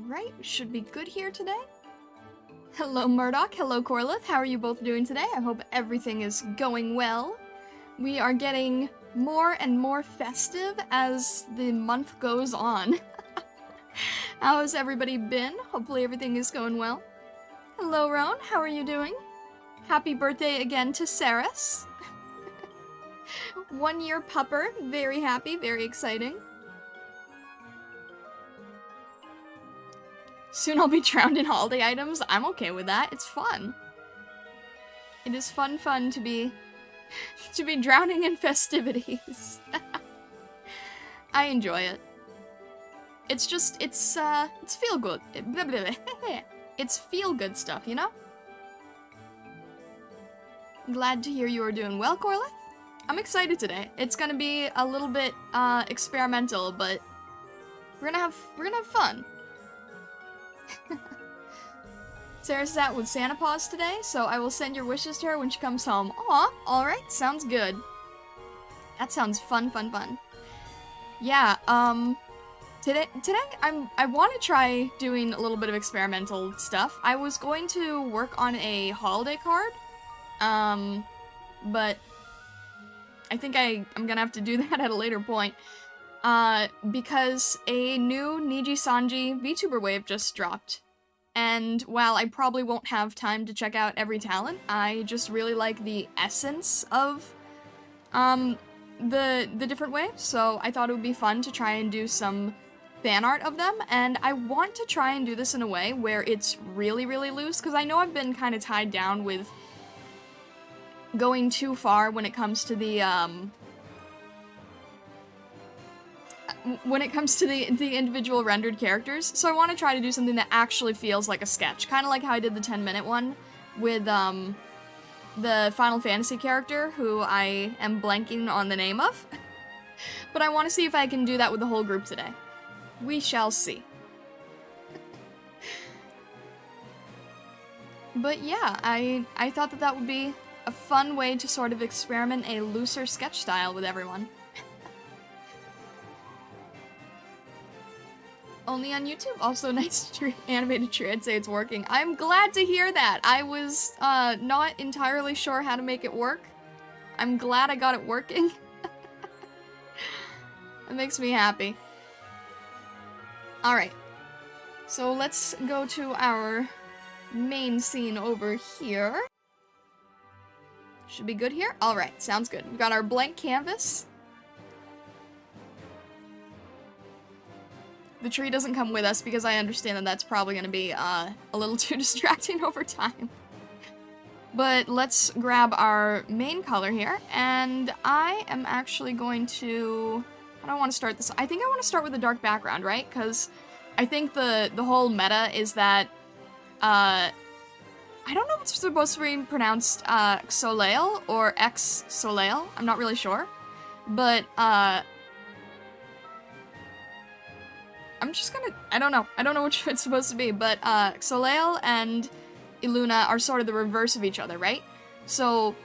Alright, should be good here today. Hello Murdoch, hello Corlith, how are you both doing today? I hope everything is going well. We are getting more and more festive as the month goes on. How has everybody been? Hopefully everything is going well. Hello Roan, how are you doing? Happy birthday again to Saris. 1 year pupper, very happy, very exciting. Soon I'll be drowned in holiday items. I'm okay with that. It's fun. It is fun to be drowning in festivities. I enjoy it. It's just it's feel good. It's feel good stuff, you know? Glad to hear you are doing well, Corlith. I'm excited today. It's gonna be a little bit experimental, but we're gonna have fun. Sarah's out with Santa Paws today, so I will send your wishes to her when she comes home. Aw, alright, sounds good. That sounds fun. Yeah, today I want to try doing a little bit of experimental stuff. I was going to work on a holiday card, but I think I'm gonna have to do that at a later point. Because a new Nijisanji Vtuber wave just dropped. And while I probably won't have time to check out every talent, I just really like the essence of the different waves, so I thought it would be fun to try and do some fan art of them, and I want to try and do this in a way where it's really loose, because I know I've been kind of tied down with going too far when it comes to the the individual rendered characters, so I want to try to do something that actually feels like a sketch, kind of like how I did the 10-minute one with the Final Fantasy character, who I am blanking on the name of. But I want to see if I can do that with the whole group today. We shall see. But yeah, I thought that would be a fun way to sort of experiment a looser sketch style with everyone. Only on YouTube. Also, nice animated tree. I'd say it's working. I'm glad to hear that. I was not entirely sure how to make it work. I'm glad I got it working. It makes me happy. Alright. So let's go to our main scene over here. Should be good here? Alright, sounds good. We've got our blank canvas. The tree doesn't come with us because I understand that that's probably going to be a little too distracting over time. But let's grab our main color here, and I am actually going to... How do I want to start this? I think I want to start with a dark background, right? Because I think the whole meta is that... I don't know if it's supposed to be pronounced XSOLEIL or XSOLEIL. I'm not really sure. But, I'm just gonna... I don't know which it's supposed to be, but, XSOLEIL and Illuna are sort of the reverse of each other, right? So,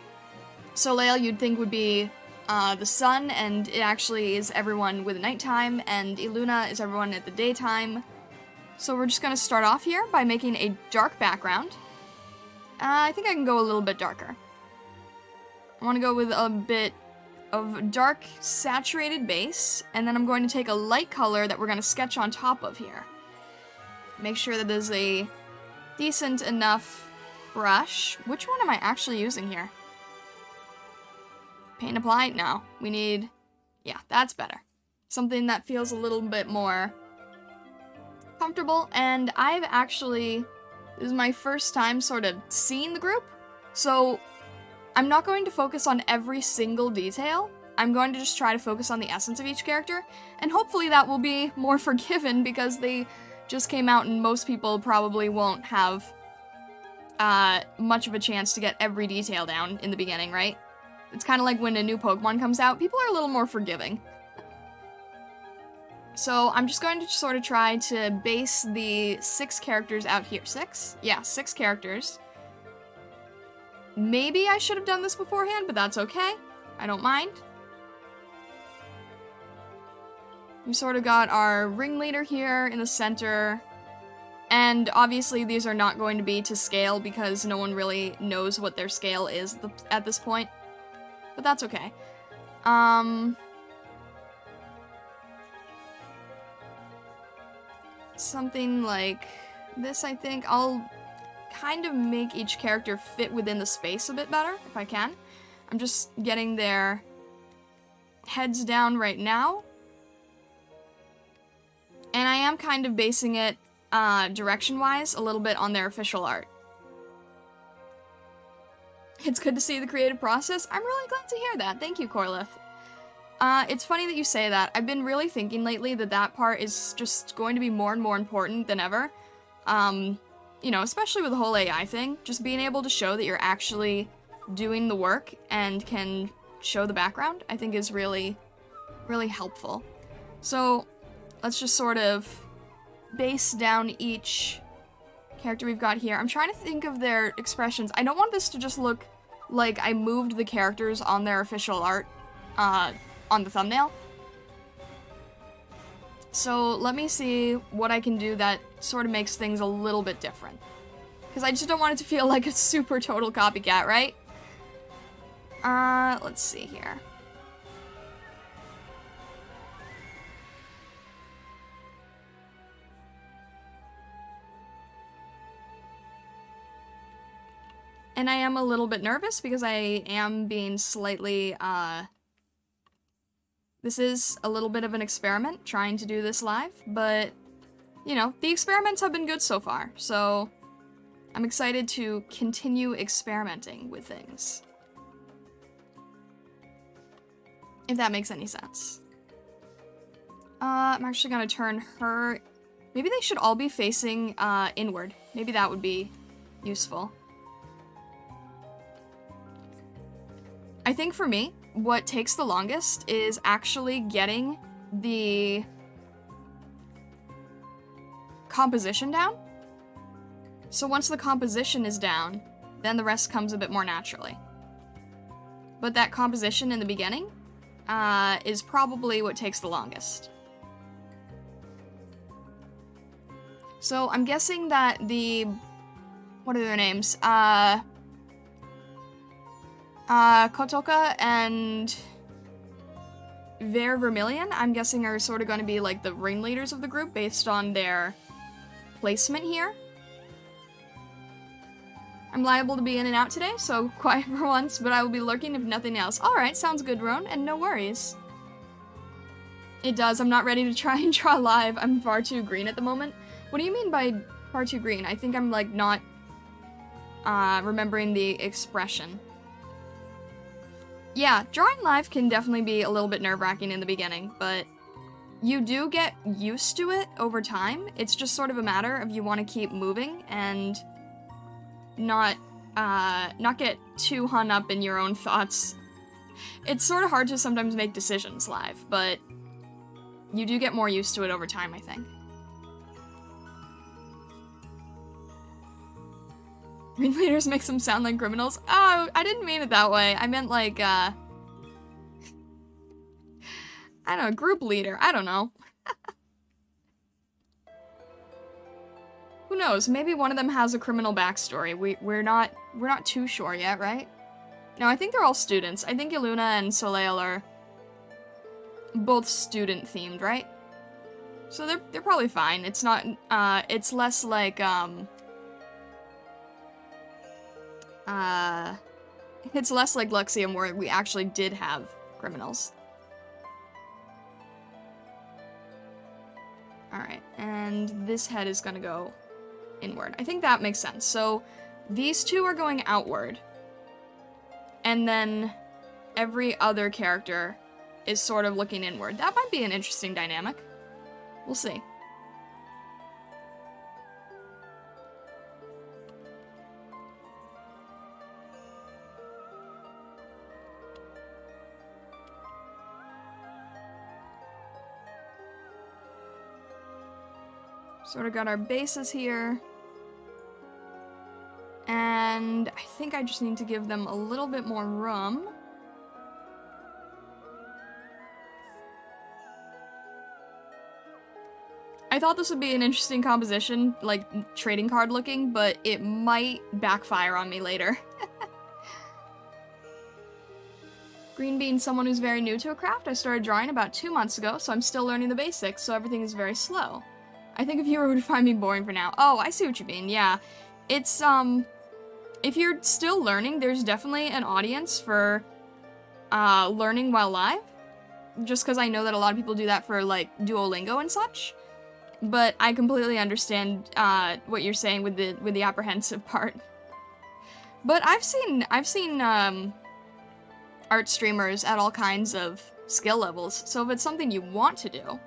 XSOLEIL you'd think would be, the sun, and it actually is everyone with nighttime, and Illuna is everyone at the daytime. So we're just gonna start off here by making a dark background. I think I can go a little bit darker. I want to go with a bit of dark saturated base, and then I'm going to take a light color that we're going to sketch on top of here. Make sure that there's a decent enough brush. Which one am I actually using here? Paint apply? No. We need... Yeah, that's better. Something that feels a little bit more comfortable, and I've actually... This is my first time sort of seeing the group, so I'm not going to focus on every single detail. I'm going to just try to focus on the essence of each character, and hopefully that will be more forgiven because they just came out and most people probably won't have much of a chance to get every detail down in the beginning, right? It's kind of like when a new Pokemon comes out, people are a little more forgiving. So I'm just going to sort of try to base the 6 characters out here. 6? Yeah, 6 characters. Maybe I should have done this beforehand, but that's okay. I don't mind. We sort of got our ringleader here in the center. And obviously these are not going to be to scale because no one really knows what their scale is at this point. But that's okay. Something like this, I think. I'll kind of make each character fit within the space a bit better, if I can. I'm just getting their heads down right now. And I am kind of basing it, direction-wise, a little bit on their official art. It's good to see the creative process. I'm really glad to hear that. Thank you, Corlith. It's funny that you say that. I've been really thinking lately that that part is just going to be more and more important than ever. You know, especially with the whole AI thing. Just being able to show that you're actually doing the work and can show the background, I think is really, really helpful. So, let's just sort of base down each character we've got here. I'm trying to think of their expressions. I don't want this to just look like I moved the characters on their official art, on the thumbnail. So let me see what I can do that sort of makes things a little bit different. Because I just don't want it to feel like a super total copycat, right? Let's see here. And I am a little bit nervous because I am being slightly, this is a little bit of an experiment, trying to do this live, but, you know, the experiments have been good so far, so I'm excited to continue experimenting with things. If that makes any sense. I'm actually gonna turn her... Maybe they should all be facing, inward. Maybe that would be useful. I think for me, what takes the longest is actually getting the composition down. So once the composition is down, then the rest comes a bit more naturally. But that composition in the beginning is probably what takes the longest. So I'm guessing that the... What are their names? Kotoka and Vermilion, I'm guessing, are sort of going to be like the ringleaders of the group based on their placement here. I'm liable to be in and out today, so quiet for once, but I will be lurking if nothing else. Alright, sounds good, Roan, and no worries. It does, I'm not ready to try and draw live. I'm far too green at the moment. What do you mean by far too green? I think I'm, like, not remembering the expression. Yeah, drawing live can definitely be a little bit nerve-wracking in the beginning, but you do get used to it over time. It's just sort of a matter of you want to keep moving and not get too hung up in your own thoughts. It's sort of hard to sometimes make decisions live, but you do get more used to it over time, I think. Ringleaders makes them sound like criminals. Oh, I didn't mean it that way. I meant like, I don't know, group leader. I don't know. Who knows? Maybe one of them has a criminal backstory. We're not too sure yet, right? No, I think they're all students. I think Iluna and SOLEIL are both student themed, right? So they're probably fine. It's not, it's less like, it's less like Luxium where we actually did have criminals. Alright, and this head is gonna go inward. I think that makes sense. So, these two are going outward. And then every other character is sort of looking inward. That might be an interesting dynamic. We'll see. Sort of got our bases here. And I think I just need to give them a little bit more room. I thought this would be an interesting composition, like trading card looking, but it might backfire on me later. Green being someone who's very new to a craft. I started drawing about 2 months ago, so I'm still learning the basics, so everything is very slow. I think a viewer would find me boring for now. Oh, I see what you mean, yeah. It's, if you're still learning, there's definitely an audience for, learning while live. Just because I know that a lot of people do that for, like, Duolingo and such. But I completely understand, what you're saying with the apprehensive part. But I've seen, art streamers at all kinds of skill levels, so if it's something you want to do,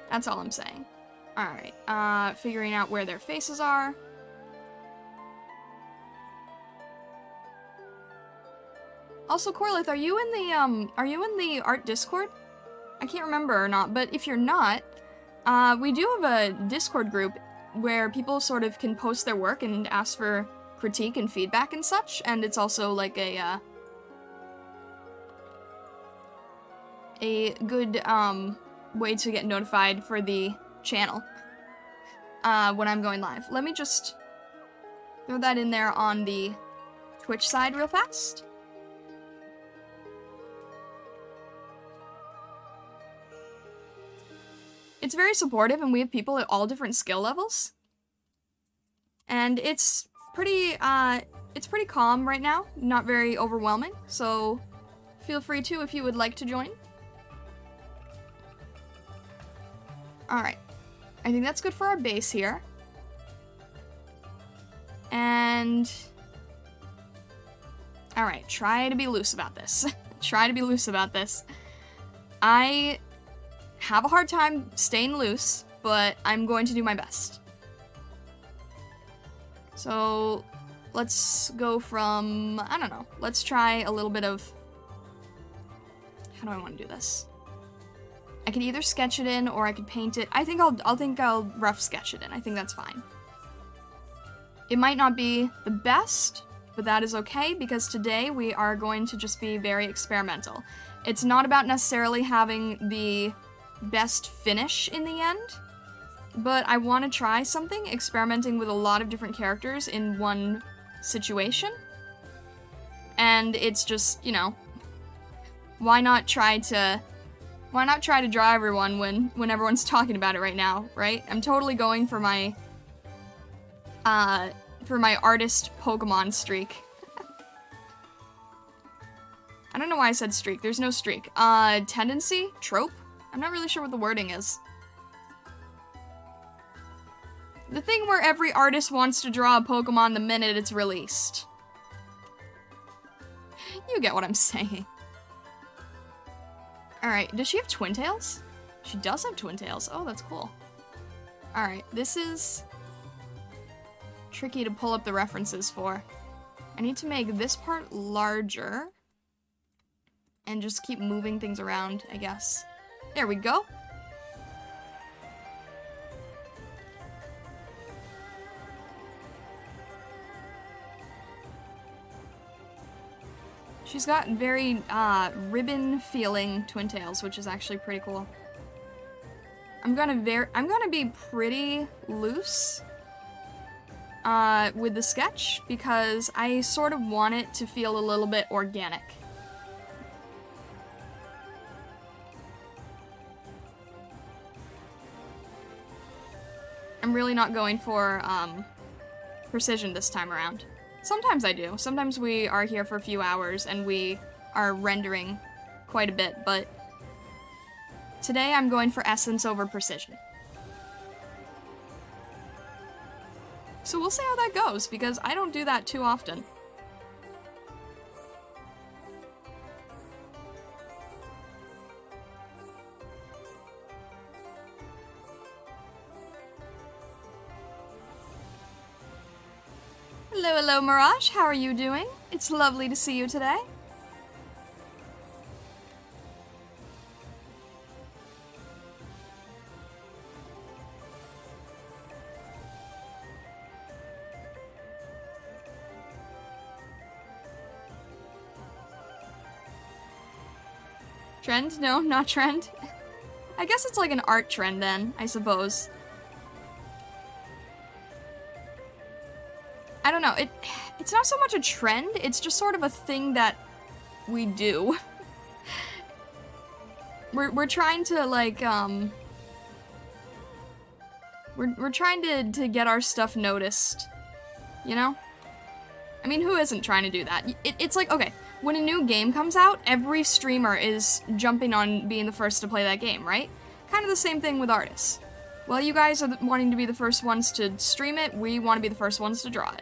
that's all I'm saying. Alright, figuring out where their faces are. Also, Corlith, are you in the art Discord? I can't remember or not, but if you're not, we do have a Discord group where people sort of can post their work and ask for critique and feedback and such, and it's also like a good, way to get notified for the channel, when I'm going live. Let me just throw that in there on the Twitch side real fast. It's very supportive, and we have people at all different skill levels. And it's pretty calm right now, not very overwhelming, so feel free to if you would like to join. Alright, I think that's good for our base here. And... alright, try to be loose about this. Try to be loose about this. I have a hard time staying loose, but I'm going to do my best. So, let's go from, I don't know, let's try a little bit of, how do I want to do this? I could either sketch it in, or I could paint it. I think I'll rough sketch it in. I think that's fine. It might not be the best, but that is okay, because today we are going to just be very experimental. It's not about necessarily having the best finish in the end, but I want to try something, experimenting with a lot of different characters in one situation. And it's just, you know, why not try to draw everyone when everyone's talking about it right now, right? I'm totally going for my artist Pokemon streak. I don't know why I said streak. There's no streak. Tendency? Trope? I'm not really sure what the wording is. The thing where every artist wants to draw a Pokemon the minute it's released. You get what I'm saying. Alright, does she have twin tails? She does have twin tails. Oh, that's cool. Alright, this is tricky to pull up the references for. I need to make this part larger and just keep moving things around, I guess. There we go. She's got very, ribbon-feeling twin tails, which is actually pretty cool. I'm gonna be pretty loose, with the sketch, because I sort of want it to feel a little bit organic. I'm really not going for, precision this time around. Sometimes I do. Sometimes we are here for a few hours and we are rendering quite a bit, but today I'm going for essence over precision. So we'll see how that goes, because I don't do that too often. Hello, hello, Mirage. How are you doing? It's lovely to see you today. Trend? No, not trend. I guess it's like an art trend then, I suppose. I don't know, it's not so much a trend, it's just sort of a thing that we do. We're trying to, like, we're trying to get our stuff noticed, you know? I mean, who isn't trying to do that? It's like, okay, when a new game comes out, every streamer is jumping on being the first to play that game, right? Kind of the same thing with artists. Well, you guys are wanting to be the first ones to stream it, we want to be the first ones to draw it.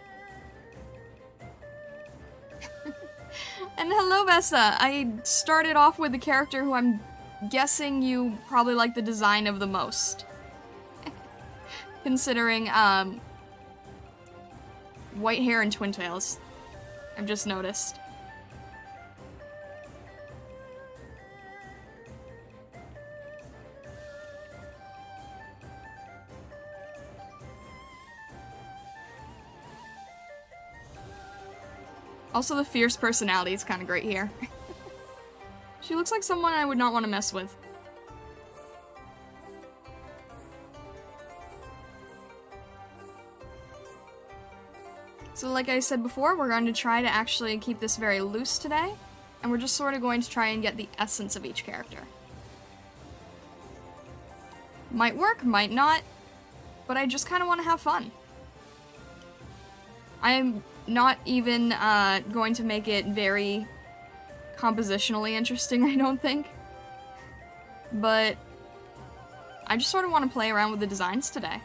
And hello, Vessa! I started off with the character who I'm guessing you probably like the design of the most. Considering, white hair and twin tails. I've just noticed. Also, the fierce personality is kind of great here. She looks like someone I would not want to mess with. So like I said before, we're going to try to actually keep this very loose today, and we're just sort of going to try and get the essence of each character. Might work, might not, but I just kind of want to have fun. I'm not even going to make it very compositionally interesting, I don't think. But I just sort of want to play around with the designs today.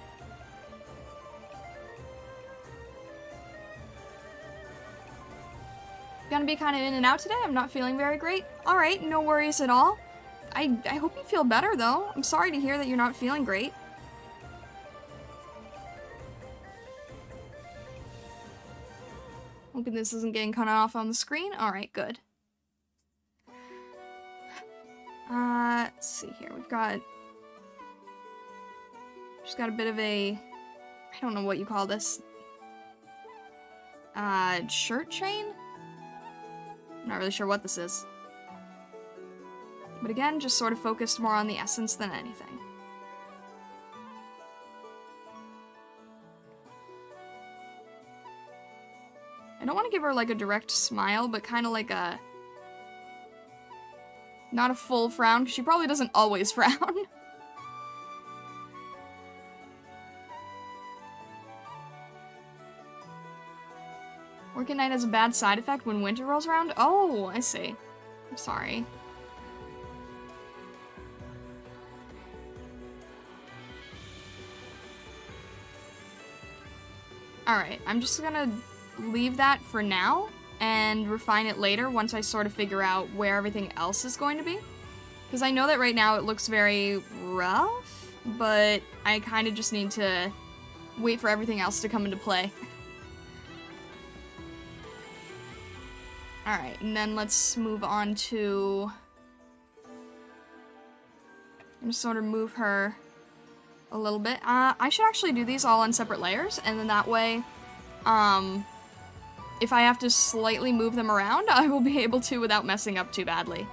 Gonna be kind of in and out today. I'm not feeling very great. Alright, no worries at all. I hope you feel better, though. I'm sorry to hear that you're not feeling great. Hoping this isn't getting cut off on the screen. Alright, good. Let's see here. We've got... Just got a bit of a... I don't know what you call this. Shirt chain? I'm not really sure what this is. But again, just sort of focused more on the essence than anything. I don't want to give her like a direct smile, but kind of like a... Not a full frown, because she probably doesn't always frown. Working night has a bad side effect when winter rolls around? Oh, I see. I'm sorry. Alright, I'm just gonna leave that for now and refine it later once I sort of figure out where everything else is going to be. Because I know that right now it looks very rough, but I kind of just need to wait for everything else to come into play. Alright, and then let's move on to... I'm gonna sort of move her a little bit. I should actually do these all on separate layers, and then that way, if I have to slightly move them around, I will be able to without messing up too badly.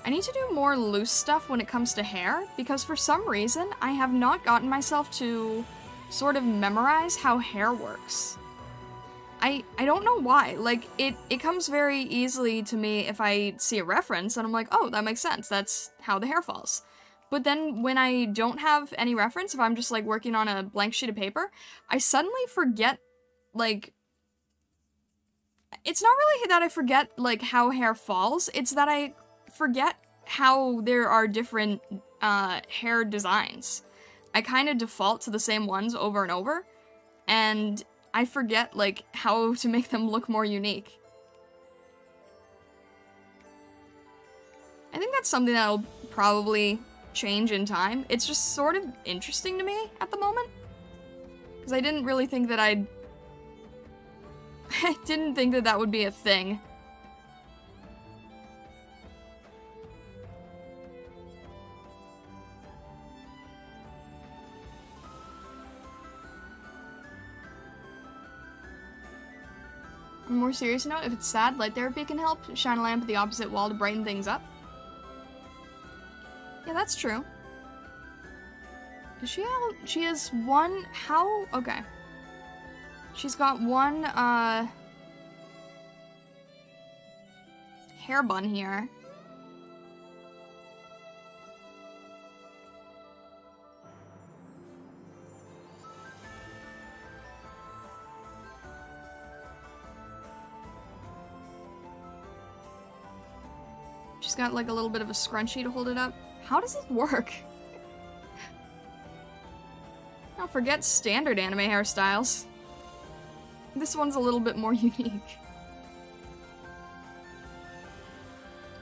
I need to do more loose stuff when it comes to hair, because for some reason, I have not gotten myself to sort of memorize how hair works. I don't know why. Like, it comes very easily to me if I see a reference, and I'm like, oh, that makes sense. That's how the hair falls. But then when I don't have any reference, if I'm just, like, working on a blank sheet of paper, I suddenly forget, like... It's not really that I forget, like, how hair falls, it's that I forget how there are different hair designs. I kind of default to the same ones over and over, and I forget, like, how to make them look more unique. I think that's something that'll probably change in time. It's just sort of interesting to me at the moment, because I didn't really think that I didn't think that that would be a thing. On a more serious note, if it's sad, light therapy can help. Shine a lamp at the opposite wall to brighten things up. Yeah, that's true. Does she has one, how? Okay. She's got one, hair bun here. She's got like a little bit of a scrunchie to hold it up. How does it work? Now forget standard anime hairstyles. This one's a little bit more unique.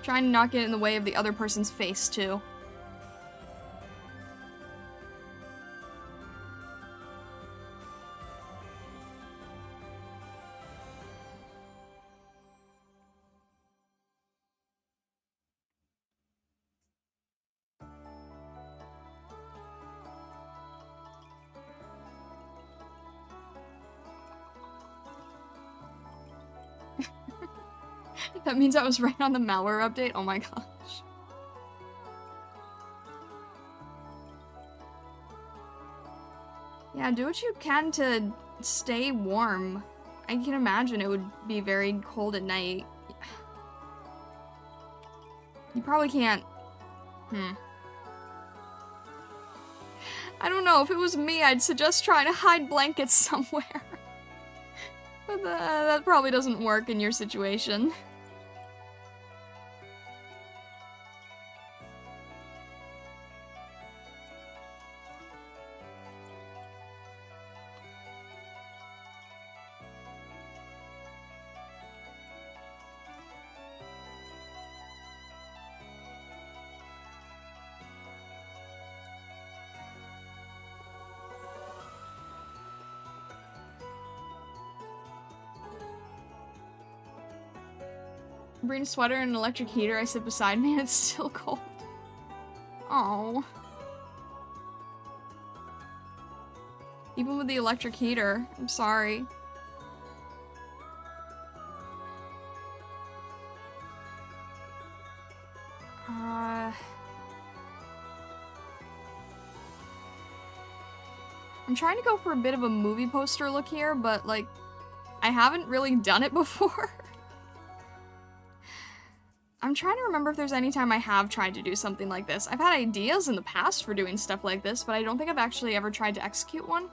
Trying to not get in the way of the other person's face, too. That means I was right on the malware update? Oh my gosh. Yeah, do what you can to stay warm. I can imagine it would be very cold at night. You probably can't... I don't know, if it was me, I'd suggest trying to hide blankets somewhere. But that probably doesn't work in your situation. Bring a sweater and an electric heater. I sit beside me and it's still cold. Oh. Even with the electric heater, I'm sorry. I'm trying to go for a bit of a movie poster look here, but like, I haven't really done it before. I'm trying to remember if there's any time I have tried to do something like this. I've had ideas in the past for doing stuff like this, but I don't think I've actually ever tried to execute one.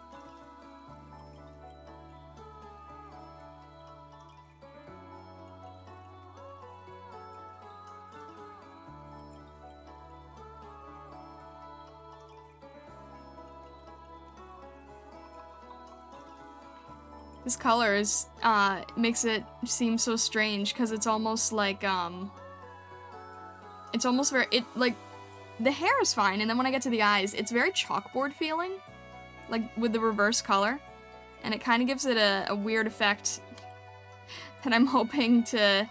This color is, makes it seem so strange, because it's almost like, it's almost very, like, the hair is fine, and then when I get to the eyes, it's very chalkboard feeling, like, with the reverse color, and it kind of gives it a weird effect that I'm hoping to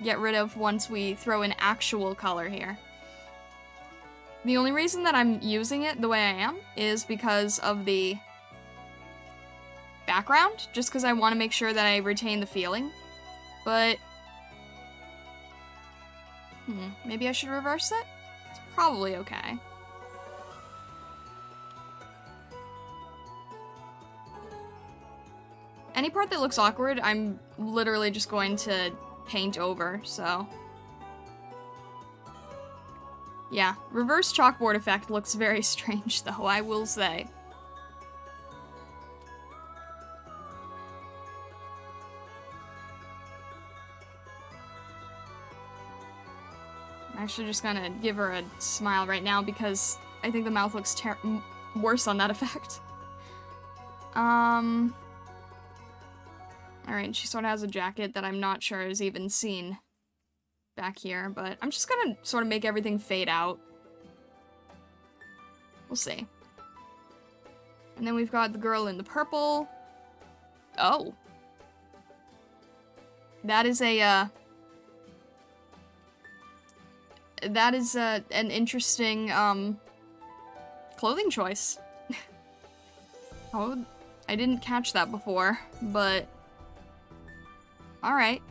get rid of once we throw in actual color here. The only reason that I'm using it the way I am is because of the background, just because I want to make sure that I retain the feeling, but maybe I should reverse it? It's probably okay. Any part that looks awkward, I'm literally just going to paint over, so. Yeah, reverse chalkboard effect looks very strange though, I will say. I'm actually just gonna give her a smile right now because I think the mouth looks worse on that effect. Alright, she sort of has a jacket that I'm not sure is even seen back here, but I'm just gonna sort of make everything fade out. We'll see. And then we've got the girl in the purple. Oh. That is a, that is an interesting, clothing choice. Oh, I didn't catch that before, but... Alright.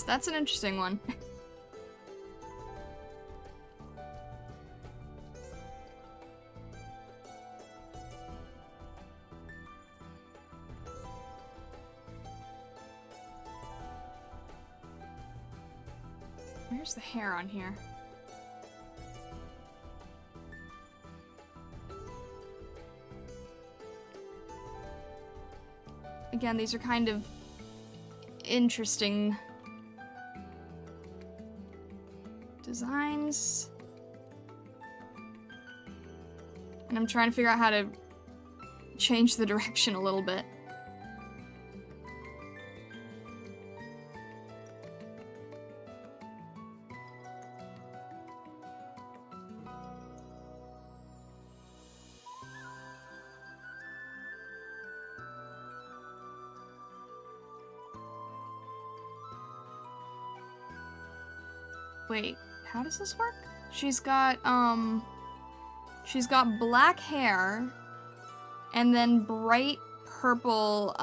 That's an interesting one. Where's the hair on here? Again, these are kind of interesting designs. And I'm trying to figure out how to change the direction a little bit. Wait, how does this work? She's got black hair and then bright purple,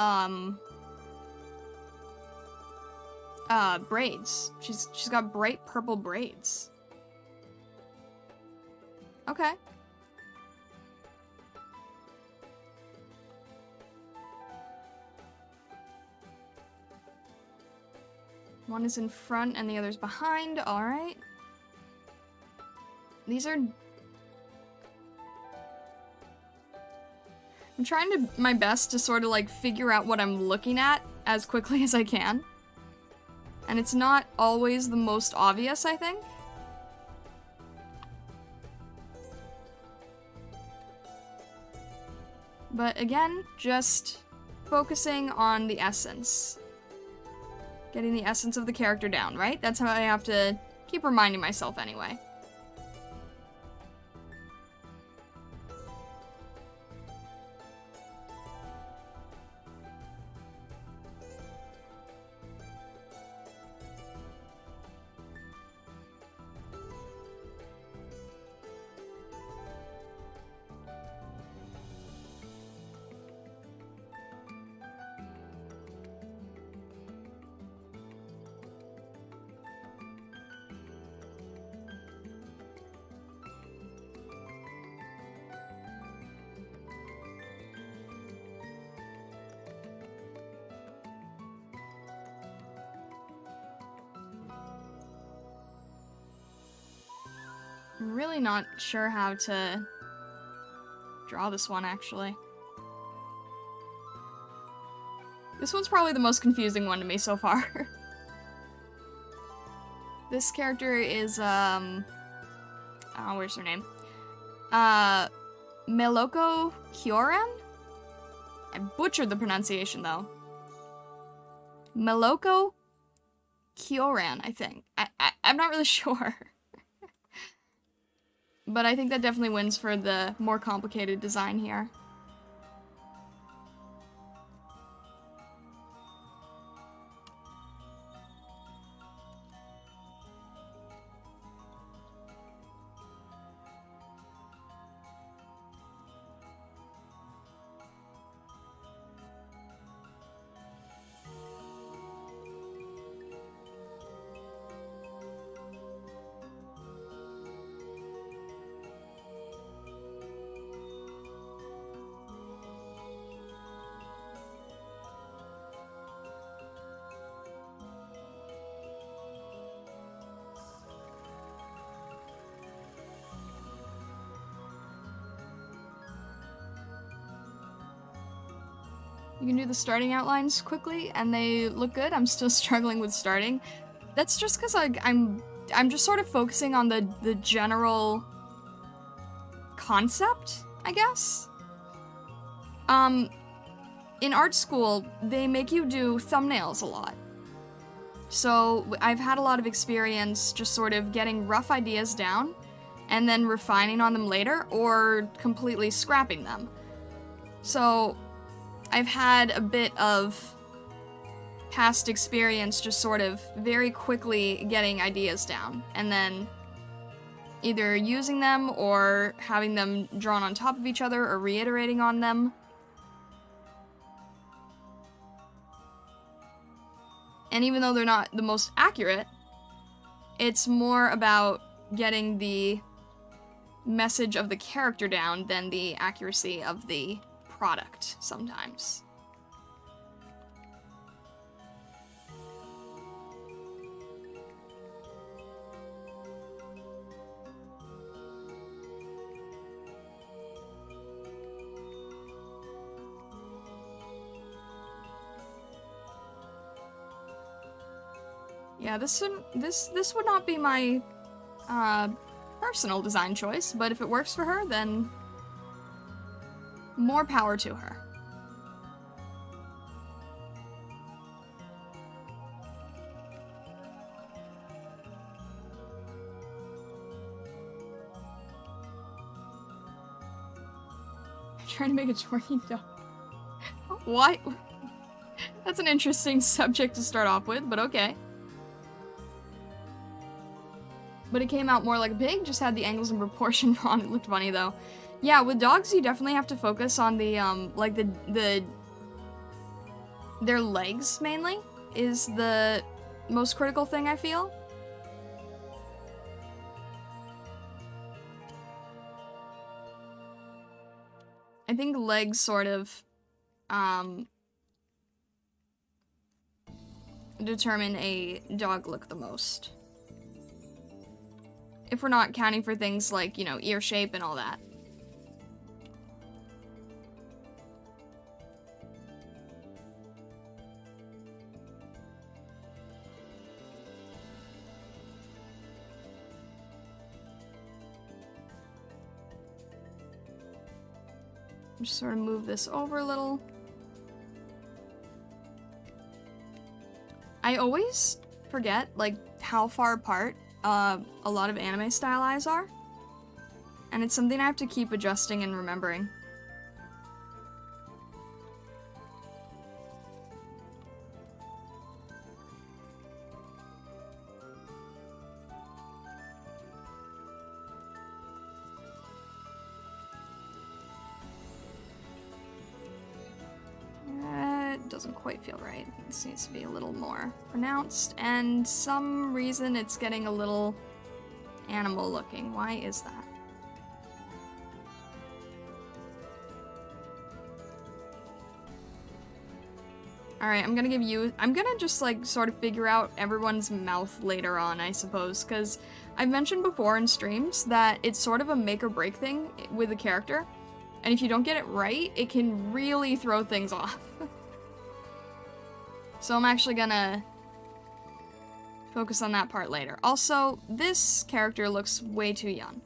braids. She's got bright purple braids. Okay. One is in front and the other's behind. Alright. These are... I'm trying my best to sort of like figure out what I'm looking at as quickly as I can. And it's not always the most obvious, I think. But again, just focusing on the essence. Getting the essence of the character down, right? That's how I have to keep reminding myself anyway. I'm really not sure how to draw this one, actually. This one's probably the most confusing one to me so far. This character is, oh, where's her name? Meloko Kyoran? I butchered the pronunciation, though. Meloko Kyoran, I think. I'm not really sure. But I think that definitely wins for the more complicated design here. You can do the starting outlines quickly, and they look good. I'm still struggling with starting. That's just because I'm just sort of focusing on the general concept, I guess. In art school, they make you do thumbnails a lot. So I've had a lot of experience just sort of getting rough ideas down, and then refining on them later, or completely scrapping them. So I've had a bit of past experience just sort of very quickly getting ideas down, and then either using them or having them drawn on top of each other or reiterating on them. And even though they're not the most accurate, it's more about getting the message of the character down than the accuracy of the product sometimes. Yeah, this would not be my personal design choice, but if it works for her, then more power to her. I'm trying to make a twerking dog. Why? That's an interesting subject to start off with, but okay. But it came out more like a pig, just had the angles and proportion wrong. It looked funny though. Yeah, with dogs you definitely have to focus on the like their legs mainly is the most critical thing, I feel. I think legs sort of determine a dog look the most. If we're not counting for things like, you know, ear shape and all that. Just sort of move this over a little. I always forget, like, how far apart a lot of anime style eyes are. And it's something I have to keep adjusting and remembering. It doesn't quite feel right. This needs to be a little more pronounced, and some reason it's getting a little animal looking. Why is that? Alright, I'm gonna just like sort of figure out everyone's mouth later on, I suppose, because I've mentioned before in streams that it's sort of a make or break thing with a character, and if you don't get it right, it can really throw things off. So I'm actually gonna focus on that part later. Also, this character looks way too young.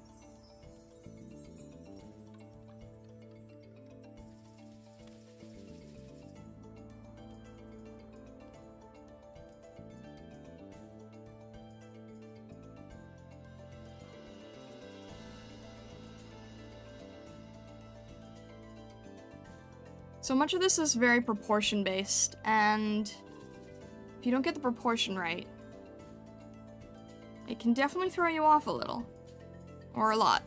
So much of this is very proportion-based, and if you don't get the proportion right, it can definitely throw you off a little. Or a lot.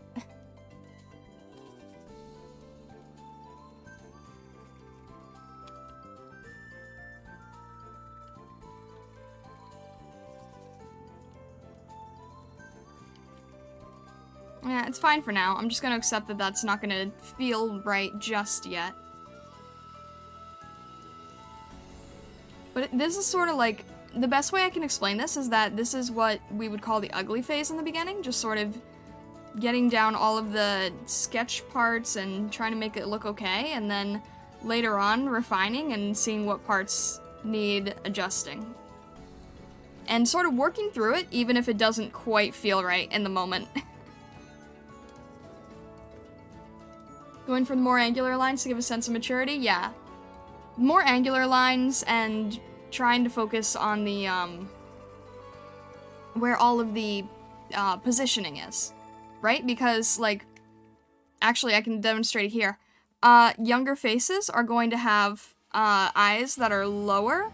Yeah, it's fine for now. I'm just gonna accept that that's not gonna feel right just yet. But this is sort of like, the best way I can explain this is that this is what we would call the ugly phase in the beginning, just sort of getting down all of the sketch parts and trying to make it look okay, and then later on refining and seeing what parts need adjusting. And sort of working through it, even if it doesn't quite feel right in the moment. Going for the more angular lines to give a sense of maturity? Yeah. More angular lines and trying to focus on the, where all of the, positioning is, right? Because, like, actually I can demonstrate it here. Younger faces are going to have, eyes that are lower,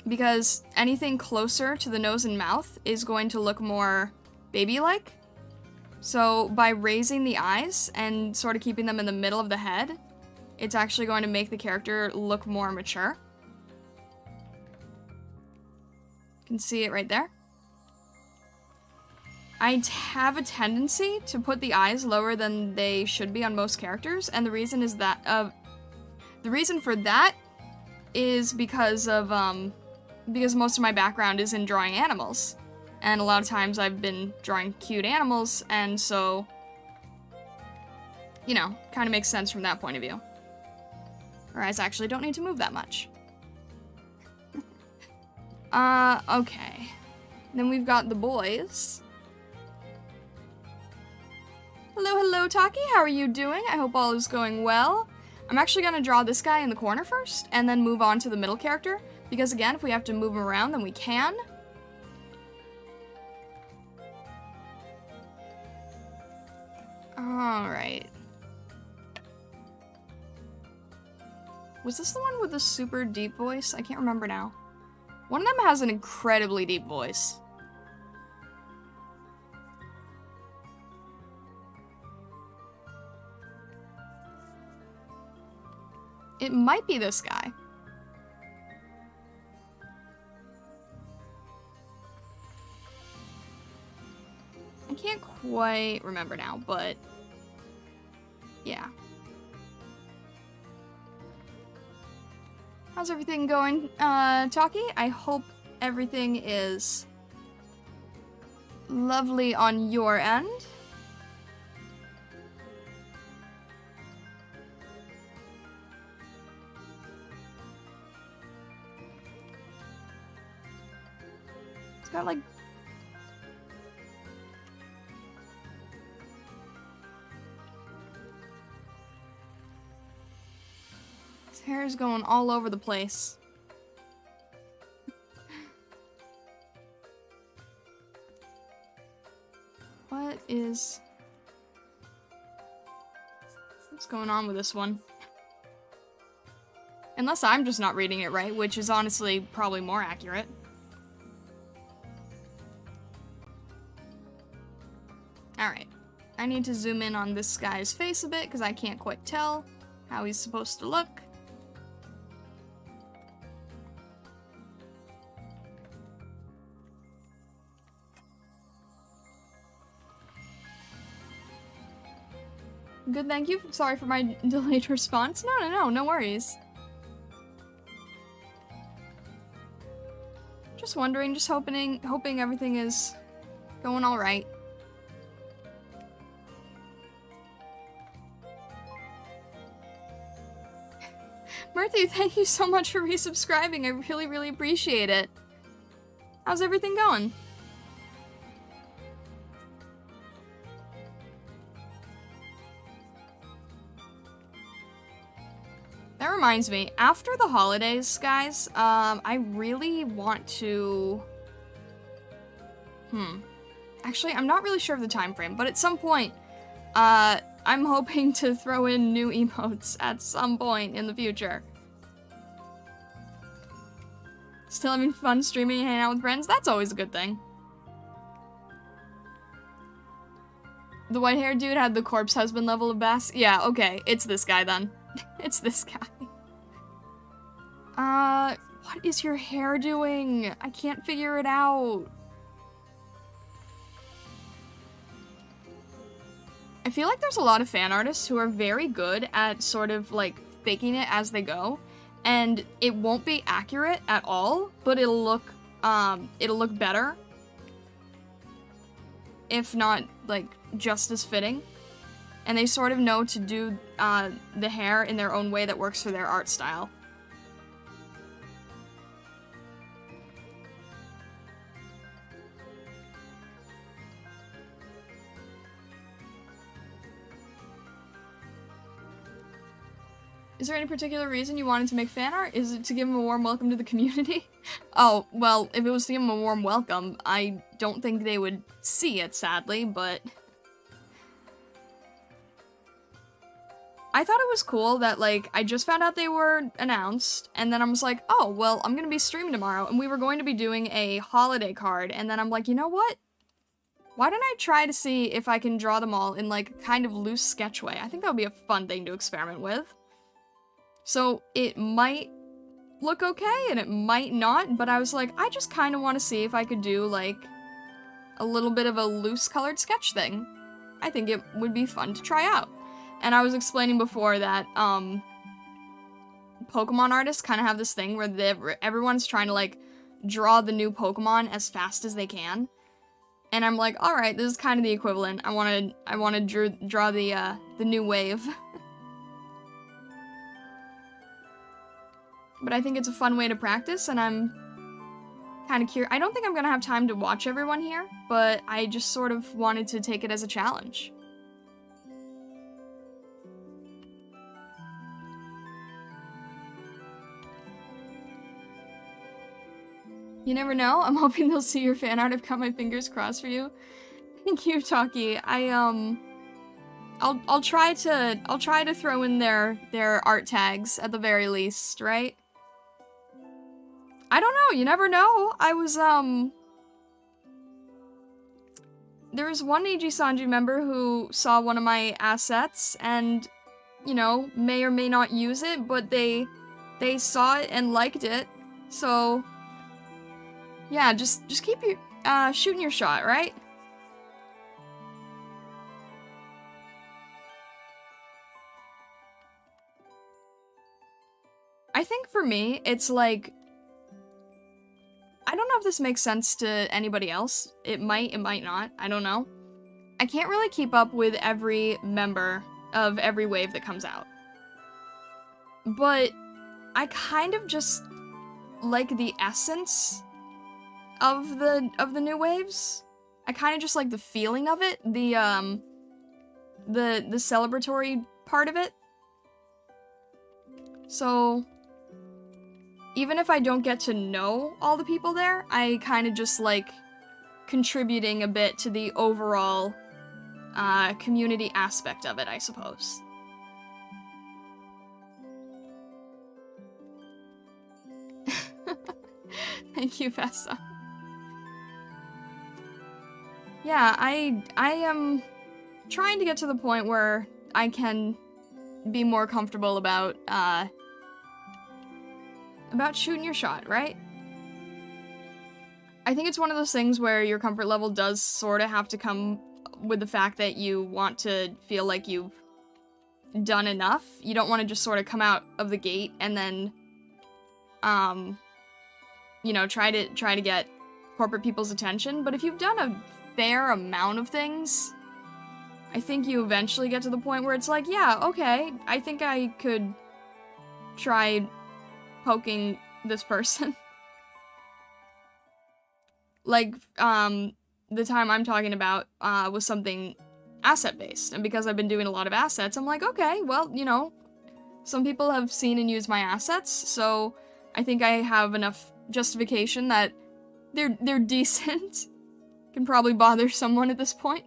because anything closer to the nose and mouth is going to look more baby-like, So by raising the eyes and sort of keeping them in the middle of the head, it's actually going to make the character look more mature. You can see it right there. I have a tendency to put the eyes lower than they should be on most characters, and the reason is that the reason for that is because most of my background is in drawing animals, and a lot of times I've been drawing cute animals, and so, you know, kind of makes sense from that point of view. Our eyes actually don't need to move that much. Okay. Then we've got the boys. Hello, hello, Taki. How are you doing? I hope all is going well. I'm actually going to draw this guy in the corner first, and then move on to the middle character, because again, if we have to move him around, then we can. Alright. Was this the one with the super deep voice? I can't remember now. One of them has an incredibly deep voice. It might be this guy. I can't quite remember now, but yeah. How's everything going, Taki? I hope everything is lovely on your end. It's got like hair is going all over the place. What's going on with this one? Unless I'm just not reading it right, which is honestly probably more accurate. Alright. I need to zoom in on this guy's face a bit because I can't quite tell how he's supposed to look. Good, thank you. Sorry for my delayed response. No worries. Just wondering, just hoping everything is going all right. Murthy, thank you so much for resubscribing. I really, really appreciate it. How's everything going? That reminds me, after the holidays, guys, I really want to... Actually, I'm not really sure of the time frame, but at some point, I'm hoping to throw in new emotes at some point in the future. Still having fun streaming and hanging out with friends? That's always a good thing. The white-haired dude had the corpse husband level of bass? Yeah, okay, it's this guy then. It's this guy. What is your hair doing? I can't figure it out. I feel like there's a lot of fan artists who are very good at sort of like faking it as they go, and it won't be accurate at all, but it'll look better, if not like just as fitting. And they sort of know to do the hair in their own way that works for their art style. Is there any particular reason you wanted to make fan art? Is it to give him a warm welcome to the community? Oh, well, if it was to give him a warm welcome, I don't think they would see it, sadly, but... I thought it was cool that, like, I just found out they were announced, and then I was like, oh, well, I'm gonna be streaming tomorrow, and we were going to be doing a holiday card, and then I'm like, you know what? Why don't I try to see if I can draw them all in like a kind of loose sketch way? I think that would be a fun thing to experiment with. So it might look okay and it might not, but I was like, I just kind of want to see if I could do like a little bit of a loose colored sketch thing. I think it would be fun to try out. And I was explaining before that Pokemon artists kind of have this thing where everyone's trying to like draw the new Pokemon as fast as they can. And I'm like, all right, this is kind of the equivalent. I want to draw the new wave. But I think it's a fun way to practice, and I'm kind of curious. I don't think I'm gonna have time to watch everyone here, but I just sort of wanted to take it as a challenge. You never know. I'm hoping they'll see your fan art. I've got my fingers crossed for you. Thank you, Taki. I'll try to throw in their art tags at the very least, right? I don't know, you never know. I was there was one Nijisanji member who saw one of my assets and, you know, may or may not use it, but they saw it and liked it. So yeah, just keep your shooting your shot, right? I think for me, it's like, I don't know if this makes sense to anybody else. It might not. I don't know. I can't really keep up with every member of every wave that comes out. But I kind of just like the essence of the new waves. I kind of just like the feeling of it, the celebratory part of it. So even if I don't get to know all the people there, I kind of just like contributing a bit to the overall community aspect of it, I suppose. Thank you, Vesta. Yeah, I am trying to get to the point where I can be more comfortable about shooting your shot, right? I think it's one of those things where your comfort level does sort of have to come with the fact that you want to feel like you've done enough. You don't want to just sort of come out of the gate and then, you know, try to get corporate people's attention. But if you've done a fair amount of things, I think you eventually get to the point where it's like, yeah, okay, I think I could try poking this person. Like, the time I'm talking about was something asset-based, and because I've been doing a lot of assets, I'm like, okay, well, you know, some people have seen and used my assets, so I think I have enough justification that they're decent. Can probably bother someone at this point.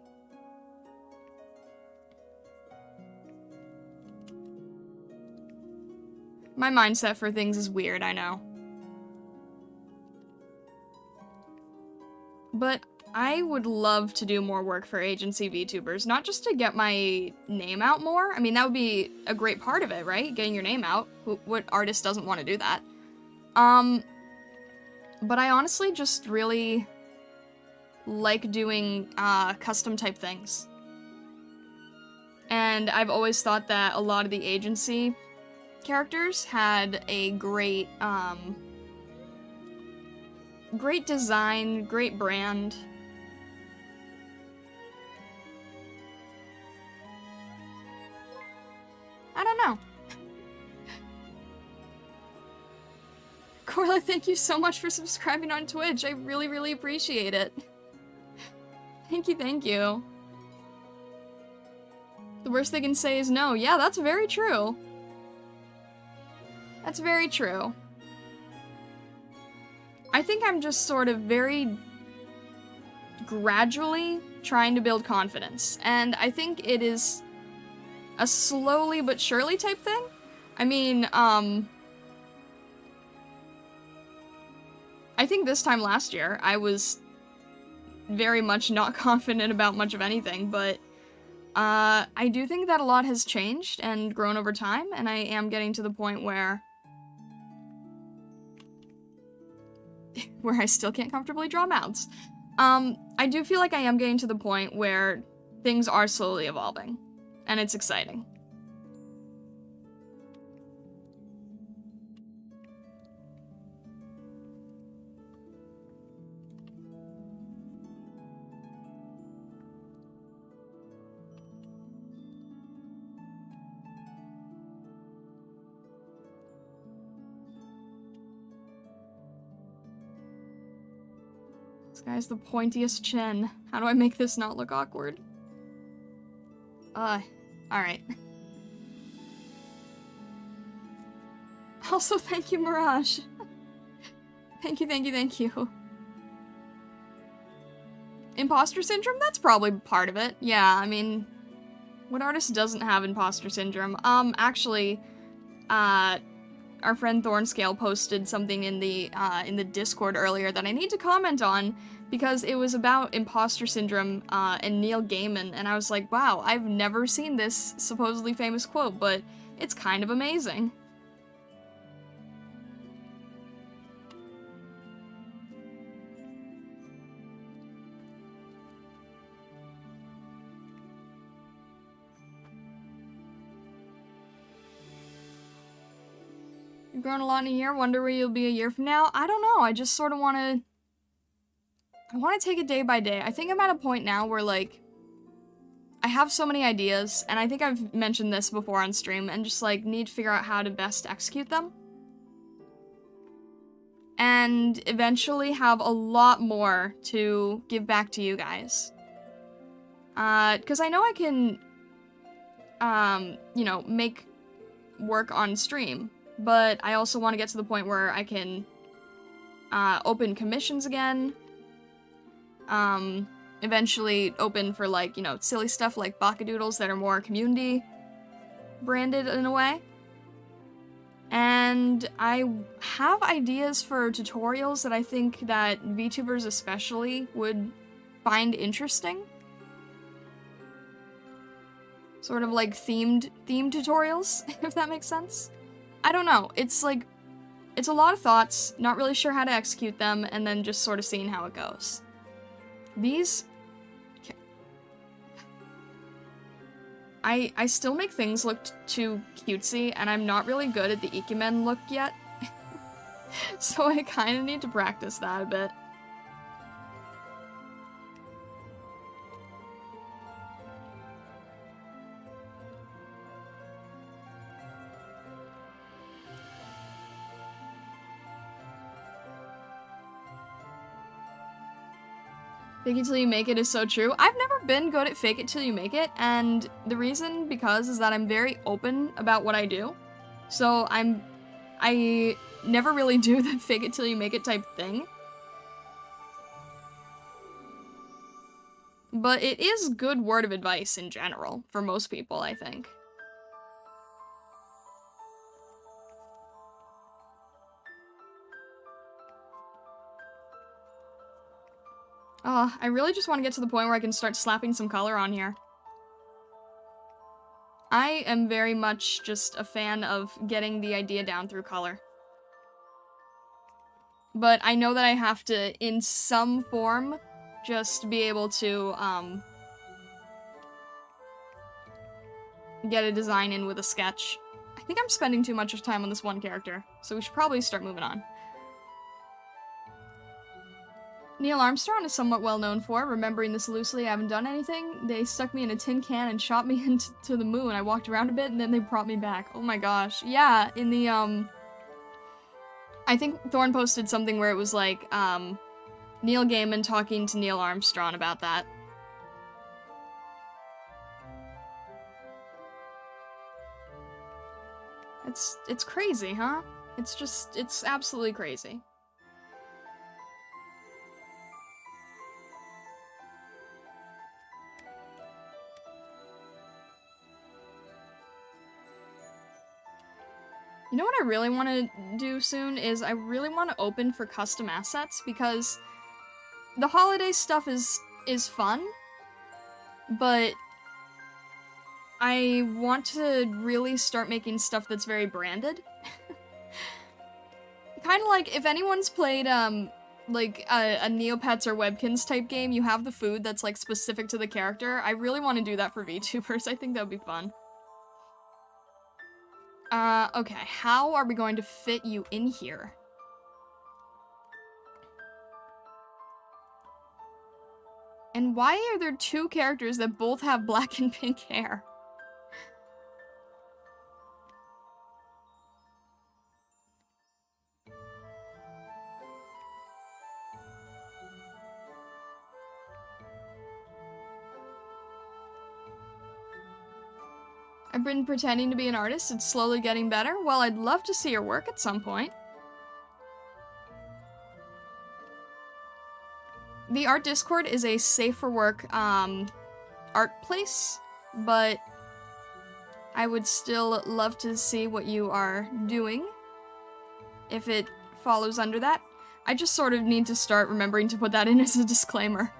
My mindset for things is weird, I know. But I would love to do more work for agency VTubers, not just to get my name out more. I mean, that would be a great part of it, right? Getting your name out. What artist doesn't want to do that? But I honestly just really like doing custom type things. And I've always thought that a lot of the agency characters had a great great design, great brand. I don't know. Corla, thank you so much for subscribing on Twitch. I really, really appreciate it. Thank you, thank you. The worst they can say is no. Yeah, that's very true. That's very true. I think I'm just sort of very gradually trying to build confidence, and I think it is a slowly but surely type thing. I mean, I think this time last year, I was very much not confident about much of anything, but I do think that a lot has changed and grown over time, and I am getting to the point where I still can't comfortably draw mouths. I do feel like I am getting to the point where things are slowly evolving, and it's exciting. This guy's the pointiest chin. How do I make this not look awkward? Alright. Also, thank you, Mirage. Thank you, thank you, thank you. Imposter syndrome? That's probably part of it. Yeah, I mean, what artist doesn't have imposter syndrome? Actually, our friend Thornscale posted something in the Discord earlier that I need to comment on, because it was about imposter syndrome and Neil Gaiman, and I was like, wow, I've never seen this supposedly famous quote, but it's kind of amazing. You've grown a lot in a year, wonder where you'll be a year from now? I don't know, I just sort of want to... I want to take it day by day. I think I'm at a point now where, like, I have so many ideas, and I think I've mentioned this before on stream, and just, like, need to figure out how to best execute them. And eventually have a lot more to give back to you guys. Because I know I can, you know, make work on stream, but I also want to get to the point where I can open commissions again. Eventually open for, like, you know, silly stuff like Bakadoodles that are more community branded in a way. And I have ideas for tutorials that I think that VTubers especially would find interesting. Sort of like themed tutorials, if that makes sense. I don't know, it's like, it's a lot of thoughts, not really sure how to execute them, and then just sort of seeing how it goes. These... Okay. I still make things look too cutesy, and I'm not really good at the Ikemen look yet. So I kind of need to practice that a bit. Fake it till you make it is so true. I've never been good at fake it till you make it, and the reason is that I'm very open about what I do. So I never really do the fake it till you make it type thing. But it is good word of advice in general, for most people, I think. Oh, I really just want to get to the point where I can start slapping some color on here. I am very much just a fan of getting the idea down through color. But I know that I have to, in some form, just be able to, get a design in with a sketch. I think I'm spending too much time on this one character, so we should probably start moving on. Neil Armstrong is somewhat well known for, remembering this loosely, I haven't done anything. They stuck me in a tin can and shot me into the moon. I walked around a bit and then they brought me back. Oh my gosh. Yeah, in the, I think Thorn posted something where it was like, Neil Gaiman talking to Neil Armstrong about that. It's crazy, huh? It's absolutely crazy. You know what I really want to do soon is I really want to open for custom assets, because the holiday stuff is fun, but I want to really start making stuff that's very branded. Kind of like if anyone's played like a Neopets or Webkins type game, you have the food that's like specific to the character. I really want to do that for VTubers. I think that would be fun. Okay, how are we going to fit you in here? And why are there two characters that both have black and pink hair? I've been pretending to be an artist. It's slowly getting better. Well, I'd love to see your work at some point. The Art Discord is a safe for work art place, but I would still love to see what you are doing if it follows under that. I just sort of need to start remembering to put that in as a disclaimer.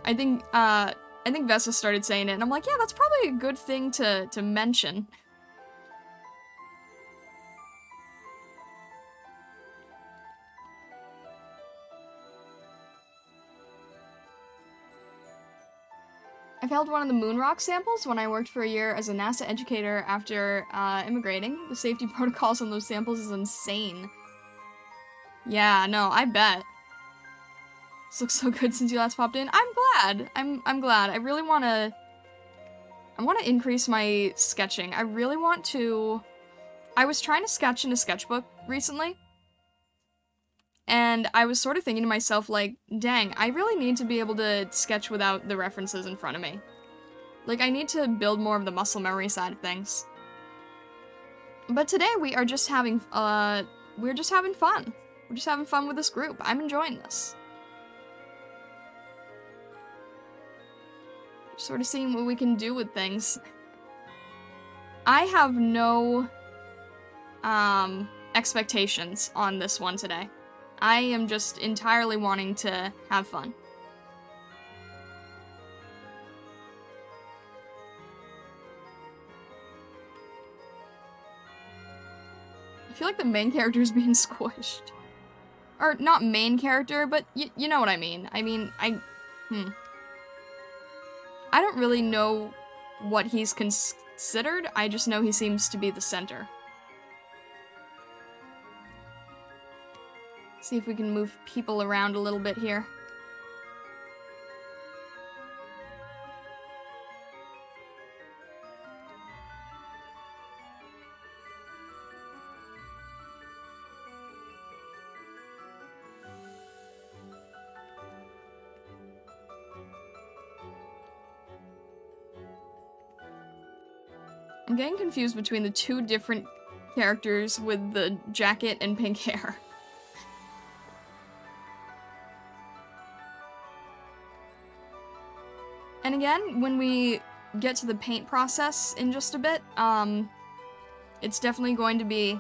I think Vessa started saying it, and I'm like, yeah, that's probably a good thing to mention. I've held one of the moon rock samples when I worked for a year as a NASA educator after immigrating. The safety protocols on those samples is insane. Yeah, no, I bet. This looks so good since you last popped in. I'm glad. I'm glad. I really want to increase my sketching. I really want to. I was trying to sketch in a sketchbook recently, and I was sort of thinking to myself, like, dang, I really need to be able to sketch without the references in front of me. Like, I need to build more of the muscle memory side of things. But today we are just having, we're just having fun. We're just having fun with this group. I'm enjoying this. Sort of seeing what we can do with things. I have no, expectations on this one today. I am just entirely wanting to have fun. I feel like the main character is being squished. Or, not main character, but you know what I mean. I mean, I don't really know what he's considered, I just know he seems to be the center. See if we can move people around a little bit here. I'm getting confused between the two different characters with the jacket and pink hair. And again, when we get to the paint process in just a bit, it's definitely going to be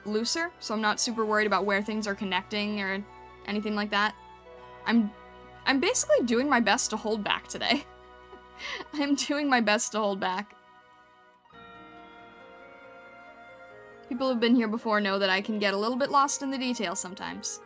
looser, so I'm not super worried about where things are connecting or anything like that. I'm basically doing my best to hold back today. I'm doing my best to hold back. People who've been here before know that I can get a little bit lost in the details sometimes.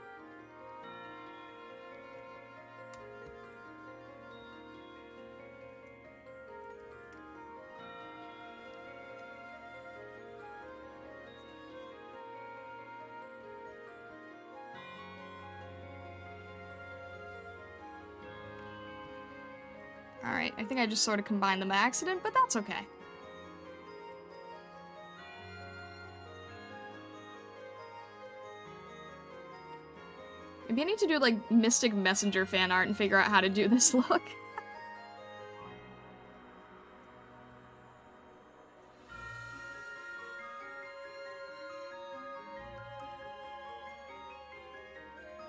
Alright, I think I just sort of combined them by accident, but that's okay. Maybe I need to do, like, Mystic Messenger fan art and figure out how to do this look.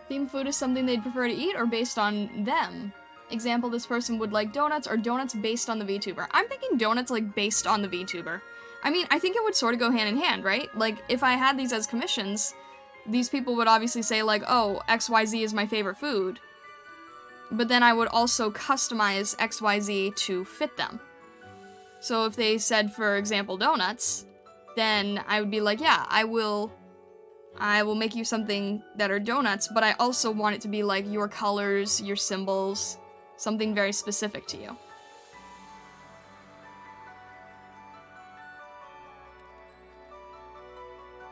Theme food is something they'd prefer to eat or based on them. Example, this person would like donuts or donuts based on the VTuber. I'm thinking donuts, like, based on the VTuber. I mean, I think it would sort of go hand in hand, right? Like, if I had these as commissions, these people would obviously say, like, oh, XYZ is my favorite food. But then I would also customize XYZ to fit them. So if they said, for example, donuts, then I would be like, yeah, I will make you something that are donuts, but I also want it to be like your colors, your symbols, something very specific to you.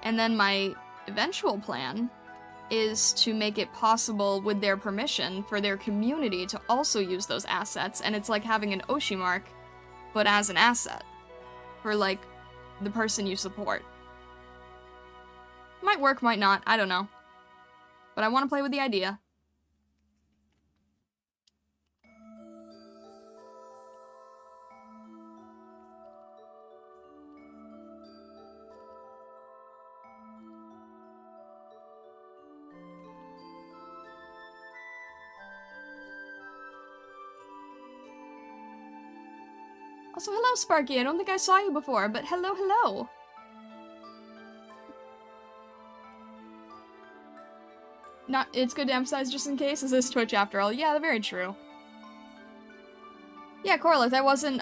And then my eventual plan is to make it possible, with their permission, for their community to also use those assets, and it's like having an Oshi mark, but as an asset, for, like, the person you support. Might work, might not, I don't know. But I want to play with the idea. Also, hello, Sparky. I don't think I saw you before, but hello, hello. It's good to emphasize just in case. Is this Twitch after all? Yeah, very true. Yeah, Corlith, I wasn't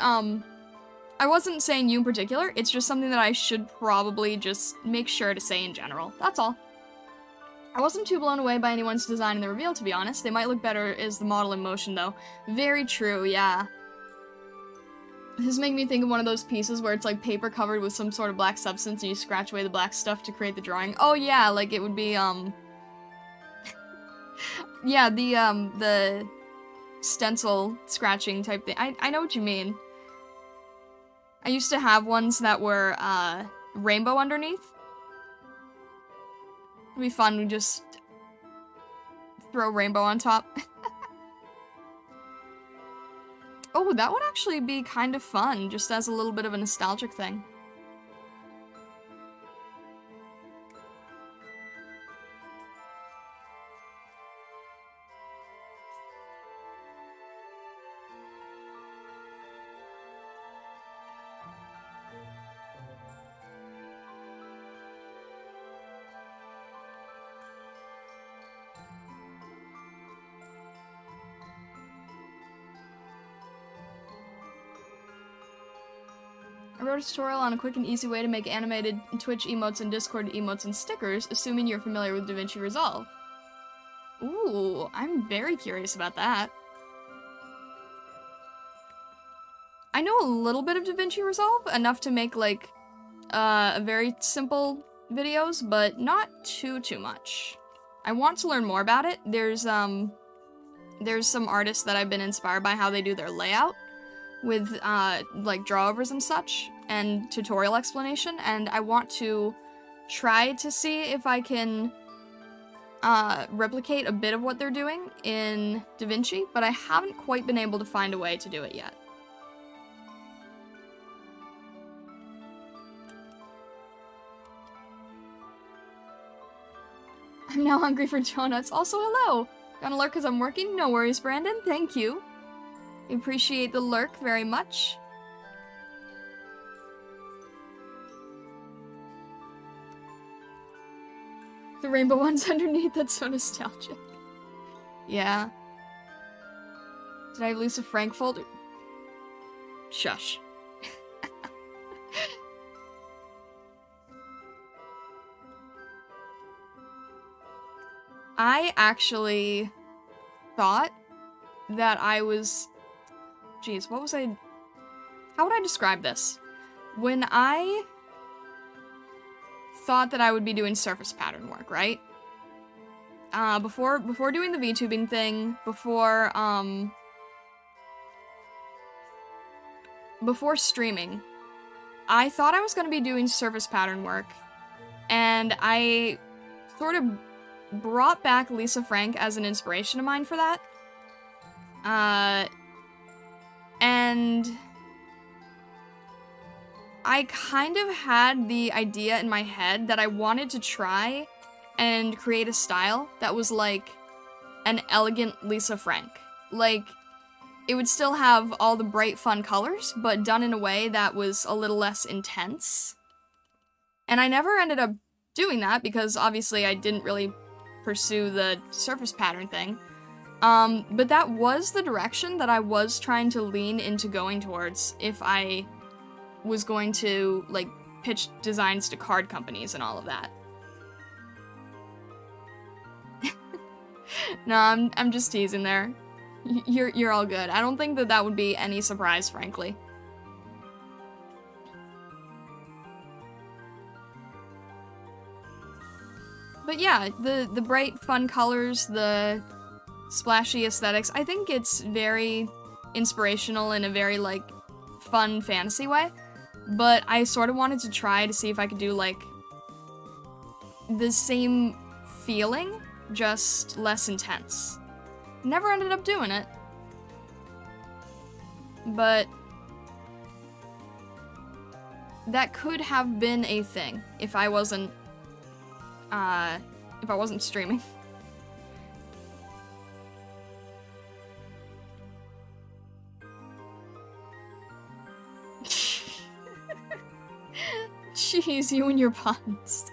saying you in particular. It's just something that I should probably just make sure to say in general. That's all. I wasn't too blown away by anyone's design in the reveal, to be honest. They might look better as the model in motion, though. Very true, yeah. This is making me think of one of those pieces where it's like paper covered with some sort of black substance and you scratch away the black stuff to create the drawing. Oh yeah, like it would be, yeah, the stencil scratching type thing. I know what you mean. I used to have ones that were, rainbow underneath. It'd be fun to just throw rainbow on top. Oh, that would actually be kind of fun, just as a little bit of a nostalgic thing. I wrote a tutorial on a quick and easy way to make animated Twitch emotes and Discord emotes and stickers, assuming you're familiar with DaVinci Resolve. Ooh, I'm very curious about that. I know a little bit of DaVinci Resolve, enough to make, like, very simple videos, but not too much. I want to learn more about it. There's some artists that I've been inspired by how they do their layout, with, like, drawovers and such, and tutorial explanation, and I want to try to see if I can, replicate a bit of what they're doing in DaVinci, but I haven't quite been able to find a way to do it yet. I'm now hungry for donuts. Also, hello! Gonna lurk because I'm working? No worries, Brandon. Thank you. I appreciate the lurk very much. The rainbow ones underneath, that's so nostalgic. Yeah. Did I have Lisa Frank folder? Shush. I actually thought that I was... Jeez, what was I... How would I describe this? When I thought that I would be doing surface pattern work, right? Before doing the VTubing thing, before streaming, I thought I was going to be doing surface pattern work, and I sort of brought back Lisa Frank as an inspiration of mine for that. And I kind of had the idea in my head that I wanted to try and create a style that was like an elegant Lisa Frank. Like, it would still have all the bright, fun colors, but done in a way that was a little less intense. And I never ended up doing that because obviously I didn't really pursue the surface pattern thing. But that was the direction that I was trying to lean into going towards if I was going to, like, pitch designs to card companies and all of that. No, I'm just teasing there. You're all good. I don't think that that would be any surprise, frankly. But yeah, the bright, fun colors, the splashy aesthetics, I think it's very inspirational in a very, like, fun fantasy way. But I sort of wanted to try to see if I could do, like, the same feeling, just less intense. Never ended up doing it. But that could have been a thing if I wasn't streaming. Jeez, you and your puns.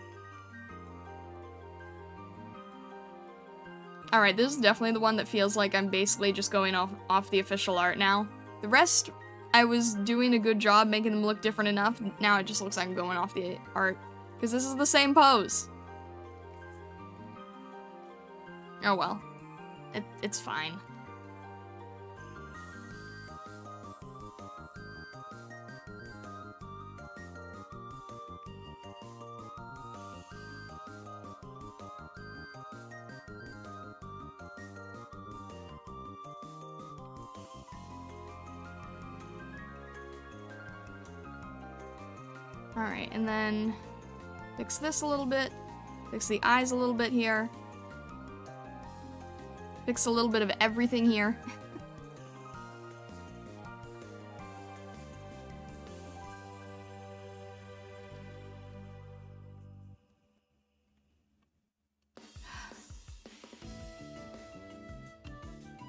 Alright, this is definitely the one that feels like I'm basically just going off the official art now. The rest, I was doing a good job making them look different enough. Now it just looks like I'm going off the art. Because this is the same pose. Oh well. It's fine. Alright, and then fix this a little bit. Fix the eyes a little bit here. Fix a little bit of everything here.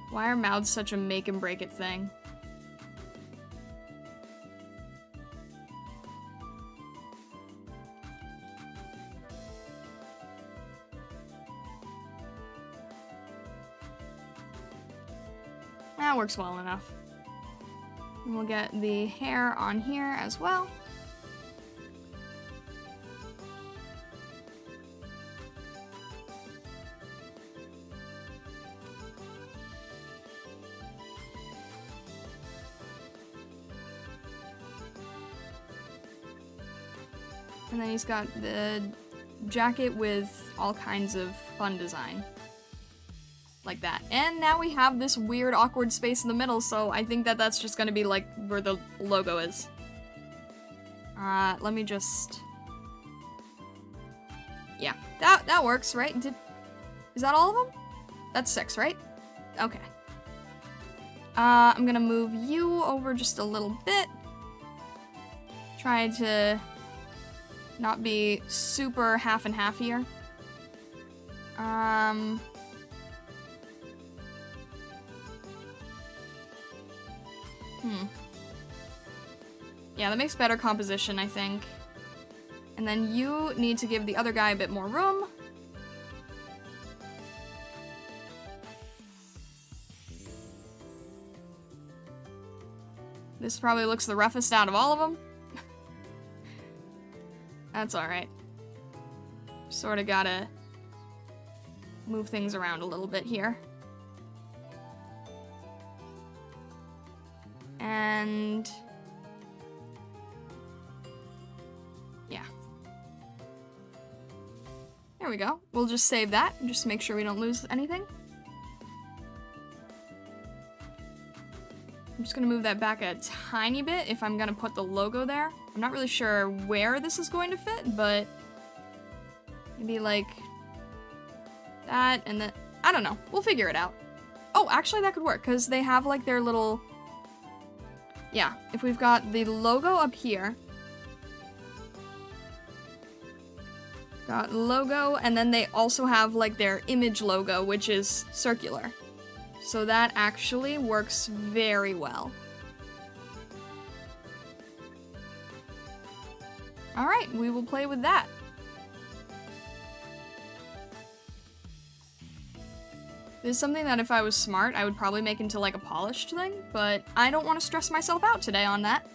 Why are mouths such a make and break it thing? That works well enough. And we'll get the hair on here as well. And then he's got the jacket with all kinds of fun design. Like that. And now we have this weird awkward space in the middle, so I think that that's just gonna be like where the logo is. Let me just... Yeah, that works, right? Is that all of them? That's 6, right? Okay. I'm gonna move you over just a little bit. Try to not be super half and half here. Yeah, that makes better composition, I think. And then you need to give the other guy a bit more room. This probably looks the roughest out of all of them. That's alright. Sorta gotta move things around a little bit here. And... yeah. There we go. We'll just save that, and just make sure we don't lose anything. I'm just gonna move that back a tiny bit if I'm gonna put the logo there. I'm not really sure where this is going to fit, but maybe like that and then, I don't know. We'll figure it out. Oh, actually that could work, because they have like their little, yeah, if we've got the logo up here, got logo, and then they also have like their image logo, which is circular. So that actually works very well. Alright, we will play with that. This is something that if I was smart, I would probably make into like a polished thing, but I don't want to stress myself out today on that.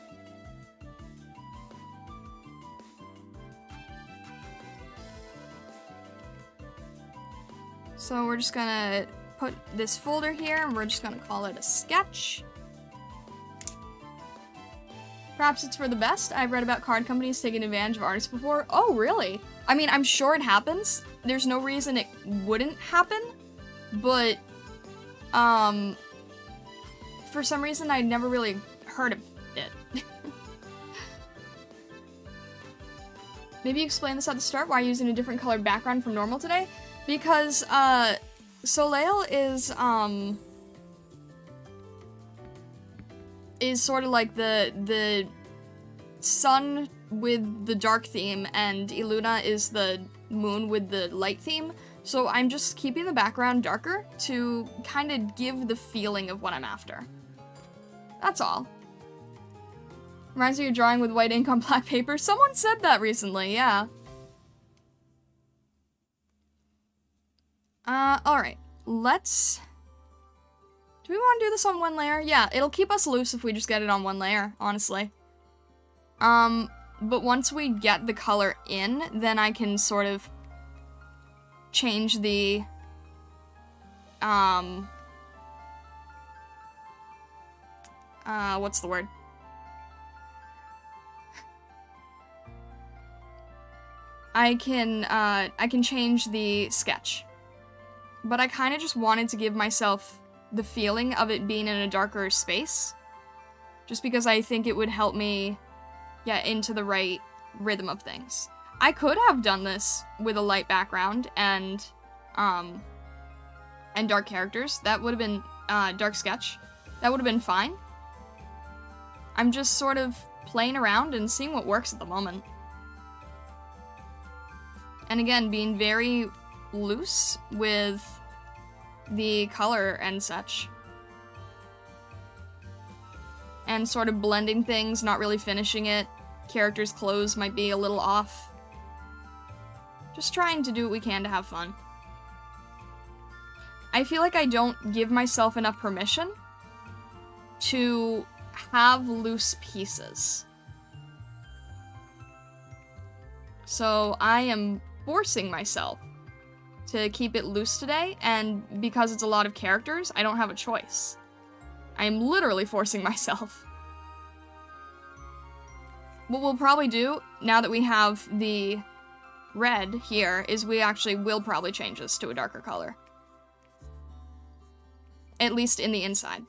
So we're just gonna put this folder here, and we're just gonna call it a sketch. Perhaps it's for the best. I've read about card companies taking advantage of artists before. Oh, really? I mean, I'm sure it happens. There's no reason it wouldn't happen, but, for some reason, I never really heard of it. Maybe you explain this at the start, why using a different colored background from normal today? Because, XSOLEIL is sort of like the sun with the dark theme, and Iluna is the moon with the light theme. So I'm just keeping the background darker to kind of give the feeling of what I'm after. That's all. Reminds me of drawing with white ink on black paper. Someone said that recently, yeah. Alright. Let's... Do we want to do this on one layer? Yeah, it'll keep us loose if we just get it on one layer, honestly. But once we get the color in, then I can sort of change the, what's the word? I can change the sketch. But I kind of just wanted to give myself the feeling of it being in a darker space. Just because I think it would help me get into the right rhythm of things. I could have done this with a light background and dark characters. That would have been, dark sketch. That would have been fine. I'm just sort of playing around and seeing what works at the moment. And again, being very loose with the color and such. And sort of blending things, not really finishing it. Characters' clothes might be a little off. Just trying to do what we can to have fun. I feel like I don't give myself enough permission to have loose pieces. So I am forcing myself to keep it loose today, and because it's a lot of characters, I don't have a choice. I am literally forcing myself. What we'll probably do, now that we have the red here, is we actually will probably change this to a darker color. At least in the inside.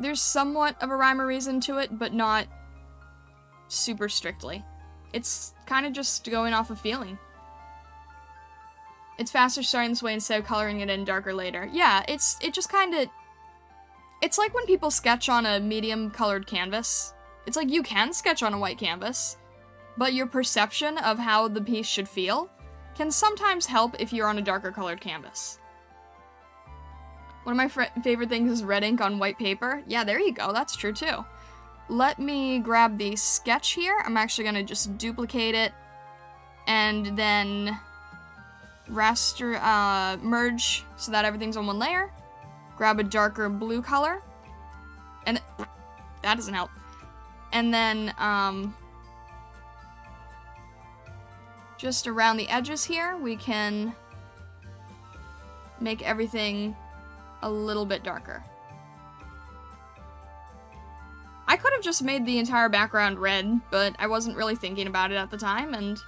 There's somewhat of a rhyme or reason to it, but not super strictly. It's kind of just going off of feeling. It's faster starting this way instead of coloring it in darker later. Yeah, it just kind of... It's like when people sketch on a medium colored canvas. It's like you can sketch on a white canvas, but your perception of how the piece should feel can sometimes help if you're on a darker colored canvas. One of my favorite things is red ink on white paper. Yeah, there you go, that's true too. Let me grab the sketch here. I'm actually gonna just duplicate it and then raster, merge so that everything's on one layer. Grab a darker blue color, and that doesn't help. And then, just around the edges here, we can make everything a little bit darker. I could have just made the entire background red, but I wasn't really thinking about it at the time, and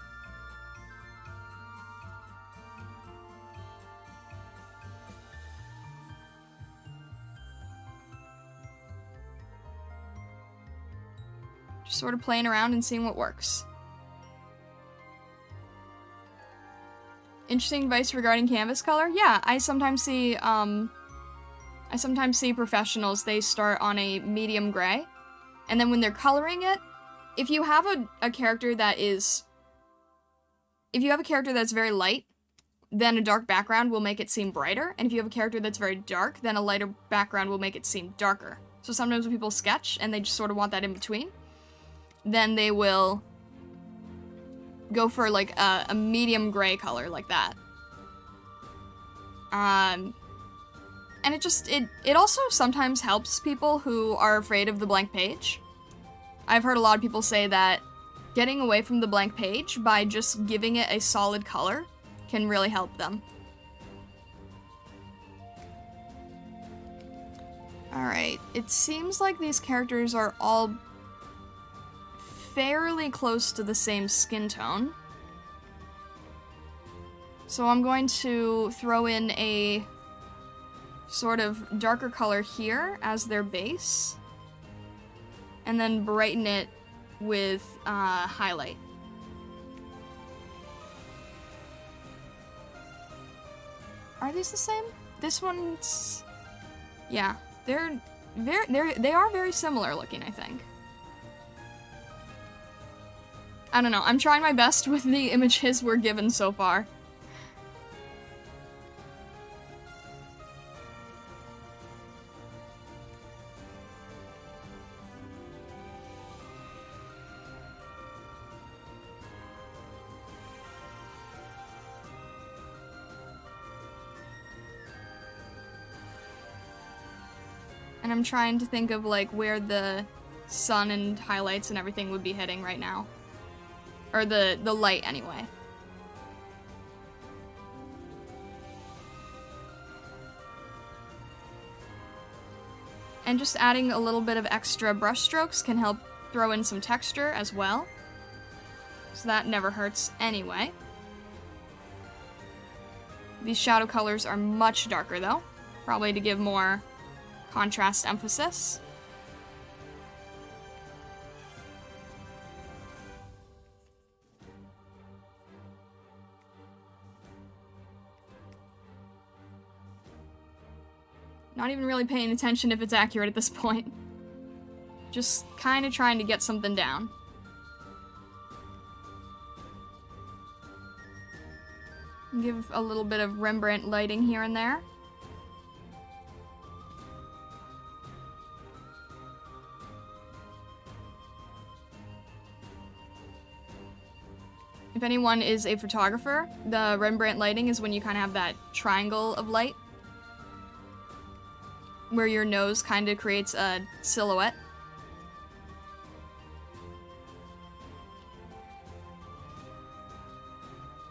just sort of playing around and seeing what works. Interesting advice regarding canvas color? Yeah, I sometimes see professionals, they start on a medium gray, and then when they're coloring it, if you have a character that is... If you have a character that's very light, then a dark background will make it seem brighter, and if you have a character that's very dark, then a lighter background will make it seem darker. So sometimes when people sketch, and they just sort of want that in between, then they will go for like a medium gray color like that. And it also sometimes helps people who are afraid of the blank page. I've heard a lot of people say that getting away from the blank page by just giving it a solid color can really help them. Alright, it seems like these characters are all fairly close to the same skin tone. So I'm going to throw in a sort of darker color here as their base, and then brighten it with highlight. Are these the same? This one's... yeah, they are very similar looking, I think. I don't know, I'm trying my best with the images we're given so far. And I'm trying to think of like where the sun and highlights and everything would be hitting right now. Or the light anyway. And just adding a little bit of extra brush strokes can help throw in some texture as well. So that never hurts anyway. These shadow colors are much darker though, probably to give more contrast emphasis. Not even really paying attention if it's accurate at this point. Just kind of trying to get something down. Give a little bit of Rembrandt lighting here and there. If anyone is a photographer, the Rembrandt lighting is when you kind of have that triangle of light, where your nose kind of creates a silhouette.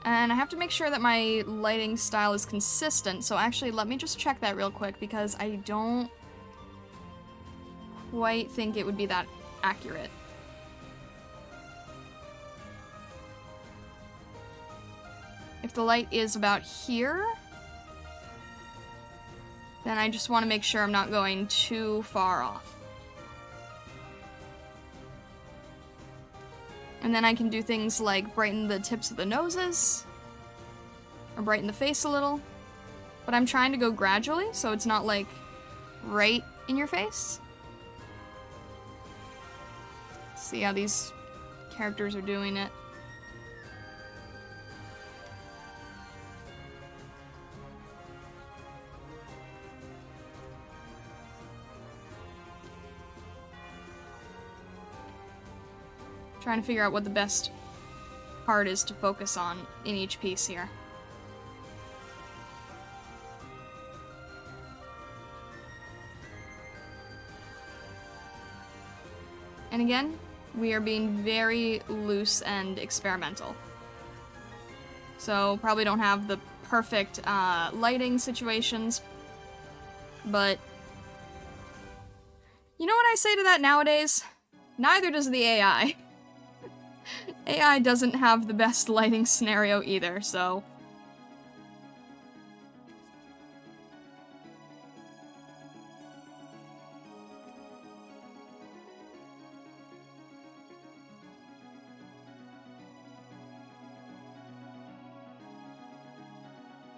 And I have to make sure that my lighting style is consistent, so actually let me just check that real quick, because I don't quite think it would be that accurate. If the light is about here, then I just want to make sure I'm not going too far off. And then I can do things like brighten the tips of the noses, or brighten the face a little. But I'm trying to go gradually, so it's not like right in your face. See how these characters are doing it. Trying to figure out what the best part is to focus on in each piece here. And again, we are being very loose and experimental. So probably don't have the perfect lighting situations, but you know what I say to that nowadays? Neither does the AI. AI doesn't have the best lighting scenario either, so...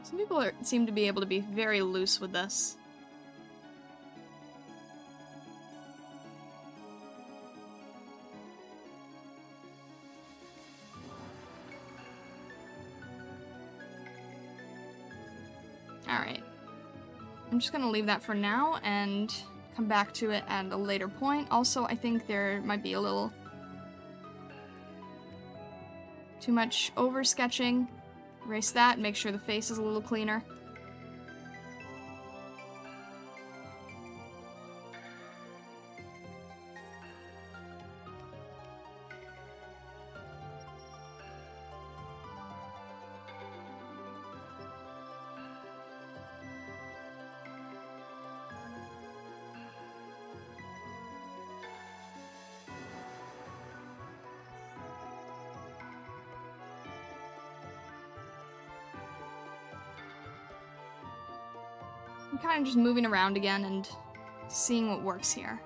Some people seem to be able to be very loose with this. Alright. I'm just gonna leave that for now and come back to it at a later point. Also, I think there might be a little Too much over sketching. Erase that, make sure the face is a little cleaner. I'm kind of just moving around again and seeing what works here.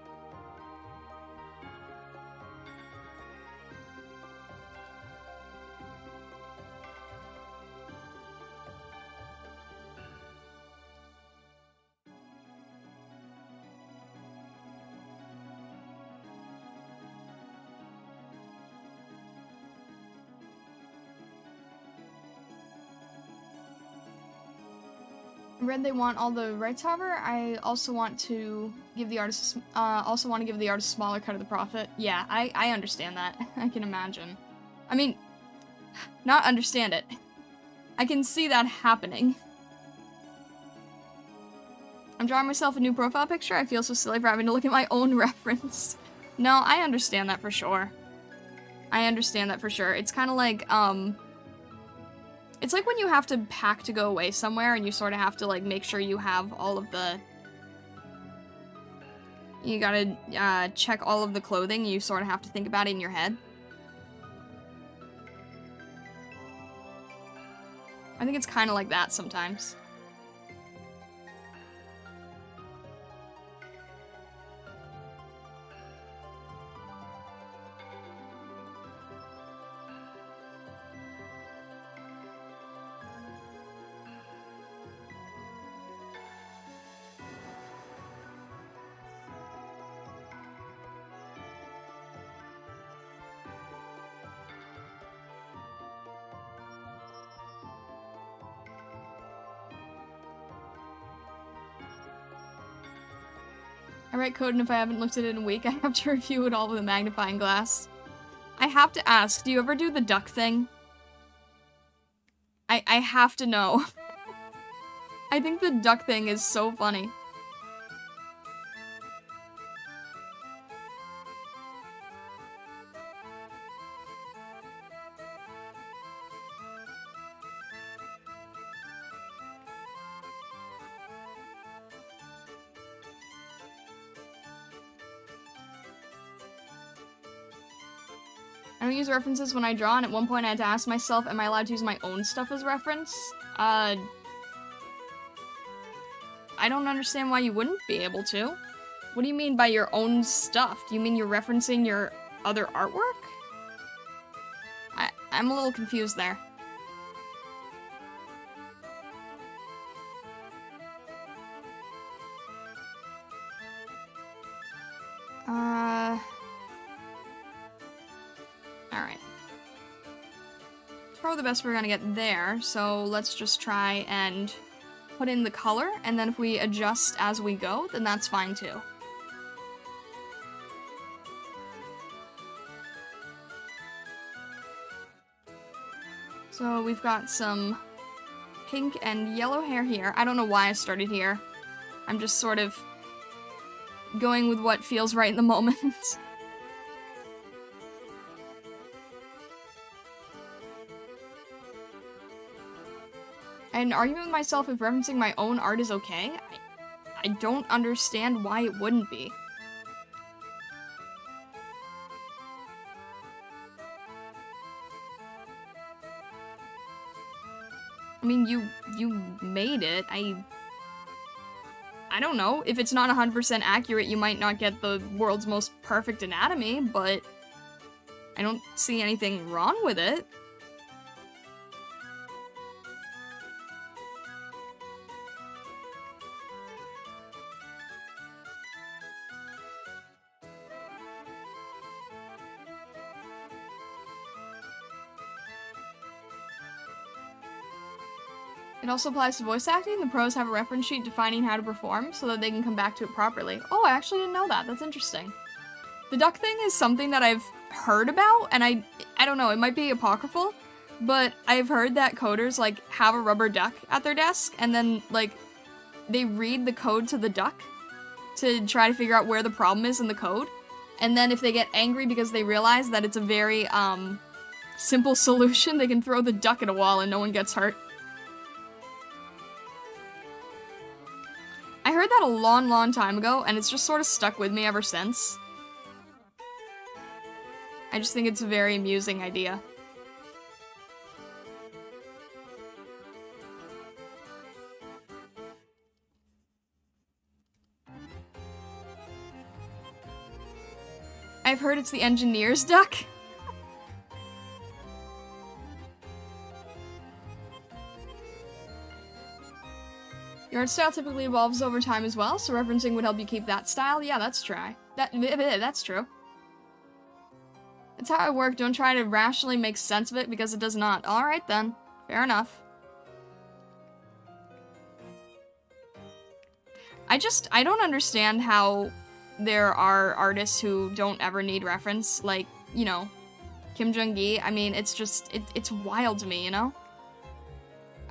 Read they want all the rights, however. I also want to give the artist a smaller cut of the profit. Yeah, I understand that. I can imagine. I mean, not understand it. I can see that happening. I'm drawing myself a new profile picture. I feel so silly for having to look at my own reference. No, I understand that for sure. I understand that for sure. It's kind of like, it's like when you have to pack to go away somewhere and you sort of have to, like, make sure you have all of the... You gotta, check all of the clothing. You sort of have to think about it in your head. I think it's kind of like that sometimes. I write code, and if I haven't looked at it in a week, I have to review it all with a magnifying glass. I have to ask, do you ever do the duck thing? I have to know. I think the duck thing is so funny. I don't use references when I draw, and at one point I had to ask myself, am I allowed to use my own stuff as reference? I don't understand why you wouldn't be able to. What do you mean by your own stuff? Do you mean you're referencing your other artwork? I'm a little confused there. Alright. It's probably the best we're gonna get there, so let's just try and put in the color, and then if we adjust as we go, then that's fine too. So we've got some pink and yellow hair here. I don't know why I started here. I'm just sort of going with what feels right in the moment. And arguing with myself if referencing my own art is okay? I don't understand why it wouldn't be. I mean, you made it. I don't know. If it's not 100% accurate, you might not get the world's most perfect anatomy, but I don't see anything wrong with it. It also applies to voice acting. The pros have a reference sheet defining how to perform so that they can come back to it properly. Oh, I actually didn't know that. That's interesting. The duck thing is something that I've heard about, and I don't know, it might be apocryphal, but I've heard that coders, like, have a rubber duck at their desk, and then, like, they read the code to the duck to try to figure out where the problem is in the code. And then if they get angry because they realize that it's a very, simple solution, they can throw the duck at a wall and no one gets hurt. I heard that a long, long time ago, and it's just sort of stuck with me ever since. I just think it's a very amusing idea. I've heard it's the engineer's duck. Your art style typically evolves over time as well, so referencing would help you keep that style. Yeah, that's true. That's true. That's how I work. Don't try to rationally make sense of it because it does not. Alright then. Fair enough. I don't understand how there are artists who don't ever need reference, like, you know, Kim Jung-gi. I mean, it's just, it's wild to me, you know?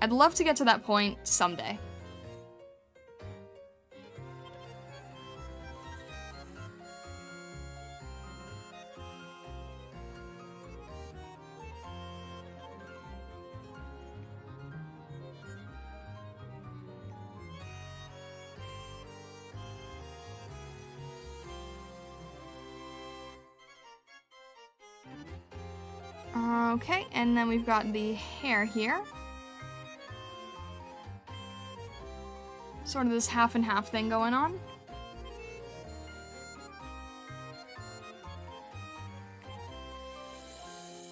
I'd love to get to that point someday. Okay, and then we've got the hair here. Sort of this half and half thing going on.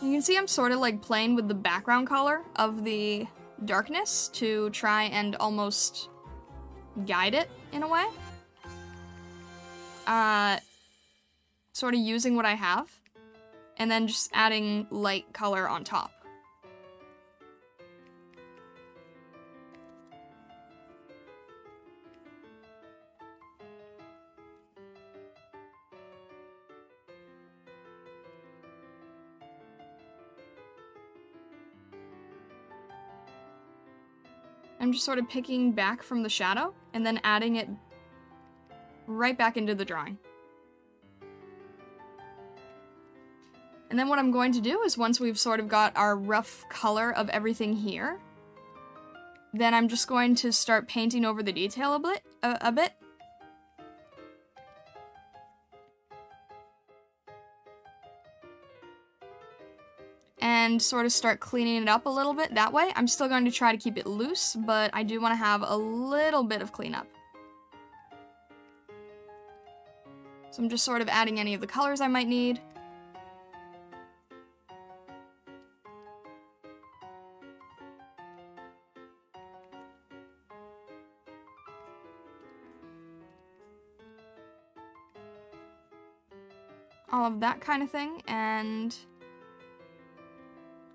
You can see I'm sort of like playing with the background color of the darkness to try and almost guide it in a way. Sort of using what I have. And then just adding light color on top. I'm just sort of picking back from the shadow and then adding it right back into the drawing. And then what I'm going to do is once we've sort of got our rough color of everything here, then I'm just going to start painting over the detail a bit. And sort of start cleaning it up a little bit that way. I'm still going to try to keep it loose, but I do want to have a little bit of cleanup. So I'm just sort of adding any of the colors I might need. All of that kind of thing, and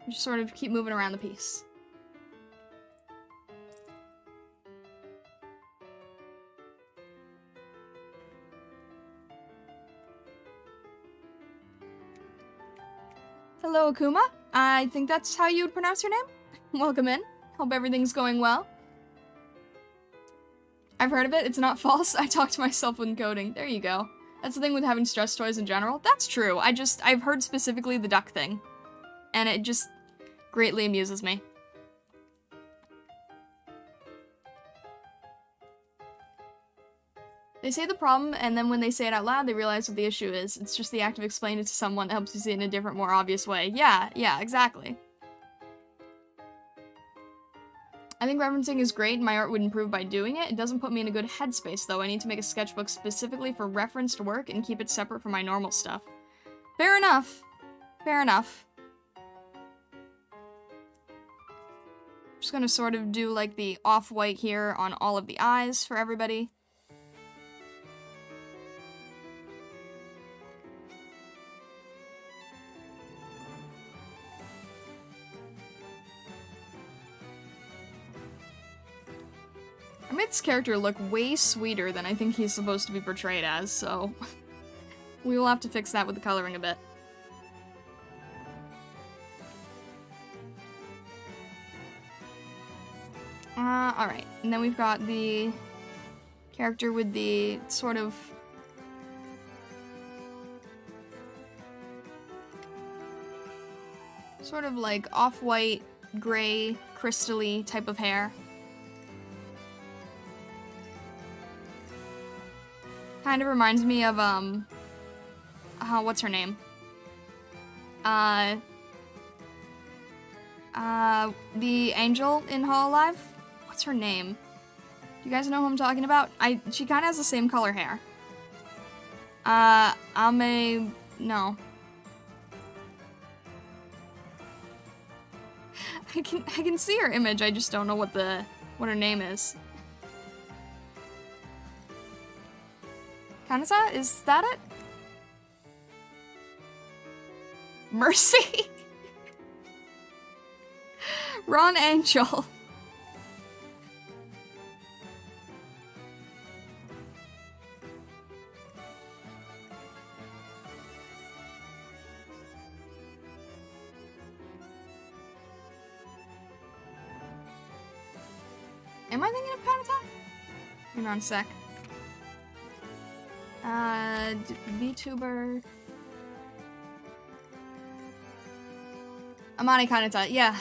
just sort of keep moving around the piece. Hello, Akuma. I think that's how you would pronounce your name. Welcome in. Hope everything's going well. I've heard of it. It's not false. I talk to myself when coding. There you go. That's the thing with having stress toys in general. That's true. I've heard specifically the duck thing. And it just greatly amuses me. They say the problem, and then when they say it out loud, they realize what the issue is. It's just the act of explaining it to someone that helps you see it in a different, more obvious way. Yeah, exactly. I think referencing is great, and my art would improve by doing it. It doesn't put me in a good headspace, though. I need to make a sketchbook specifically for referenced work and keep it separate from my normal stuff. Fair enough. Fair enough. Just gonna sort of do, like, the off-white here on all of the eyes for everybody. I made this character look way sweeter than I think he's supposed to be portrayed as, so we will have to fix that with the coloring a bit. Alright. And then we've got the character with the sort of like off-white, gray, crystal-y type of hair. Kind of reminds me of, what's her name? The angel in Hololive? What's her name? Do you guys know who I'm talking about? She kind of has the same color hair. No. I can see her image, I just don't know what her name is. Kanata? Is that it? Mercy? Ron Angel. Am I thinking of Kanata? Hang on a sec. Vtuber. Amane Kanata, yeah.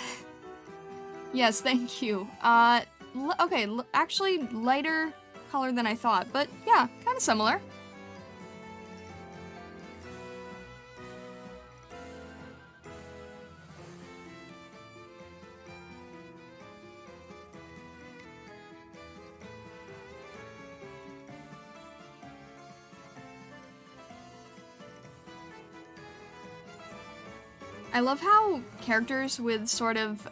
Yes, thank you. Okay, actually lighter color than I thought, but yeah, kind of similar. I love how characters with sort of,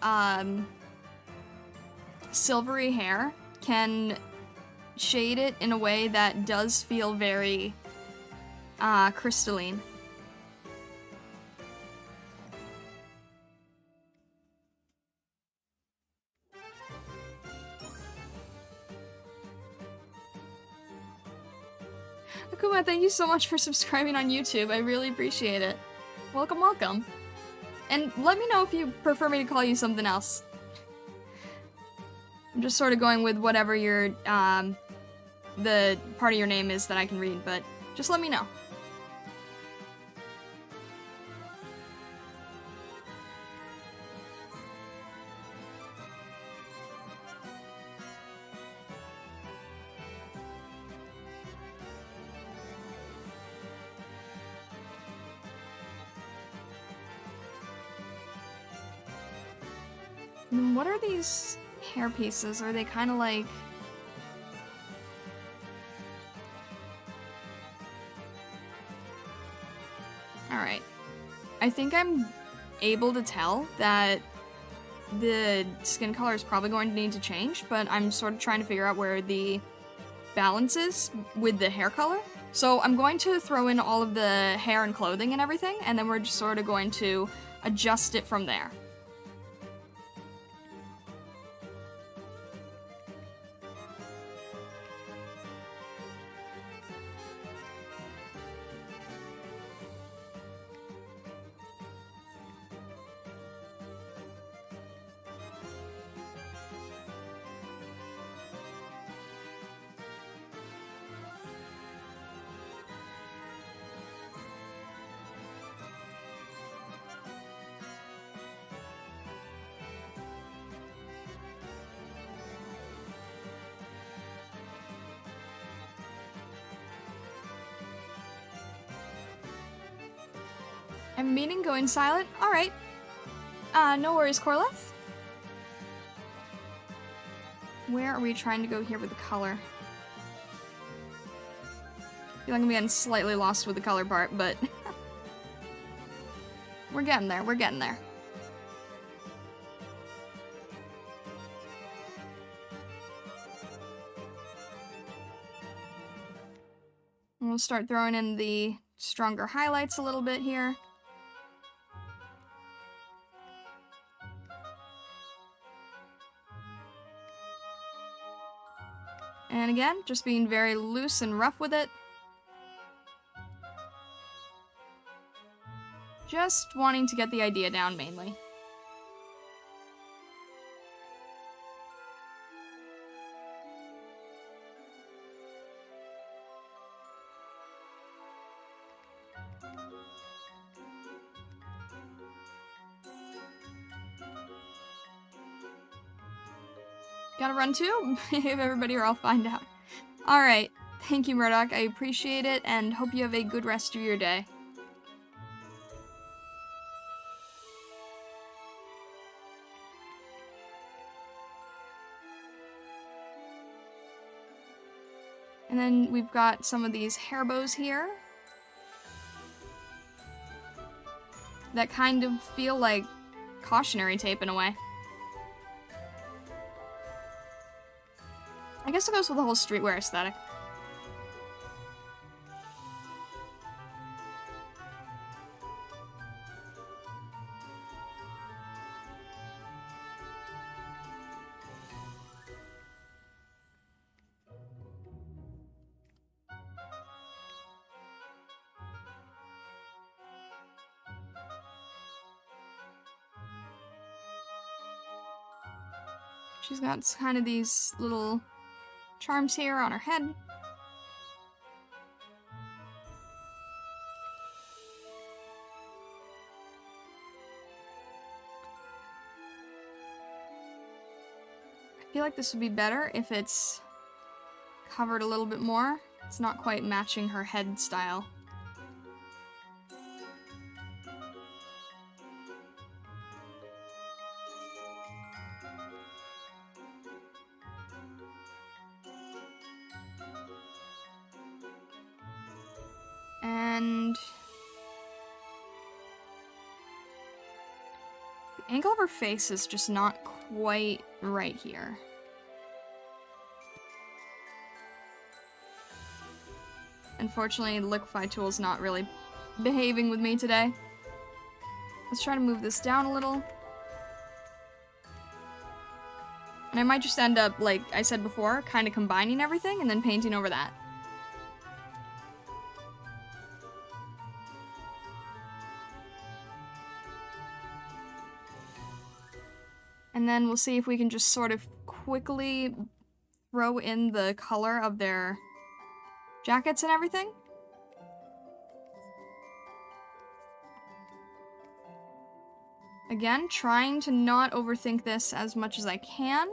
silvery hair can shade it in a way that does feel very, crystalline. Akuma, thank you so much for subscribing on YouTube. I really appreciate it. Welcome, welcome. And let me know if you prefer me to call you something else. I'm just sort of going with whatever your, the part of your name is that I can read, but just let me know. What are these hair pieces? Are they kind of like... Alright. I think I'm able to tell that the skin color is probably going to need to change, but I'm sort of trying to figure out where the balance is with the hair color. So I'm going to throw in all of the hair and clothing and everything, and then we're just sort of going to adjust it from there. I'm meaning going silent? Alright. No worries, Corleth. Where are we trying to go here with the color? I feel like I'm getting slightly lost with the color part, but... we're getting there, we're getting there. And we'll start throwing in the stronger highlights a little bit here. And again, just being very loose and rough with it. Just wanting to get the idea down, mainly. Gotta run too? Behave everybody or I'll find out. Alright. Thank you, Murdoch. I appreciate it, and hope you have a good rest of your day. And then we've got some of these hair bows here that kind of feel like cautionary tape in a way. I guess it goes with the whole streetwear aesthetic. She's got kind of these little charms here on her head. I feel like this would be better if it's covered a little bit more. It's not quite matching her head style. And the angle of her face is just not quite right here. Unfortunately, the liquefy tool's not really behaving with me today. Let's try to move this down a little. And I might just end up, like I said before, kind of combining everything and then painting over that. And then we'll see if we can just sort of quickly throw in the color of their jackets and everything. Again, trying to not overthink this as much as I can.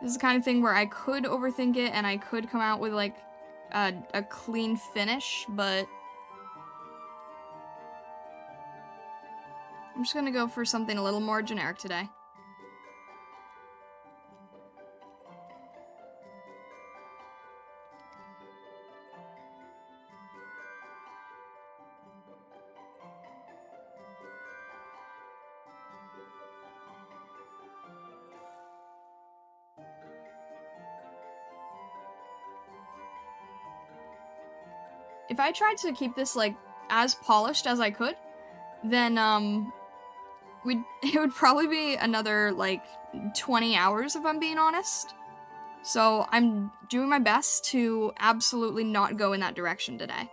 This is the kind of thing where I could overthink it and I could come out with like a clean finish, but I'm just gonna go for something a little more generic today. If I tried to keep this, like, as polished as I could, then, it would probably be another, like, 20 hours, if I'm being honest. So, I'm doing my best to absolutely not go in that direction today.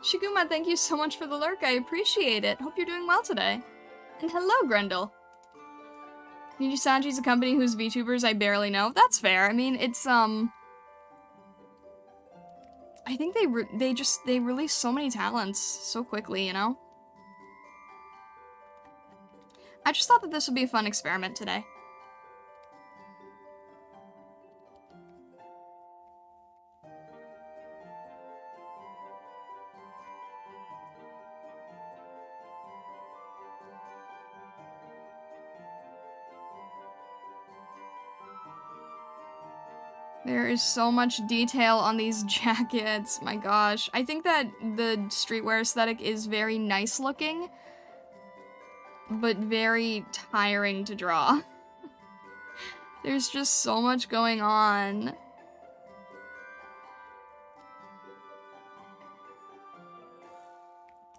Shiguma, thank you so much for the lurk. I appreciate it. Hope you're doing well today. And hello, Grendel. Nijisanji's a company whose VTubers I barely know. That's fair. I mean, it's, I think they release so many talents so quickly, you know? I just thought that this would be a fun experiment today. There is so much detail on these jackets, my gosh. I think that the streetwear aesthetic is very nice looking, but very tiring to draw. There's just so much going on.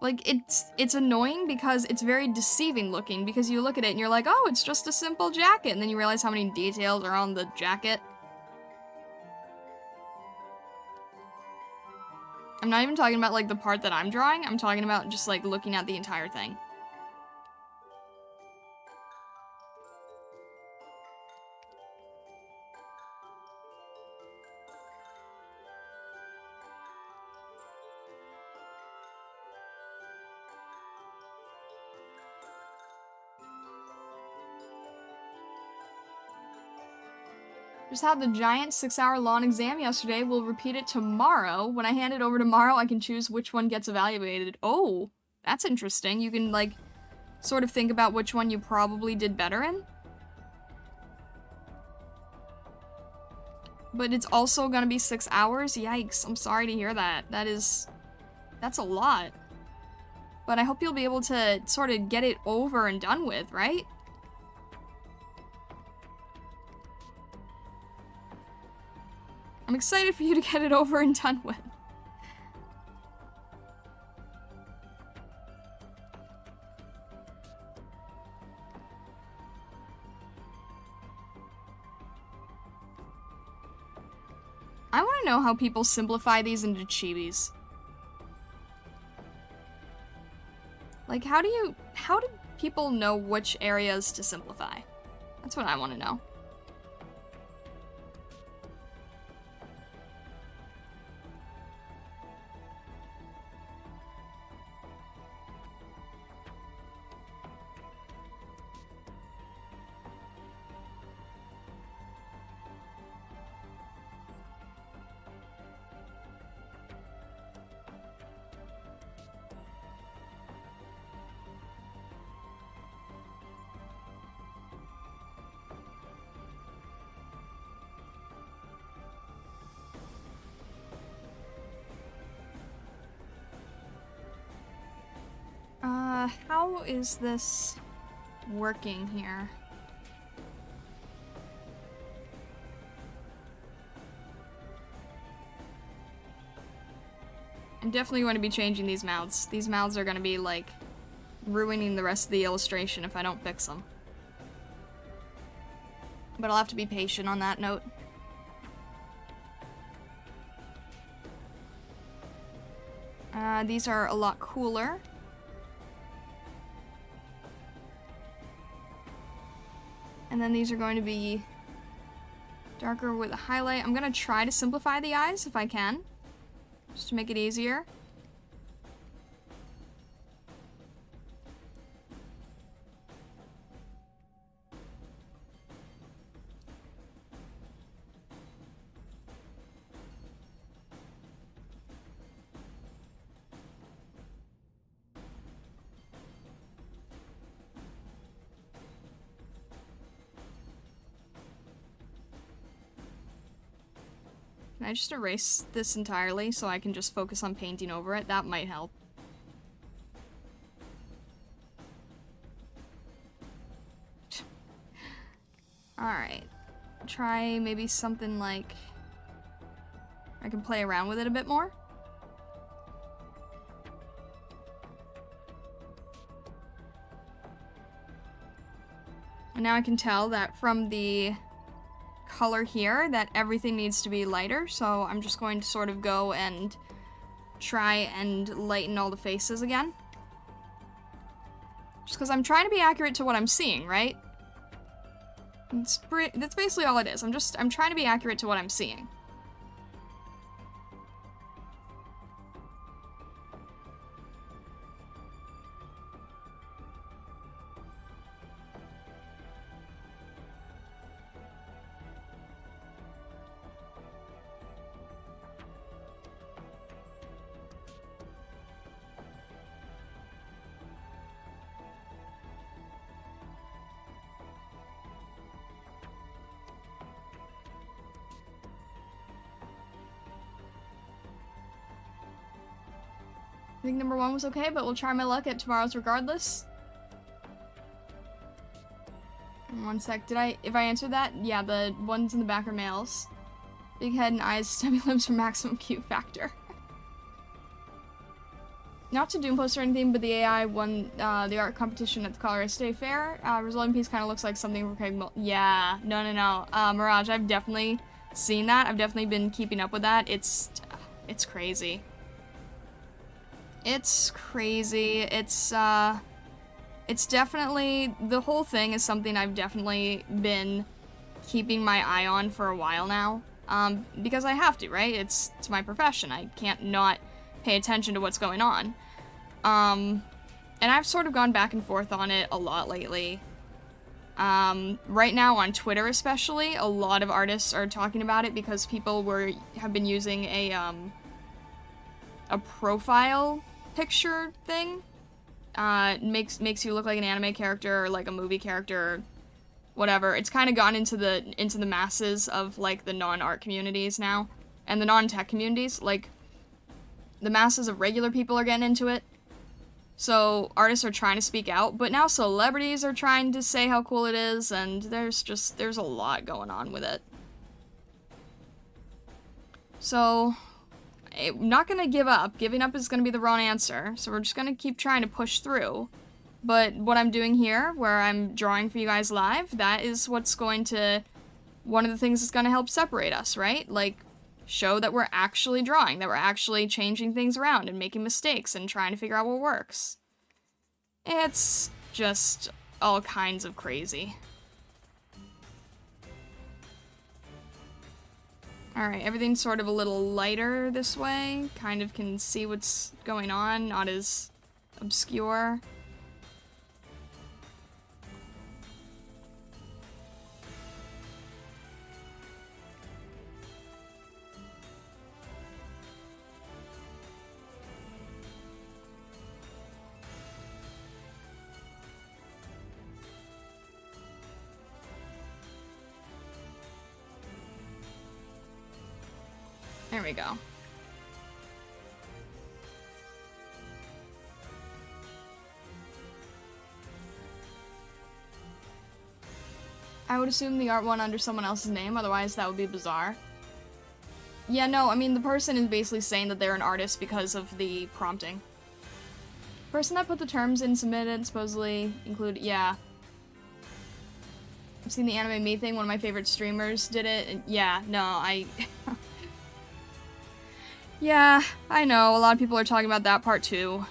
Like, it's annoying because it's very deceiving looking, because you look at it and you're like, oh, it's just a simple jacket, and then you realize how many details are on the jacket. I'm not even talking about, like, the part that I'm drawing. I'm talking about just, like, looking at the entire thing. Just had the giant 6-hour long exam yesterday. We'll repeat it tomorrow. When I hand it over tomorrow, I can choose which one gets evaluated. Oh, that's interesting. You can, like, sort of think about which one you probably did better in. But it's also gonna be 6 hours? Yikes, I'm sorry to hear that. That's a lot. But I hope you'll be able to sort of get it over and done with, right? I'm excited for you to get it over and done with. I want to know how people simplify these into chibis. Like, how do people know which areas to simplify? That's what I want to know. How is this working here? I'm definitely going to be changing these mouths. These mouths are going to be, like, ruining the rest of the illustration if I don't fix them. But I'll have to be patient on that note. These are a lot cooler. And then these are going to be darker with a highlight. I'm going to try to simplify the eyes if I can, just to make it easier. Can I just erase this entirely so I can just focus on painting over it? That might help. Alright. Try maybe something like... I can play around with it a bit more. And now I can tell that from the color here that everything needs to be lighter, so I'm just going to sort of go and try and lighten all the faces again. Just because I'm trying to be accurate to what I'm seeing, right? That's basically all it is. I'm trying to be accurate to what I'm seeing. I think number 1 was okay, but we'll try my luck at tomorrow's regardless. One sec, if I answered that? Yeah, the ones in the back are males. Big head and eyes, stubby limbs for maximum cute factor. Not to doom post or anything, but the AI won the art competition at the Colorado State Fair. Resulting piece kind of looks like something from Craig Yeah, no. Mirage, I've definitely seen that. I've definitely been keeping up with that. It's crazy. It's crazy. It's definitely, the whole thing is something I've definitely been keeping my eye on for a while now. Because I have to, right? It's my profession. I can't not pay attention to what's going on. And I've sort of gone back and forth on it a lot lately. Right now on Twitter especially, a lot of artists are talking about it because people have been using a profile picture thing. Makes you look like an anime character or like a movie character, whatever. It's kind of gone into the masses of like the non-art communities now, and the non-tech communities. Like, the masses of regular people are getting into it. So artists are trying to speak out, but now celebrities are trying to say how cool it is, and there's a lot going on with it. So, I'm not gonna give up. Giving up is gonna be the wrong answer, so we're just gonna keep trying to push through. But what I'm doing here, where I'm drawing for you guys live, that is what's going to, one of the things that's gonna help separate us, right? Like, show that we're actually drawing, that we're actually changing things around and making mistakes and trying to figure out what works. It's just all kinds of crazy. Alright, everything's sort of a little lighter this way. Kind of can see what's going on, not as obscure. There we go. I would assume the art went under someone else's name, otherwise that would be bizarre. Yeah, no, I mean, the person is basically saying that they're an artist because of the prompting. Person that put the terms in submitted supposedly include, yeah. I've seen the Anime Me thing, one of my favorite streamers did it, and yeah, no, yeah, I know, a lot of people are talking about that part too.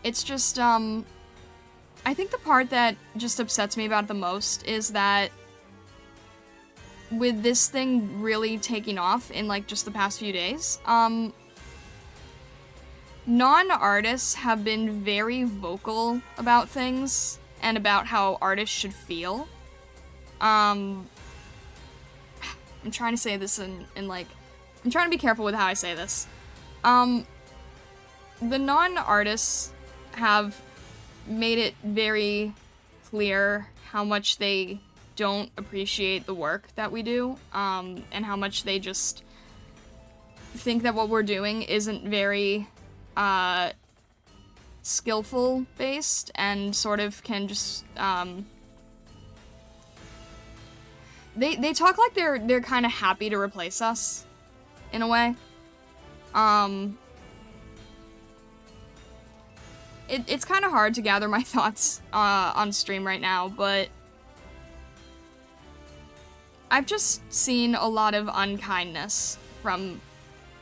It's just, I think the part that just upsets me about it the most is that with this thing really taking off in, like, just the past few days, non-artists have been very vocal about things and about how artists should feel. I'm trying to say this in like, I'm trying to be careful with how I say this. The non-artists have made it very clear how much they don't appreciate the work that we do, and how much they just think that what we're doing isn't very, skillful based, and sort of can just, they talk like they're kind of happy to replace us, in a way. It's kind of hard to gather my thoughts on stream right now, but I've just seen a lot of unkindness from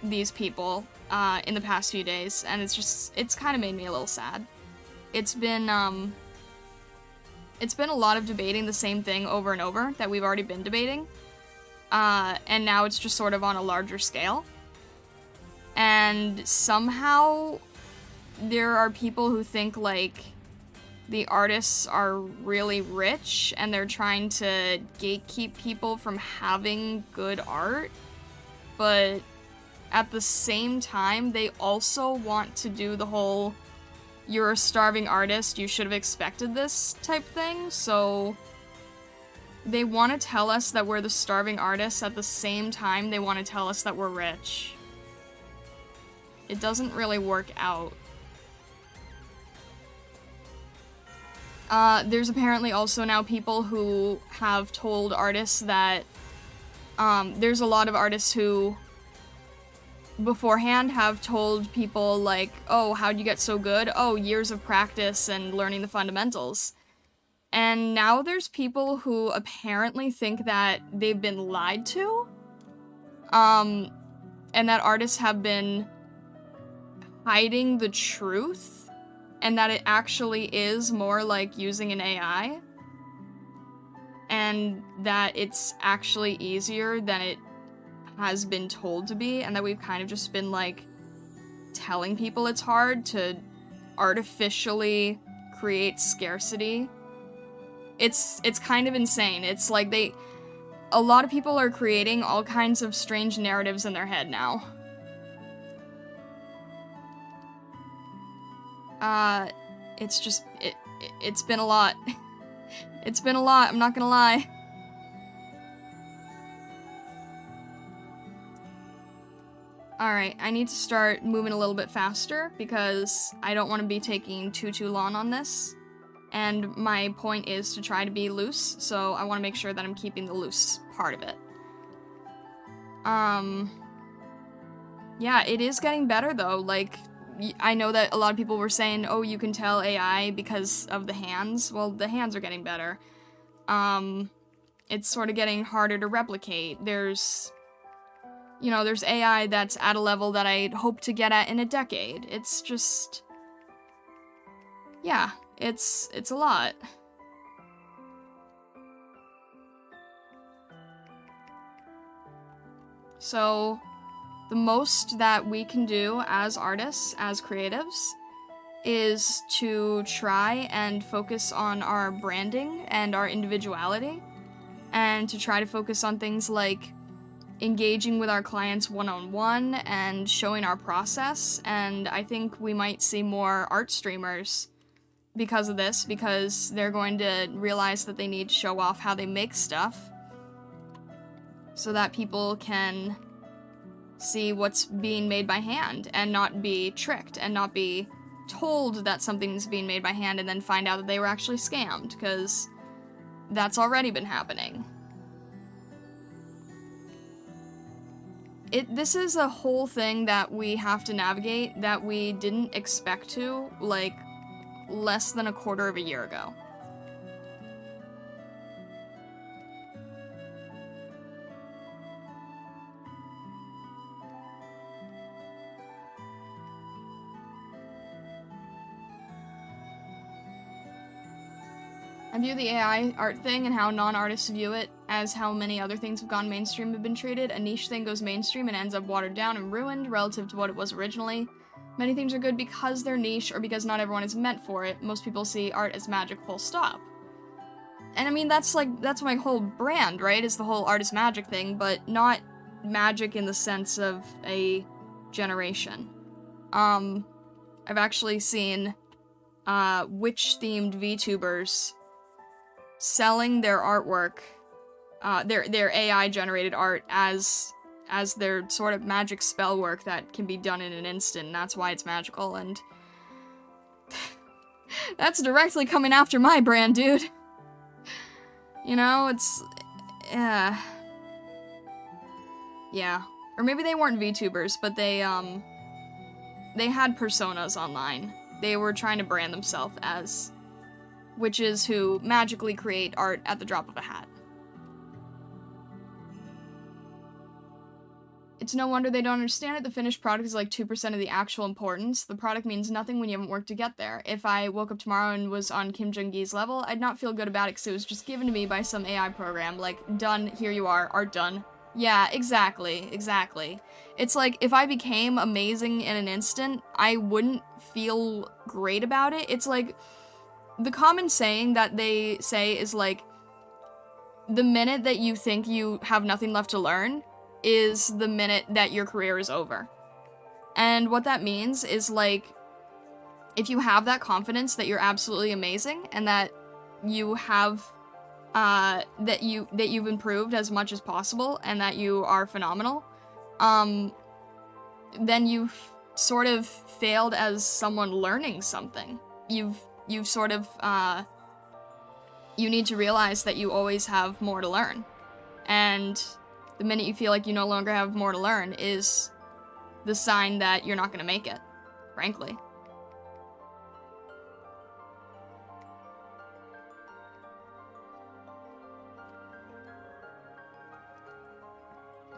these people in the past few days, and it's kind of made me a little sad. It's been a lot of debating the same thing over and over that we've already been debating, and now it's just sort of on a larger scale. And somehow there are people who think, like, the artists are really rich and they're trying to gatekeep people from having good art, but at the same time, they also want to do the whole, you're a starving artist, you should have expected this type thing, so they want to tell us that we're the starving artists, at the same time they want to tell us that we're rich. It doesn't really work out. There's apparently also now people who have told artists that, there's a lot of artists who beforehand have told people, like, oh, how'd you get so good? Oh, years of practice and learning the fundamentals. And now there's people who apparently think that they've been lied to, and that artists have been hiding the truth and that it actually is more like using an AI and that it's actually easier than it has been told to be, and that we've kind of just been like telling people it's hard to artificially create scarcity. It's kind of insane. It's like a lot of people are creating all kinds of strange narratives in their head now. It's just, it's been a lot. It's been a lot, I'm not gonna lie. Alright, I need to start moving a little bit faster because I don't want to be taking too long on this. And my point is to try to be loose, so I want to make sure that I'm keeping the loose part of it. Yeah, it is getting better though. Like, I know that a lot of people were saying, oh, you can tell AI because of the hands. Well, the hands are getting better. It's sort of getting harder to replicate. There's AI that's at a level that I hope to get at in a decade. It's just... yeah, it's a lot. So, the most that we can do as artists, as creatives, is to try and focus on our branding and our individuality, and to try to focus on things like engaging with our clients one-on-one and showing our process. And I think we might see more art streamers because of this, because they're going to realize that they need to show off how they make stuff so that people can see what's being made by hand and not be tricked and not be told that something's being made by hand and then find out that they were actually scammed, because that's already been happening. This is a whole thing that we have to navigate that we didn't expect to, like, less than a quarter of a year ago. I view the AI art thing and how non-artists view it as how many other things have gone mainstream have been treated. A niche thing goes mainstream and ends up watered down and ruined relative to what it was originally. Many things are good because they're niche or because not everyone is meant for it. Most people see art as magic, full stop. And I mean, that's my whole brand, right? Is the whole art is magic thing, but not magic in the sense of a generation. I've actually seen witch-themed VTubers selling their artwork, their AI-generated art as their sort of magic spell work that can be done in an instant, and that's why it's magical, and that's directly coming after my brand, dude. You know, it's... yeah. Or maybe they weren't VTubers, but they had personas online. They were trying to brand themselves as witches who magically create art at the drop of a hat. It's no wonder they don't understand it. The finished product is like 2% of the actual importance. The product means nothing when you haven't worked to get there. If I woke up tomorrow and was on Kim Jong-gi's level, I'd not feel good about it because it was just given to me by some AI program. Like, done, here you are, art done. Yeah, exactly. It's like, if I became amazing in an instant, I wouldn't feel great about it. It's like, the common saying that they say is like, the minute that you think you have nothing left to learn is the minute that your career is over. And what that means is, like, if you have that confidence that you're absolutely amazing and that you have that you've improved as much as possible and that you are phenomenal, then you've sort of failed as someone learning something. You've sort of, you need to realize that you always have more to learn. And the minute you feel like you no longer have more to learn is the sign that you're not gonna make it, frankly.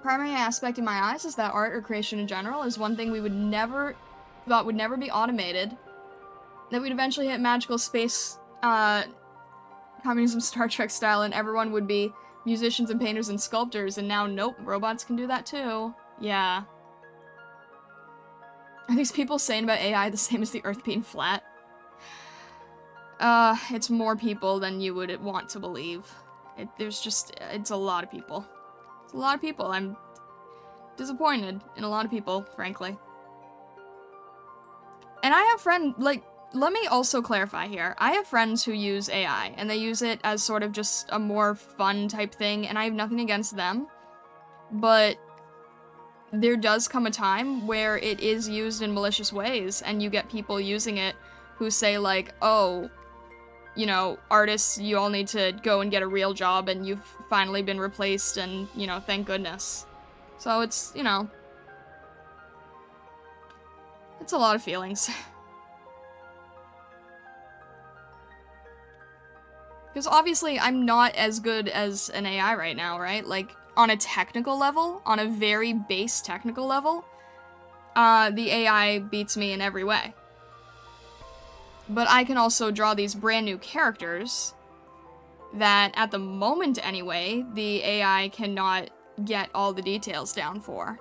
Primary aspect in my eyes is that art or creation in general is one thing we would never thought would never be automated, that we'd eventually hit magical space, communism Star Trek style, and everyone would be musicians and painters and sculptors, and now, nope, robots can do that too. Yeah. Are these people saying about AI the same as the Earth being flat? It's more people than you would want to believe. It's a lot of people. It's a lot of people. I'm disappointed in a lot of people, frankly. And I have friends, like, let me also clarify here. I have friends who use AI, and they use it as sort of just a more fun type thing, and I have nothing against them. But there does come a time where it is used in malicious ways, and you get people using it who say, like, oh, you know, artists, you all need to go and get a real job, and you've finally been replaced, and, you know, thank goodness. So it's, you know, it's a lot of feelings. Because obviously I'm not as good as an AI right now, right? Like, on a technical level, on a very base technical level, the AI beats me in every way. But I can also draw these brand new characters that, at the moment anyway, the AI cannot get all the details down for.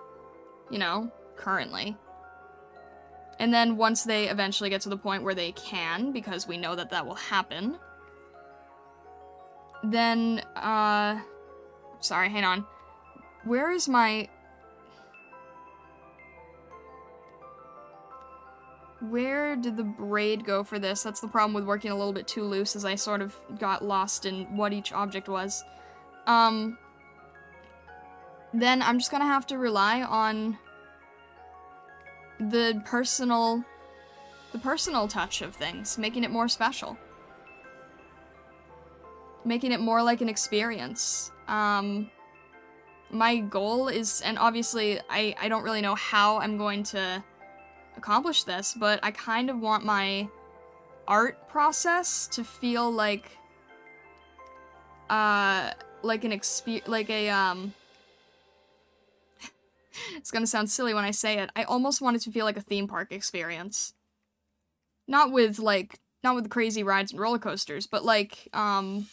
You know, currently. And then once they eventually get to the point where they can, because we know that that will happen, then, sorry, hang on. Where is my... Where did the braid go for this? That's the problem with working a little bit too loose, as I sort of got lost in what each object was. Then I'm just gonna have to rely on the personal touch of things, making it more special. Making it more like an experience. My goal is, and obviously I don't really know how I'm going to accomplish this, but I kind of want my art process to feel like an it's gonna sound silly when I say it. I almost want it to feel like a theme park experience. Not with crazy rides and roller coasters, but like a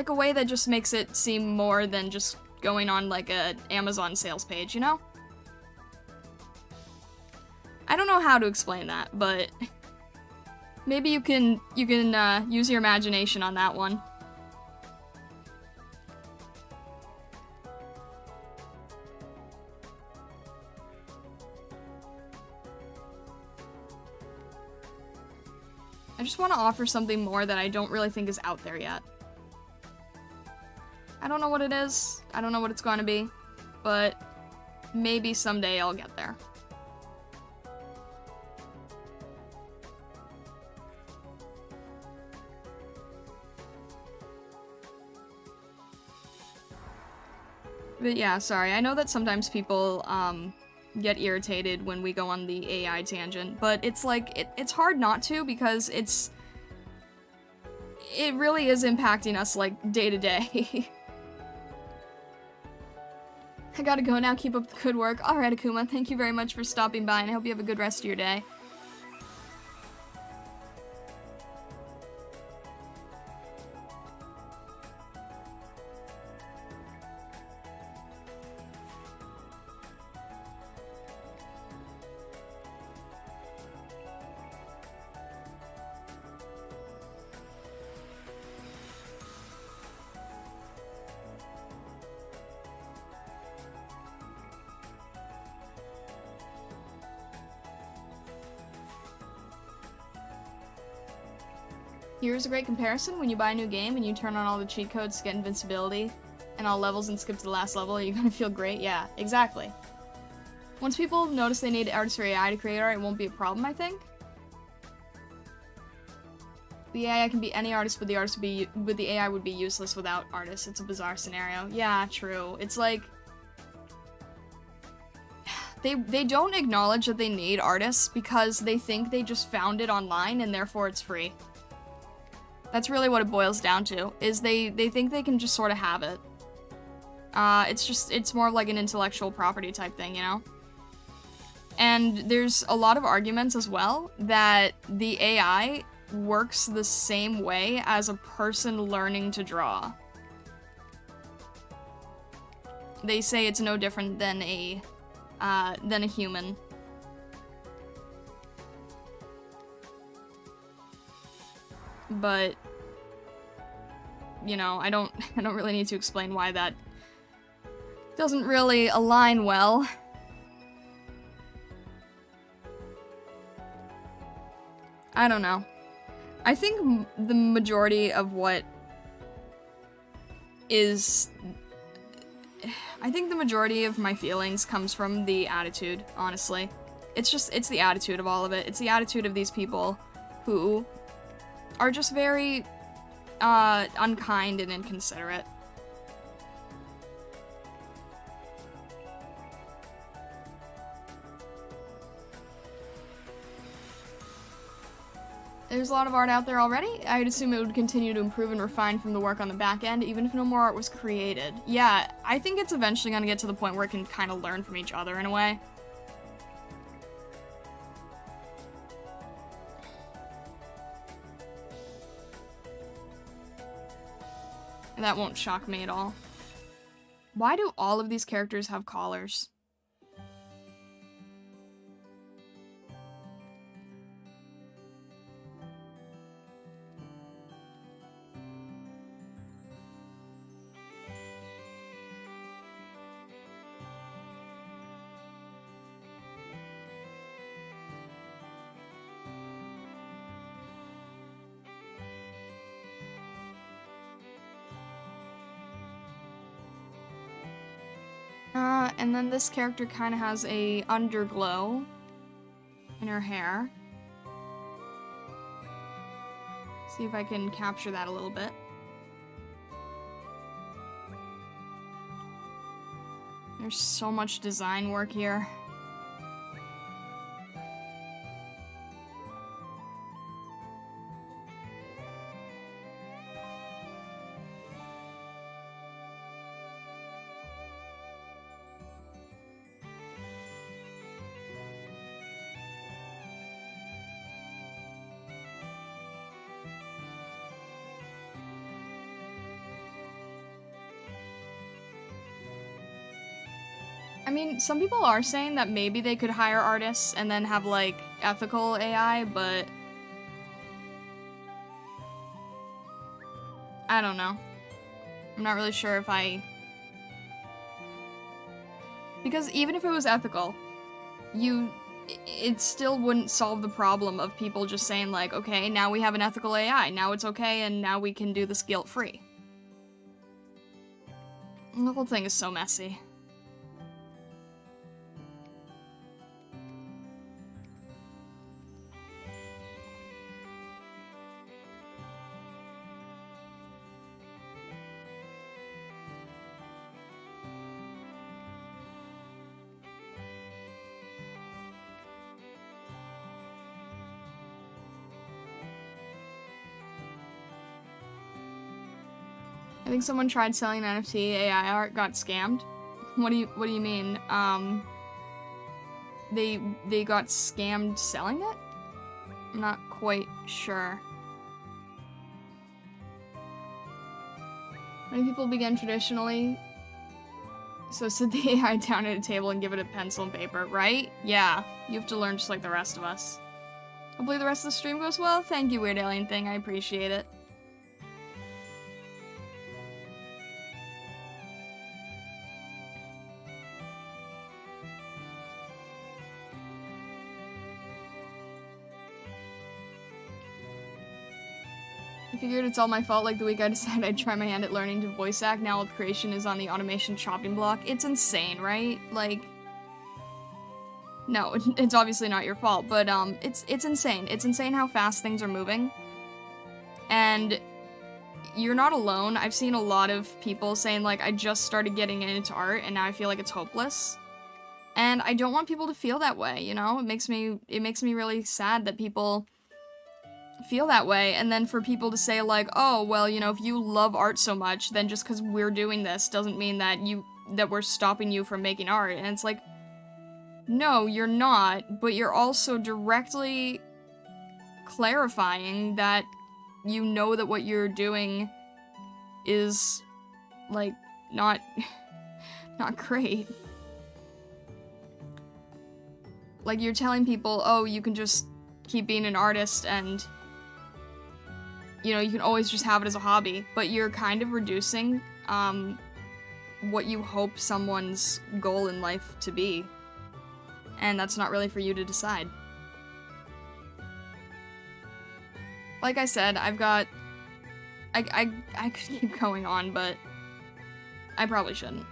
way that just makes it seem more than just going on like a Amazon sales page, you know? I don't know how to explain that, but maybe you can use your imagination on that one. I just want to offer something more that I don't really think is out there yet. I don't know what it is, I don't know what it's going to be, but maybe someday I'll get there. But yeah, sorry, I know that sometimes people, get irritated when we go on the AI tangent, but it's like, it's hard not to, because it really is impacting us, like, day to day. I gotta go now, keep up the good work. Alright, Akuma, thank you very much for stopping by, and I hope you have a good rest of your day. Here's a great comparison. When you buy a new game and you turn on all the cheat codes to get invincibility and all levels and skip to the last level, you're gonna feel great. Yeah, exactly. Once people notice they need artists or AI to create art, it won't be a problem, I think. The AI can be any artist, but the AI would be useless without artists. It's a bizarre scenario. Yeah, true. It's like they don't acknowledge that they need artists because they think they just found it online and therefore it's free. That's really what it boils down to, is they think they can just sort of have it. It's more like an intellectual property type thing, you know? And there's a lot of arguments as well that the AI works the same way as a person learning to draw. They say it's no different than a human. But, you know, I don't really need to explain why that doesn't really align well. I don't know. I think the majority of what is... I think the majority of my feelings comes from the attitude, honestly. It's the attitude of all of it. It's the attitude of these people who are just very, unkind and inconsiderate. There's a lot of art out there already. I'd assume it would continue to improve and refine from the work on the back end, even if no more art was created. Yeah, I think it's eventually gonna get to the point where it can kind of learn from each other in a way. That won't shock me at all. Why do all of these characters have collars? And then this character kind of has a underglow in her hair. See if I can capture that a little bit. There's so much design work here. I mean, some people are saying that maybe they could hire artists and then have, like, ethical AI, but... I don't know. I'm not really sure if I... Because even if it was ethical, it still wouldn't solve the problem of people just saying, like, okay, now we have an ethical AI, now it's okay, and now we can do this guilt-free. The whole thing is so messy. I think someone tried selling NFT AI art, got scammed. What do you mean? They got scammed selling it? I'm not quite sure. Many people begin traditionally. So sit the AI down at a table and give it a pencil and paper, right? Yeah, you have to learn just like the rest of us. Hopefully the rest of the stream goes well. Thank you, Weird Alien Thing. I appreciate it. I figured it's all my fault, like the week I decided I'd try my hand at learning to voice act, now all the creation is on the automation chopping block. It's insane, right? Like... No, it's obviously not your fault, but, it's insane. It's insane how fast things are moving. And you're not alone. I've seen a lot of people saying, like, I just started getting into art, and now I feel like it's hopeless. And I don't want people to feel that way, you know? It makes me really sad that people feel that way, and then for people to say, like, oh, well, you know, if you love art so much, then just because we're doing this doesn't mean that we're stopping you from making art. And it's like, No, you're not, but you're also directly clarifying that you know that what you're doing is, like, not great. Like, you're telling people, oh, you can just keep being an artist and, you know, you can always just have it as a hobby, but you're kind of reducing, what you hope someone's goal in life to be. And that's not really for you to decide. Like I said, I've got... I could keep going on, but I probably shouldn't.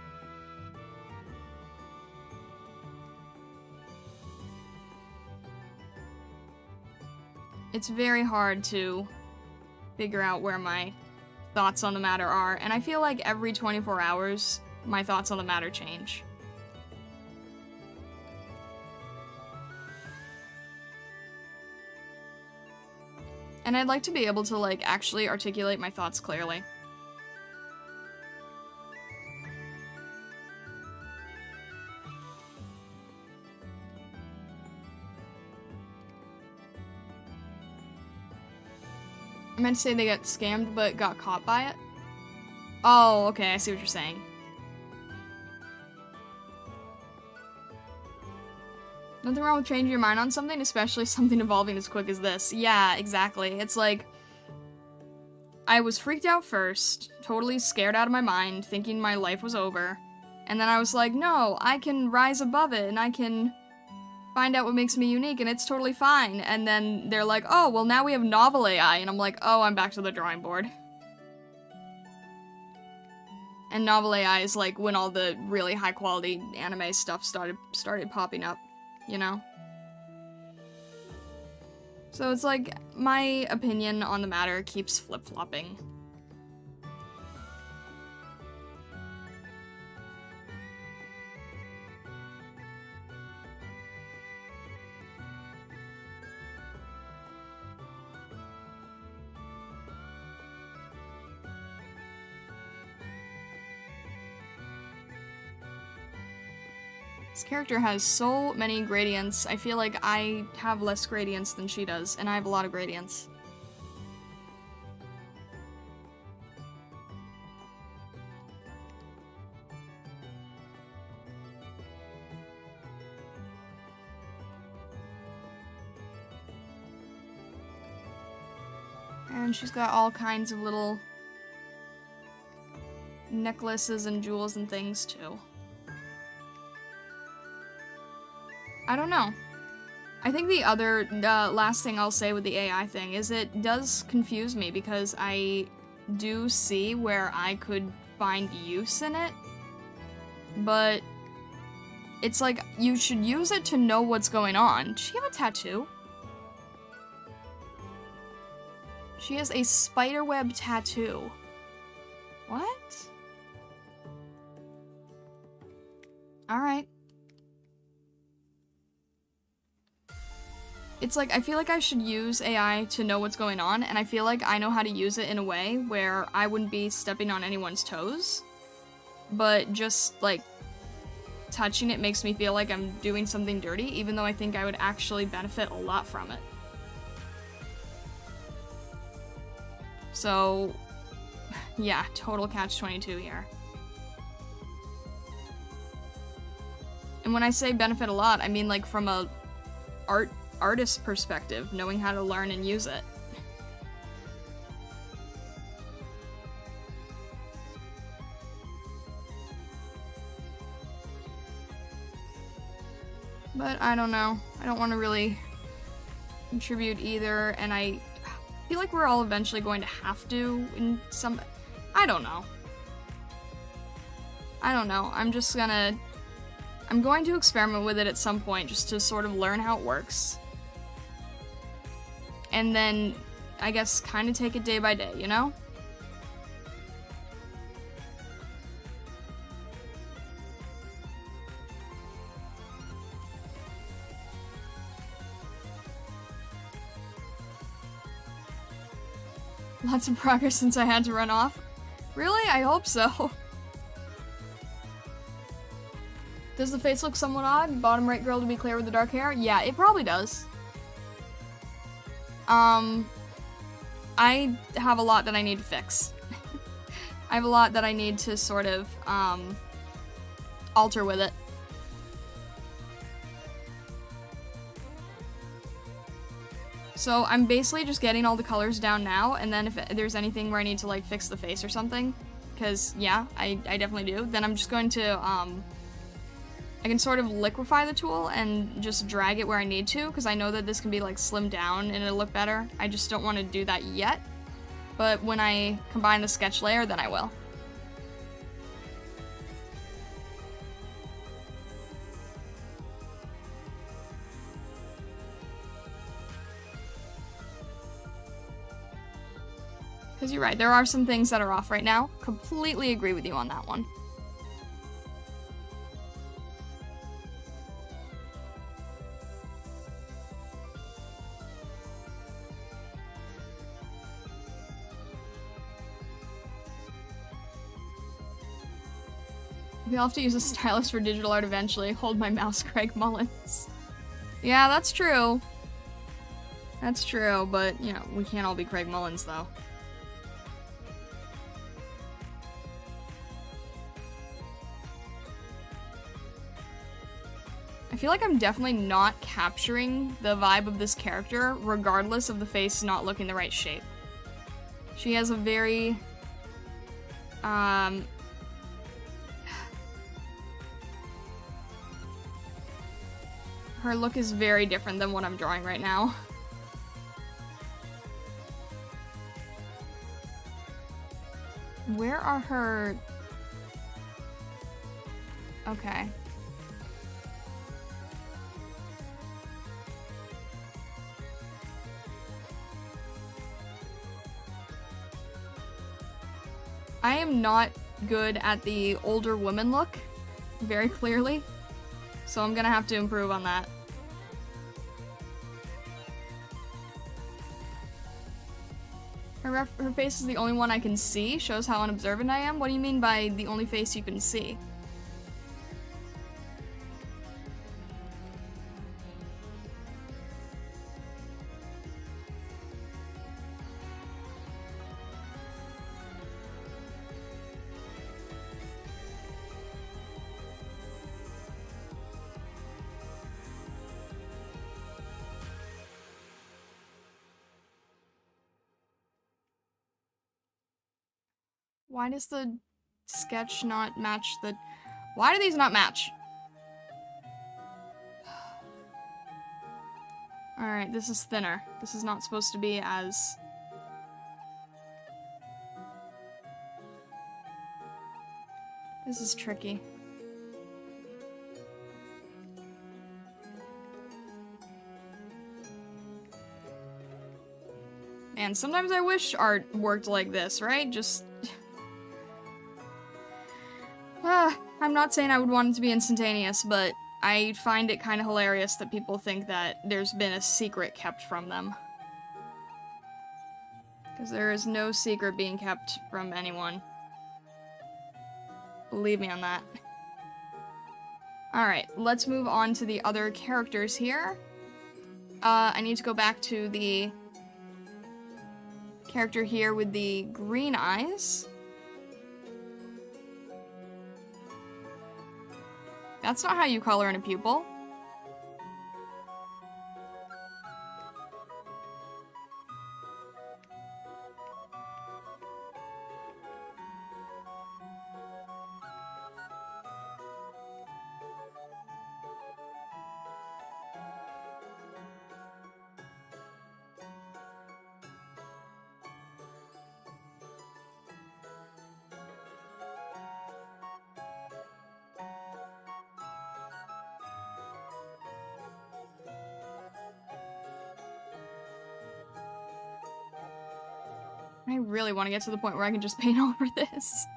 It's very hard to figure out where my thoughts on the matter are, and I feel like every 24 hours, my thoughts on the matter change. And I'd like to be able to, like, actually articulate my thoughts clearly. I meant to say they got scammed, but got caught by it. Oh, okay, I see what you're saying. Nothing wrong with changing your mind on something, especially something evolving as quick as this. Yeah, exactly. It's like, I was freaked out first, totally scared out of my mind, thinking my life was over. And then I was like, no, I can rise above it, and I can find out what makes me unique, and it's totally fine. And then they're like, oh, well, now we have novel AI, and I'm like, oh, I'm back to the drawing board. And novel AI is like when all the really high quality anime stuff started popping up, you know? So it's like, my opinion on the matter keeps flip-flopping. This character has so many gradients. I feel like I have less gradients than she does, and I have a lot of gradients. And she's got all kinds of little necklaces and jewels and things, too. I don't know. I think the other, last thing I'll say with the AI thing is it does confuse me because I do see where I could find use in it, but it's like, you should use it to know what's going on. Does she have a tattoo? She has a spiderweb tattoo. What? Alright. It's like, I feel like I should use AI to know what's going on, and I feel like I know how to use it in a way where I wouldn't be stepping on anyone's toes, but just, like, touching it makes me feel like I'm doing something dirty, even though I think I would actually benefit a lot from it. So, yeah, total catch-22 here. And when I say benefit a lot, I mean, like, from a artist perspective, knowing how to learn and use it. But I don't know. I don't want to really contribute either, and I feel like we're all eventually going to have to in some... I don't know. I don't know. I'm going to experiment with it at some point just to sort of learn how it works. And then, I guess, kind of take it day by day, you know? Lots of progress since I had to run off. Really? I hope so. Does the face look somewhat odd? Bottom right girl to be clear with the dark hair? Yeah, it probably does. I have a lot that I need to fix. I have a lot that I need to sort of, alter with it. So I'm basically just getting all the colors down now, and then if there's anything where I need to, like, fix the face or something, because, yeah, I definitely do, then I'm just going to, I can sort of liquefy the tool and just drag it where I need to, because I know that this can be, like, slimmed down and it'll look better. I just don't want to do that yet, but when I combine the sketch layer, then I will. Because you're right, there are some things that are off right now. Completely agree with you on that one. We'll have to use a stylus for digital art eventually. Hold my mouse, Craig Mullins. Yeah, that's true. That's true, but, you know, we can't all be Craig Mullins, though. I feel like I'm definitely not capturing the vibe of this character, regardless of the face not looking the right shape. She has a very, her look is very different than what I'm drawing right now. Where are her... Okay. I am not good at the older woman look, very clearly, so I'm gonna have to improve on that. Her face is the only one I can see, shows how unobservant I am. What do you mean by the only face you can see? Why does the sketch not match the... Why do these not match? Alright, this is thinner. This is not supposed to be as... This is tricky. Man, sometimes I wish art worked like this, right? Just... I'm not saying I would want it to be instantaneous, but I find it kind of hilarious that people think that there's been a secret kept from them. Because there is no secret being kept from anyone. Believe me on that. Alright, let's move on to the other characters here. I need to go back to the character here with the green eyes. That's not how you color in a pupil. I really want to get to the point where I can just paint over this.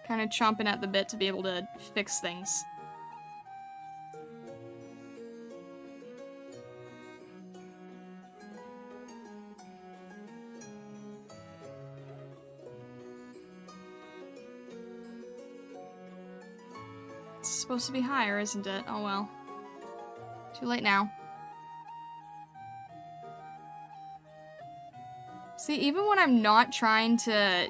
Kind of chomping at the bit to be able to fix things. supposed to be higher, isn't it? Oh well. Too late now. See, even when I'm not trying to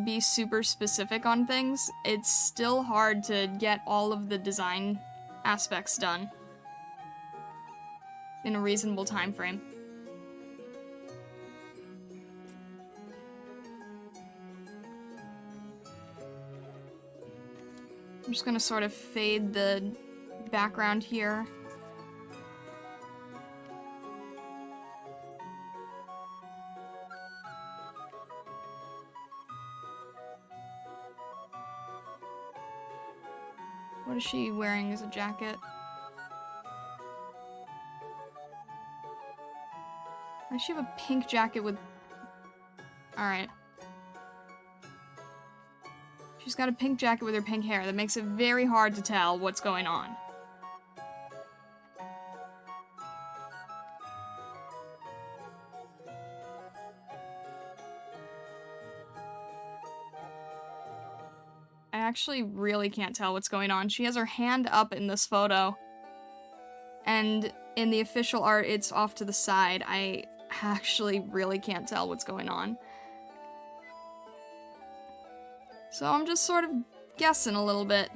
be super specific on things, it's still hard to get all of the design aspects done in a reasonable time frame. I'm just gonna sort of fade the background here. What is she wearing as a jacket? Why does she have a pink jacket with... Alright. She's got a pink jacket with her pink hair. That makes it very hard to tell what's going on. I actually really can't tell what's going on. She has her hand up in this photo. And in the official art, it's off to the side. I actually really can't tell what's going on. So I'm just sort of guessing a little bit.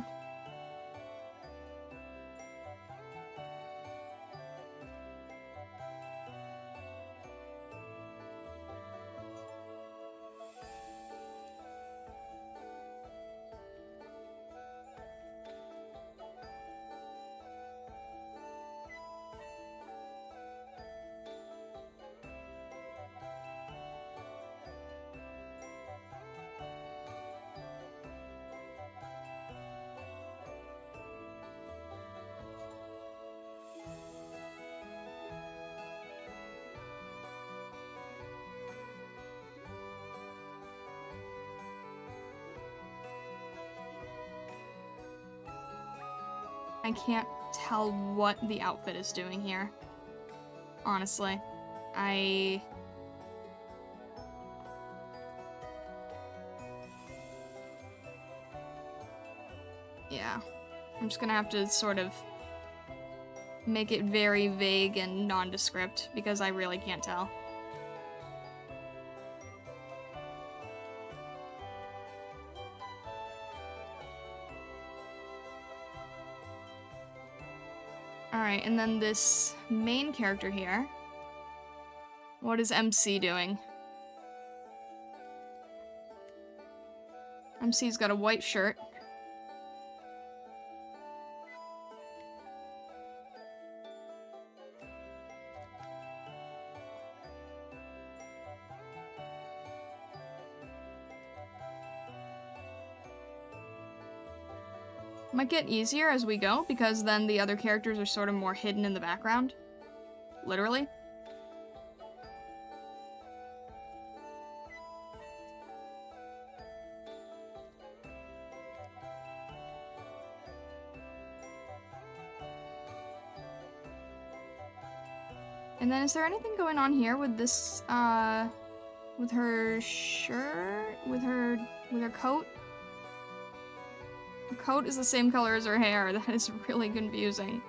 I can't tell what the outfit is doing here. Honestly. Yeah. I'm just gonna have to sort of make it very vague and nondescript, because I really can't tell. Alright, and then this main character here. What is MC doing? MC's got a white shirt. Might get easier as we go, because then the other characters are sort of more hidden in the background. Literally. And then is there anything going on here with this, with her shirt? With her coat? Her coat is the same color as her hair. That is really confusing.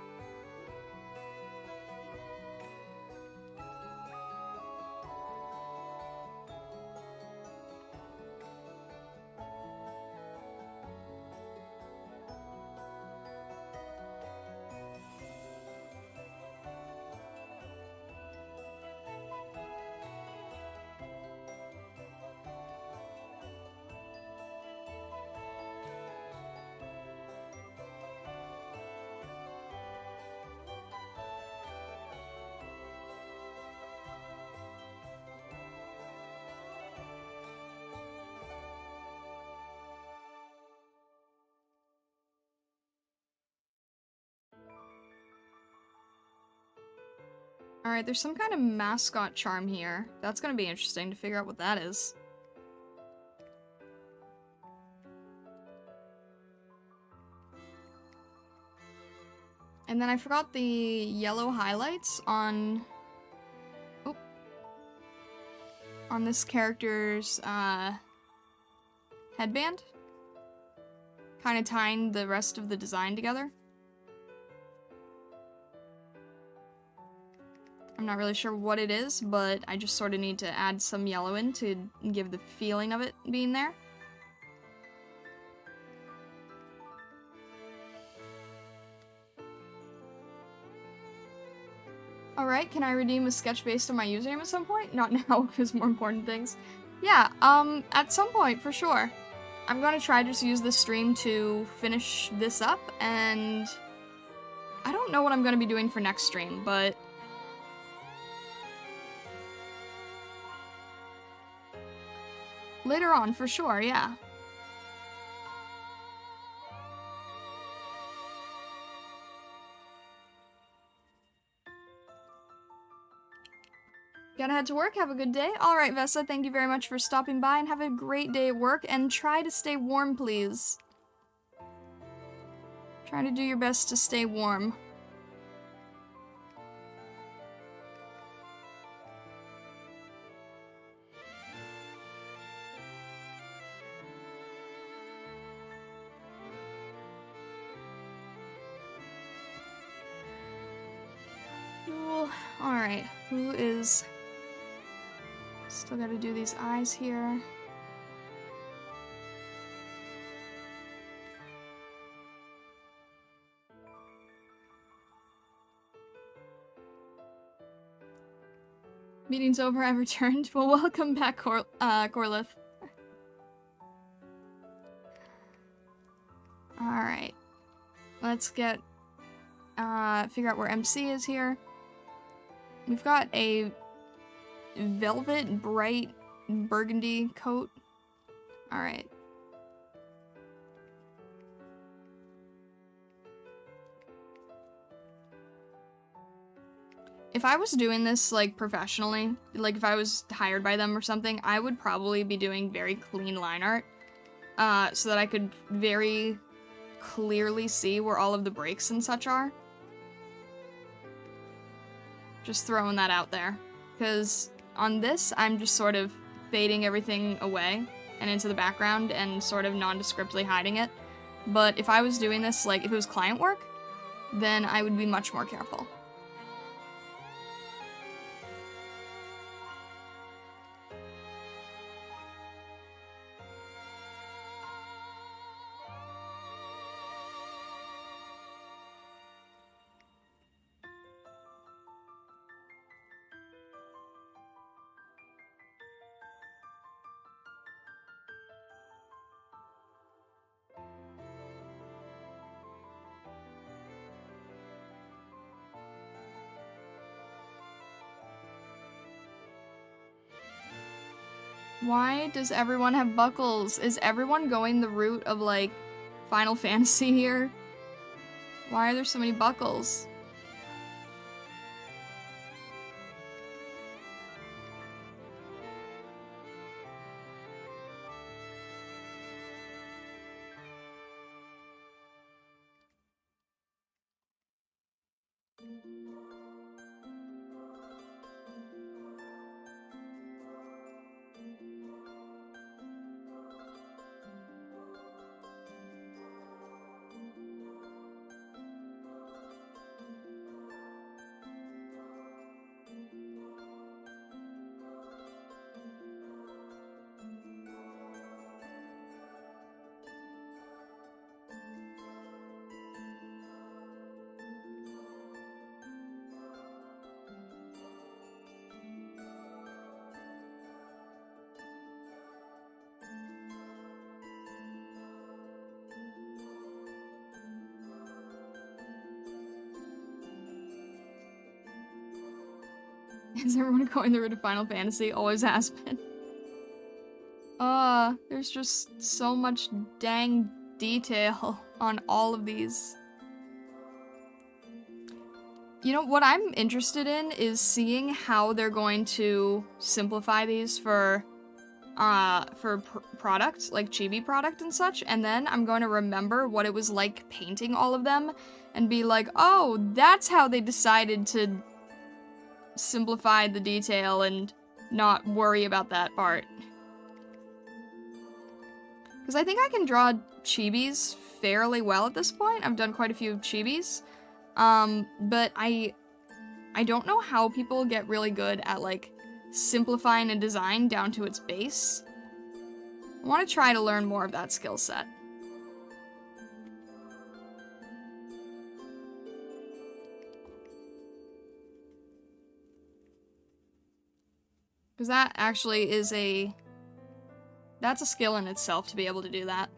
Alright, there's some kind of mascot charm here. That's gonna be interesting to figure out what that is. And then I forgot the yellow highlights on... Oh. On this character's, headband. kind of tying the rest of the design together. I'm not really sure what it is, but I just sort of need to add some yellow in to give the feeling of it being there. Alright, can I redeem a sketch based on my username at some point? Not now, because more important things. Yeah, at some point, for sure. I'm gonna try to just use this stream to finish this up, and I don't know what I'm gonna be doing for next stream, but later on, for sure, yeah. Gotta head to work, have a good day. Alright, Vessa, thank you very much for stopping by, and have a great day at work, and try to stay warm, please. Try to do your best to stay warm. Alright, who is... Still gotta do these eyes here. Meeting's over, I've returned. Well, welcome back, Corlith. Alright. Let's get, figure out where MC is here. We've got a velvet, bright, burgundy coat. Alright. If I was doing this, like, professionally, like, if I was hired by them or something, I would probably be doing very clean line art, so that I could very clearly see where all of the breaks and such are. Just throwing that out there. Because on this, I'm just sort of fading everything away and into the background and sort of nondescriptly hiding it. But if I was doing this, like, if it was client work, then I would be much more careful. Why does everyone have buckles? Is everyone going the route of, like, Final Fantasy here? Why are there so many buckles? Is everyone going the route of Final Fantasy? Always has been. There's just so much dang detail on all of these. You know, what I'm interested in is seeing how they're going to simplify these for products, like chibi product and such, and then I'm going to remember what it was like painting all of them and be like, oh, that's how they decided to simplify the detail and not worry about that part. Because I think I can draw chibis fairly well at this point. I've done quite a few chibis. But I don't know how people get really good at, like, simplifying a design down to its base. I want to try to learn more of that skill set. Because that actually is that's a skill in itself to be able to do that.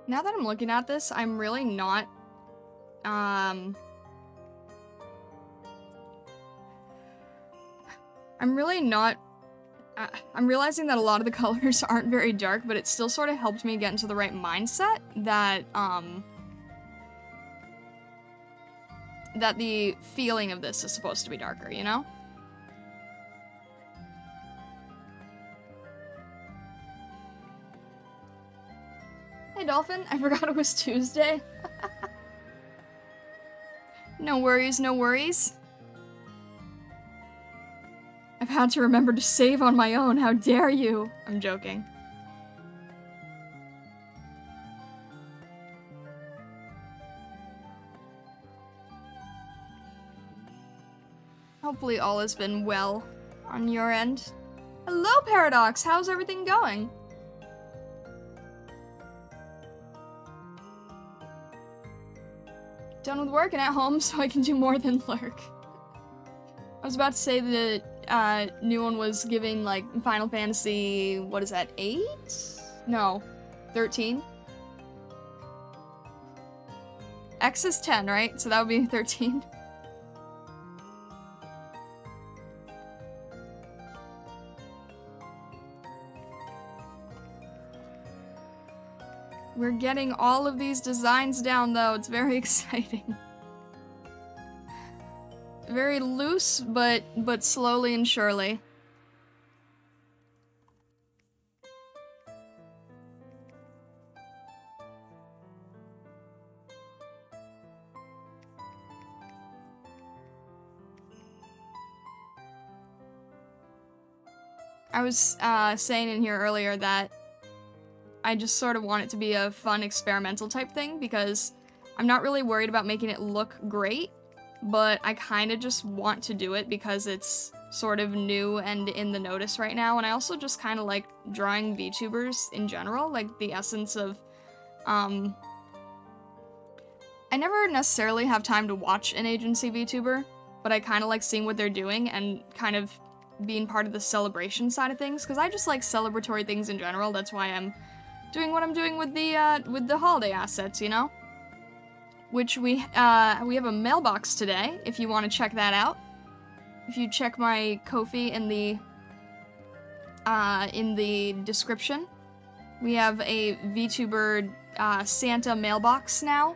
Now that I'm looking at this, I'm really not, I'm realizing that a lot of the colors aren't very dark, but it still sort of helped me get into the right mindset that, that the feeling of this is supposed to be darker, you know? Hey, Dolphin, I forgot it was Tuesday. No worries, no worries. I've had to remember to save on my own, how dare you? I'm joking. Hopefully all has been well on your end. Hello, Paradox! How's everything going? Done with work and at home, so I can do more than lurk. I was about to say the new one was giving, like, Final Fantasy, what is that, 8? No, 13? X is 10, right? So that would be 13. We're getting all of these designs down, though. It's very exciting. Very loose, but slowly and surely. I was saying in here earlier that I just sort of want it to be a fun experimental type thing, because I'm not really worried about making it look great, but I kind of just want to do it because it's sort of new and in the notice right now, and I also just kind of like drawing VTubers in general, like the essence of, I never necessarily have time to watch an agency VTuber, but I kind of like seeing what they're doing and kind of being part of the celebration side of things, because I just like celebratory things in general. That's why I'm doing what I'm doing with the holiday assets, you know? Which we have a mailbox today, if you want to check that out. If you check my Ko-fi in the description, we have a VTuber Santa mailbox now.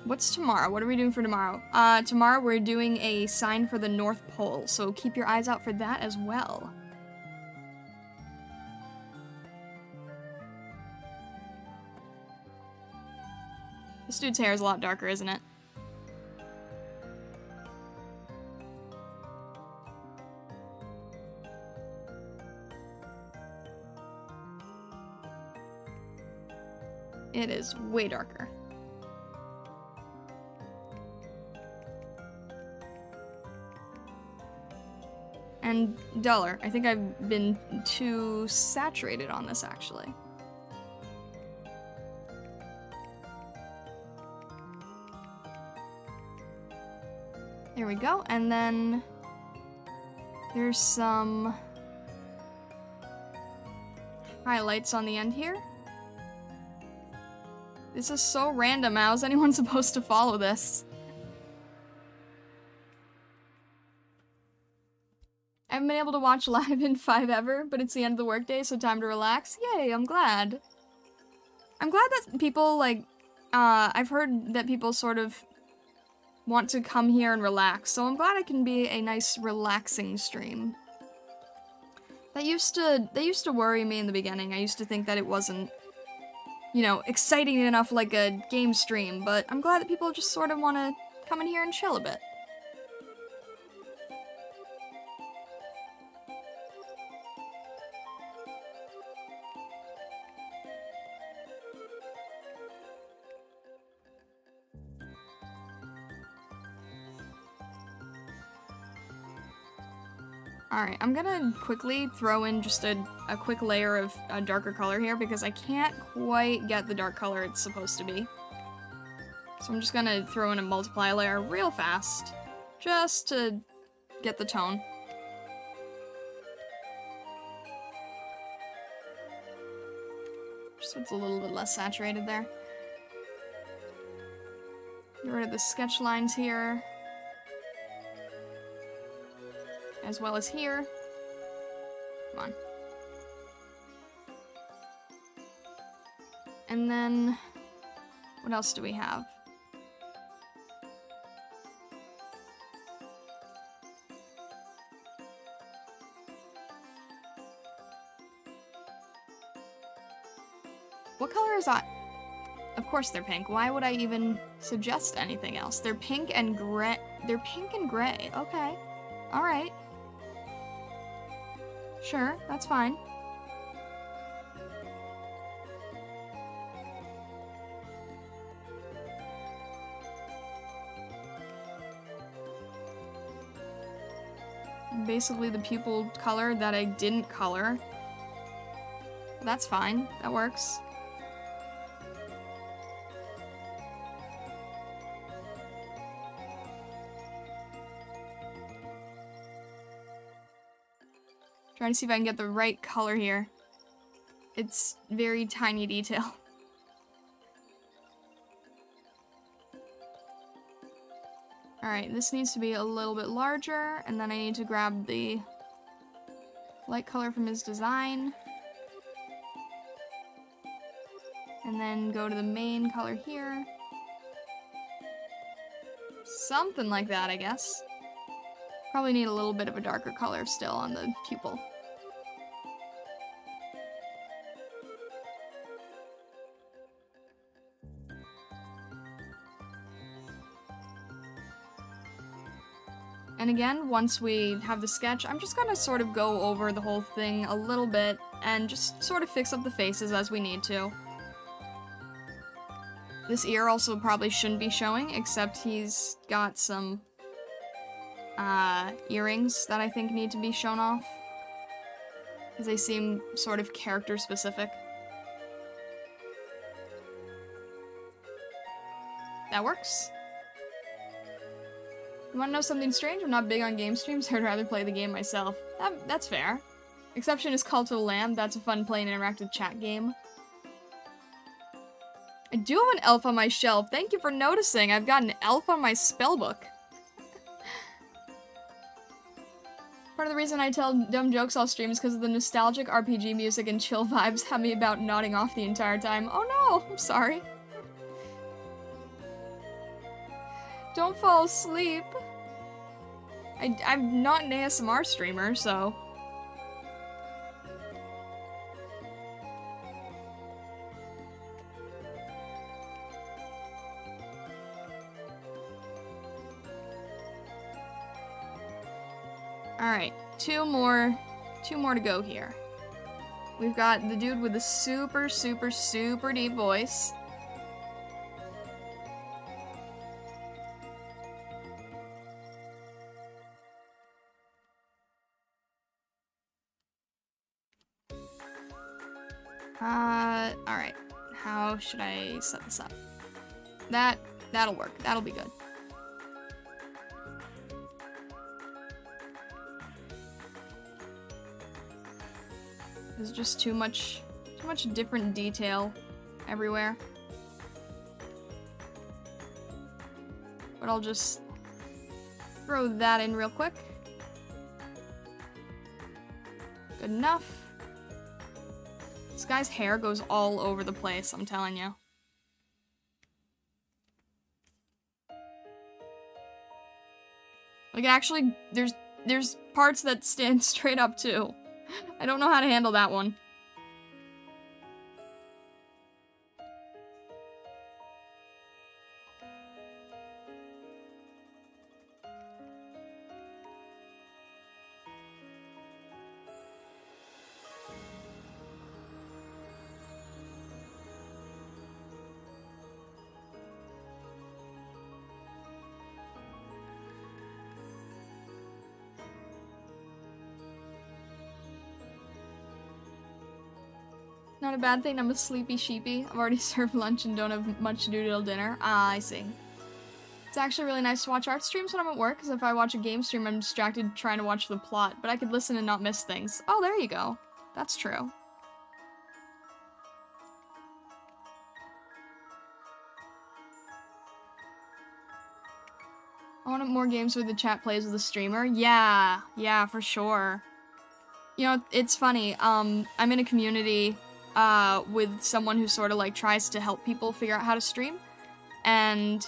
What's tomorrow? What are we doing for tomorrow? Tomorrow we're doing a sign for the North Pole, so keep your eyes out for that as well. This dude's hair is a lot darker, isn't it? It is way darker. And duller. I think I've been too saturated on this, actually. There we go, and then there's some highlights on the end here. This is so random. How is anyone supposed to follow this? I haven't been able to watch live in 5 ever, but it's the end of the workday, so time to relax. Yay, I'm glad. I'm glad that people, like, I've heard that people sort of want to come here and relax, so I'm glad it can be a nice relaxing stream. That used to worry me in the beginning. I used to think that it wasn't, you know, exciting enough like a game stream, but I'm glad that people just sort of want to come in here and chill a bit. Alright, I'm gonna quickly throw in just a quick layer of a darker color here because I can't quite get the dark color it's supposed to be. So I'm just gonna throw in a multiply layer real fast, just to get the tone. Just so it's a little bit less saturated there. Get rid of the sketch lines here. As well as here. Come on. And then, what else do we have? What color is that? Of course they're pink. Why would I even suggest anything else? They're pink and gray. They're pink and gray. Okay. Alright. Sure, that's fine. Basically the pupil color that I didn't color. That's fine. That works. Trying to see if I can get the right color here. It's very tiny detail. Alright, this needs to be a little bit larger, and then I need to grab the light color from his design. And then go to the main color here. Something like that, I guess. Probably need a little bit of a darker color still on the pupil. And again, once we have the sketch, I'm just gonna sort of go over the whole thing a little bit and just sort of fix up the faces as we need to. This ear also probably shouldn't be showing, except he's got some earrings that I think need to be shown off, because they seem sort of character specific. That works. You wanna know something strange? I'm not big on game streams, I'd rather play the game myself. That's fair. Exception is Call to the Lamb, that's a fun plain interactive chat game. I do have an elf on my shelf, thank you for noticing, I've got an elf on my spellbook. Part of the reason I tell dumb jokes off stream is because of the nostalgic RPG music and chill vibes have me about nodding off the entire time. Oh no, I'm sorry. Don't fall asleep. I'm not an ASMR streamer, so... Alright, two more to go here. We've got the dude with the super, super, super deep voice. Alright. How should I set this up? That'll work. That'll be good. There's just too much different detail everywhere. But I'll just throw that in real quick. Good enough. This guy's hair goes all over the place, I'm telling you. Like, actually, there's parts that stand straight up, too. I don't know how to handle that one. Not a bad thing, I'm a sleepy sheepy. I've already served lunch and don't have much to do till dinner. Ah, I see. It's actually really nice to watch art streams when I'm at work, because if I watch a game stream, I'm distracted trying to watch the plot, but I could listen and not miss things. Oh, there you go. That's true. I want more games where the chat plays with the streamer. Yeah, for sure. You know, it's funny, I'm in a community with someone who sort of like tries to help people figure out how to stream, and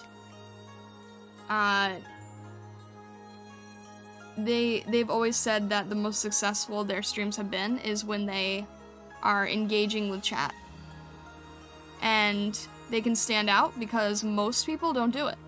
they've always said that the most successful their streams have been is when they are engaging with chat, and they can stand out because most people don't do it.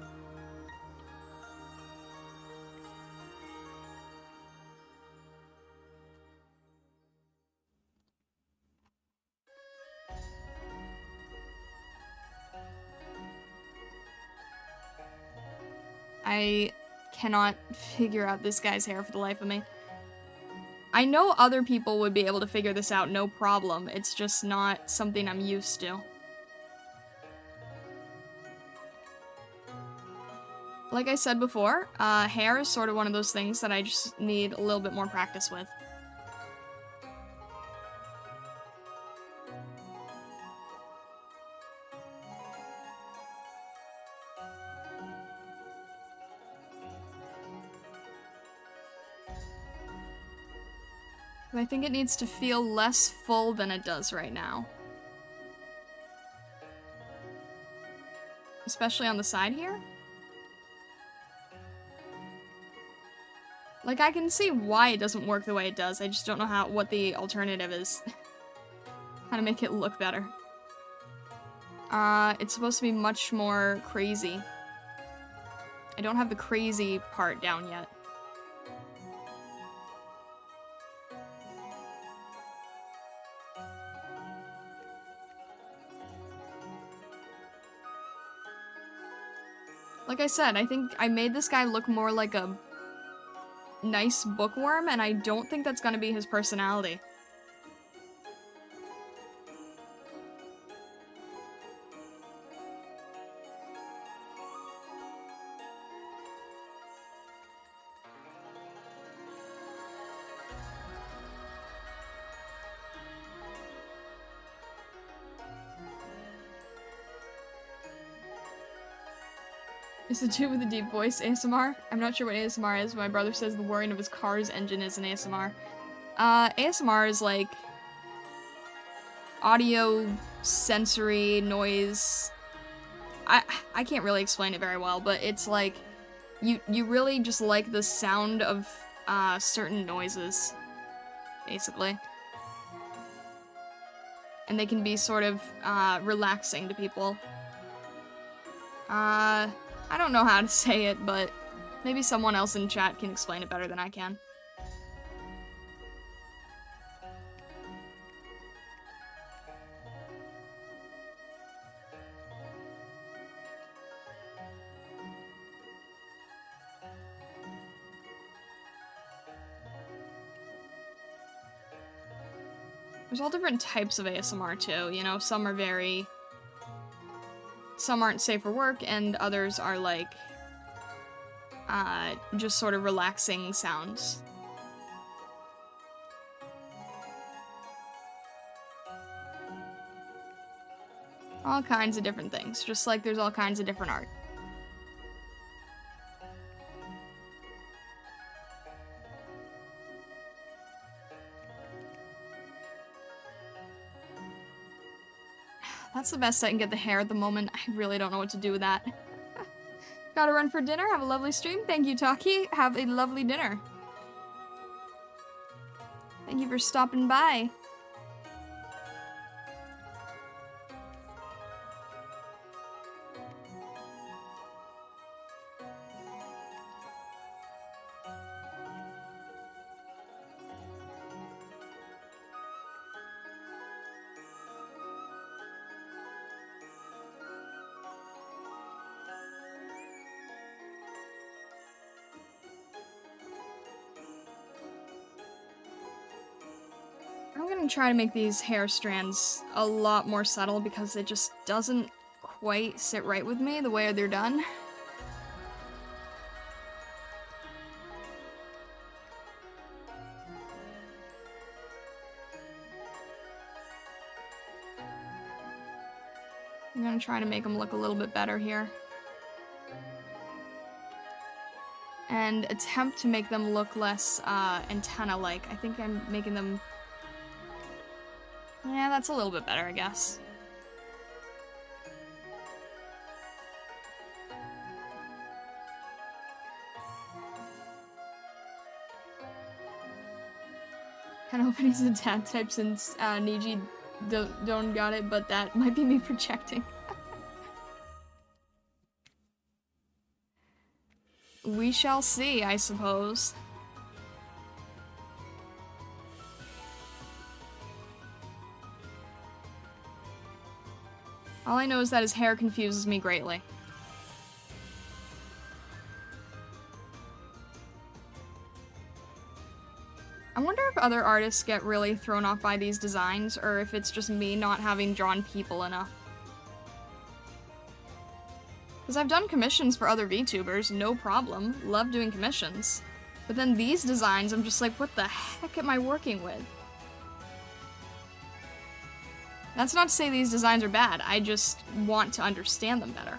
I cannot figure out this guy's hair for the life of me. I know other people would be able to figure this out, no problem. It's just not something I'm used to. Like I said before, hair is sort of one of those things that I just need a little bit more practice with. I think it needs to feel less full than it does right now. Especially on the side here. Like, I can see why it doesn't work the way it does, I just don't know what the alternative is. How to make it look better. It's supposed to be much more crazy. I don't have the crazy part down yet. Like I said, I think I made this guy look more like a nice bookworm, and I don't think that's gonna be his personality. Is the dude with the deep voice ASMR? I'm not sure what ASMR is, but my brother says the whirring of his car's engine is an ASMR. ASMR is like audio, sensory, noise. I can't really explain it very well, but it's like you really just like the sound of certain noises, basically. And they can be sort of relaxing to people. I don't know how to say it, but maybe someone else in chat can explain it better than I can. There's all different types of ASMR too, you know, some aren't safe for work, and others are like, just sort of relaxing sounds. All kinds of different things, just like there's all kinds of different art. That's the best I can get the hair at the moment. I really don't know what to do with that. Gotta run for dinner. Have a lovely stream. Thank you, Taki. Have a lovely dinner. Thank you for stopping by. I'm gonna try to make these hair strands a lot more subtle because it just doesn't quite sit right with me the way they're done. I'm gonna try to make them look a little bit better here. And attempt to make them look less antenna-like. I think I'm making them... Yeah, that's a little bit better, I guess. Kind of hoping he's a dad type since Niji don't got it, but that might be me projecting. We shall see, I suppose. All I know is that his hair confuses me greatly. I wonder if other artists get really thrown off by these designs, or if it's just me not having drawn people enough. Because I've done commissions for other VTubers, no problem. Love doing commissions. But then these designs, I'm just like, what the heck am I working with? That's not to say these designs are bad, I just want to understand them better.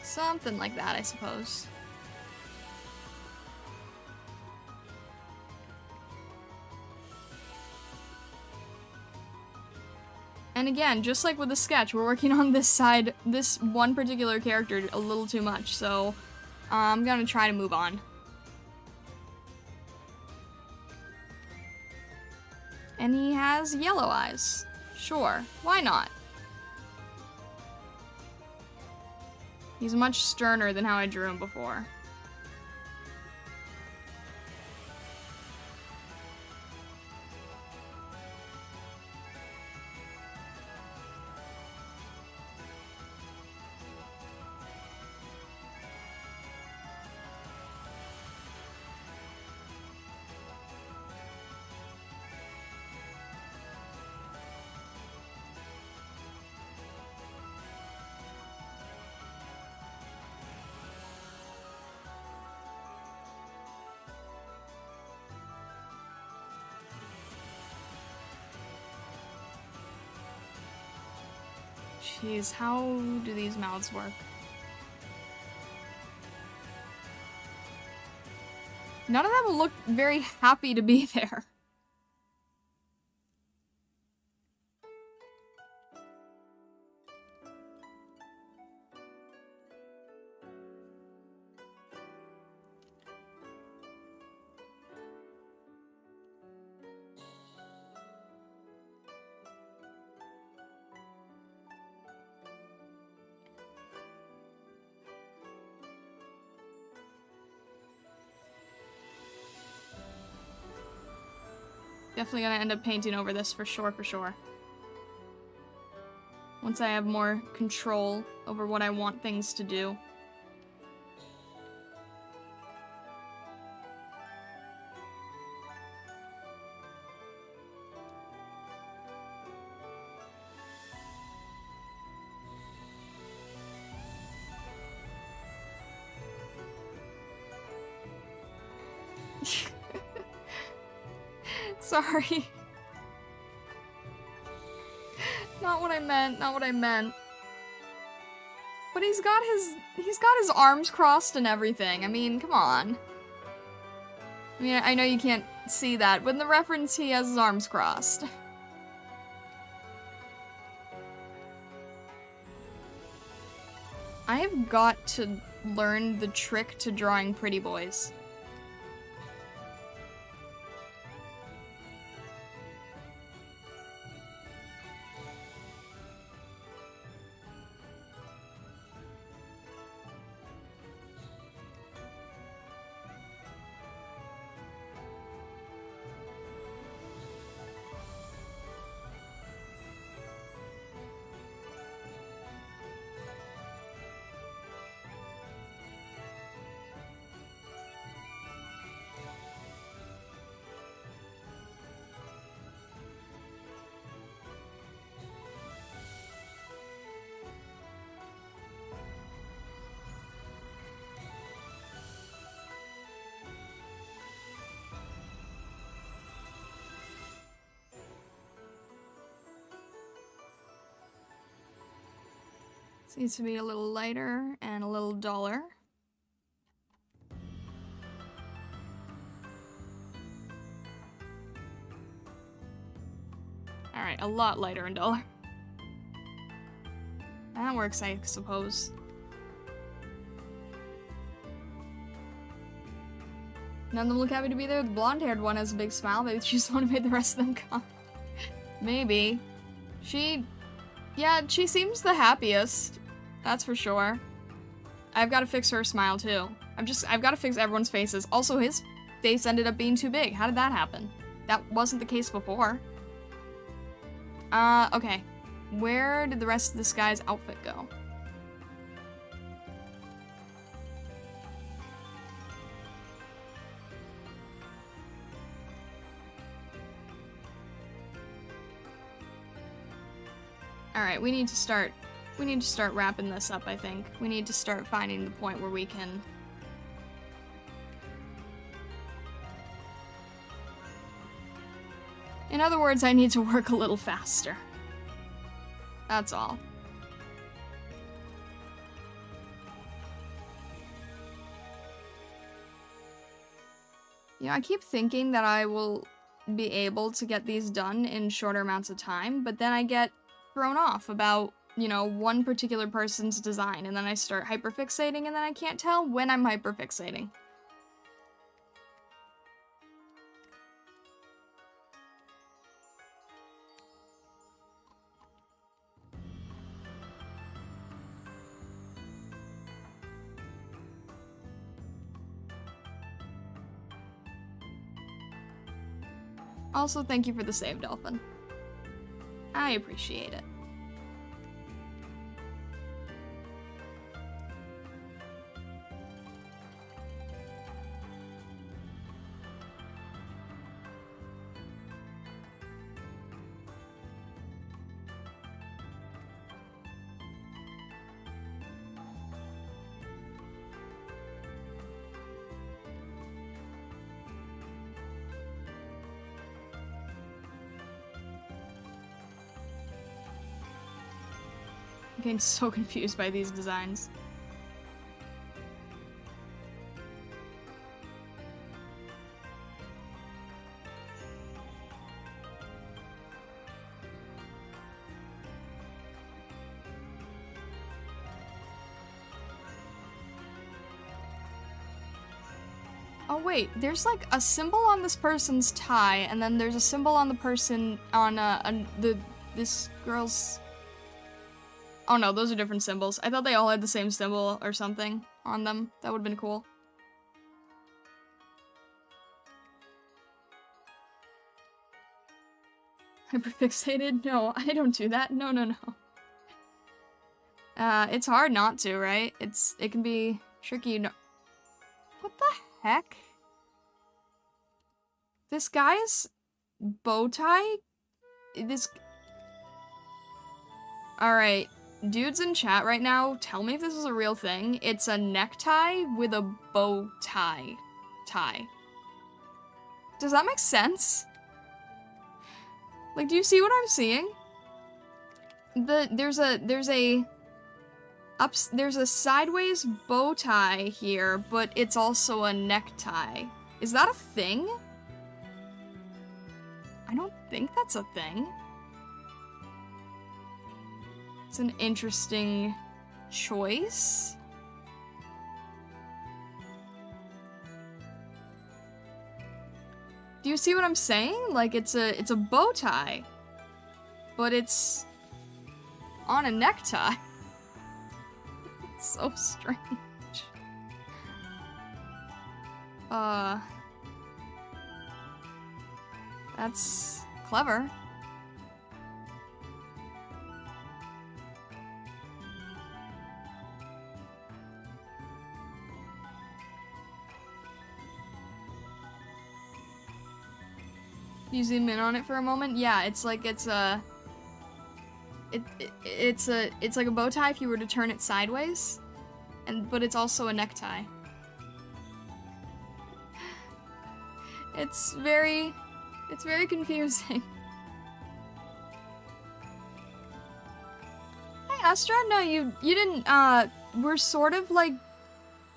Something like that, I suppose. And again, just like with the sketch, we're working on this side, this one particular character a little too much, so I'm gonna try to move on. And he has yellow eyes. Sure, why not? He's much sterner than how I drew him before. Jeez, how do these mouths work? None of them look very happy to be there. Definitely gonna end up painting over this for sure, for sure. Once I have more control over what I want things to do. Sorry. Not what I meant, not what I meant. But he's got his arms crossed and everything. I mean, come on. I mean, I know you can't see that, but in the reference, he has his arms crossed. I have got to learn the trick to drawing pretty boys. This needs to be a little lighter and a little duller. Alright, a lot lighter and duller. That works, I suppose. None of them look happy to be there. The blonde-haired one has a big smile. Maybe she just wanted to make the rest of them come. Maybe. Yeah, she seems the happiest. That's for sure. I've got to fix her smile, too. I've got to fix everyone's faces. Also, his face ended up being too big. How did that happen? That wasn't the case before. Okay. Where did the rest of this guy's outfit go? Alright, we need to start wrapping this up, I think. We need to start finding the point where we can... In other words, I need to work a little faster. That's all. Yeah, I keep thinking that I will be able to get these done in shorter amounts of time, but then I get thrown off about, you know, one particular person's design, and then I start hyperfixating, and then I can't tell when I'm hyperfixating. Also, thank you for the save, Dolphin. I appreciate it. I'm getting so confused by these designs. Oh wait, there's like a symbol on this person's tie, and then there's a symbol on the person on this girl's... Oh no, those are different symbols. I thought they all had the same symbol or something on them. That would've been cool. Hyperfixated? No, I don't do that. No, no, no. It's hard not to, right? It can be tricky. No. What the heck? This guy's bow tie? Alright. Dudes in chat right now, tell me if this is a real thing. It's a necktie with a bow tie. Does that make sense? Like, do you see what I'm seeing? There's a sideways bow tie here, but it's also a necktie. Is that a thing? I don't think that's a thing. It's an interesting choice. Do you see what I'm saying? Like, it's a bow tie, but it's on a necktie. It's so strange. That's clever. You zoom in on it for a moment? Yeah, it's like it's like a bow tie if you were to turn it sideways, but it's also a necktie. It's very confusing. Hey Astra, no, you didn't. We're sort of like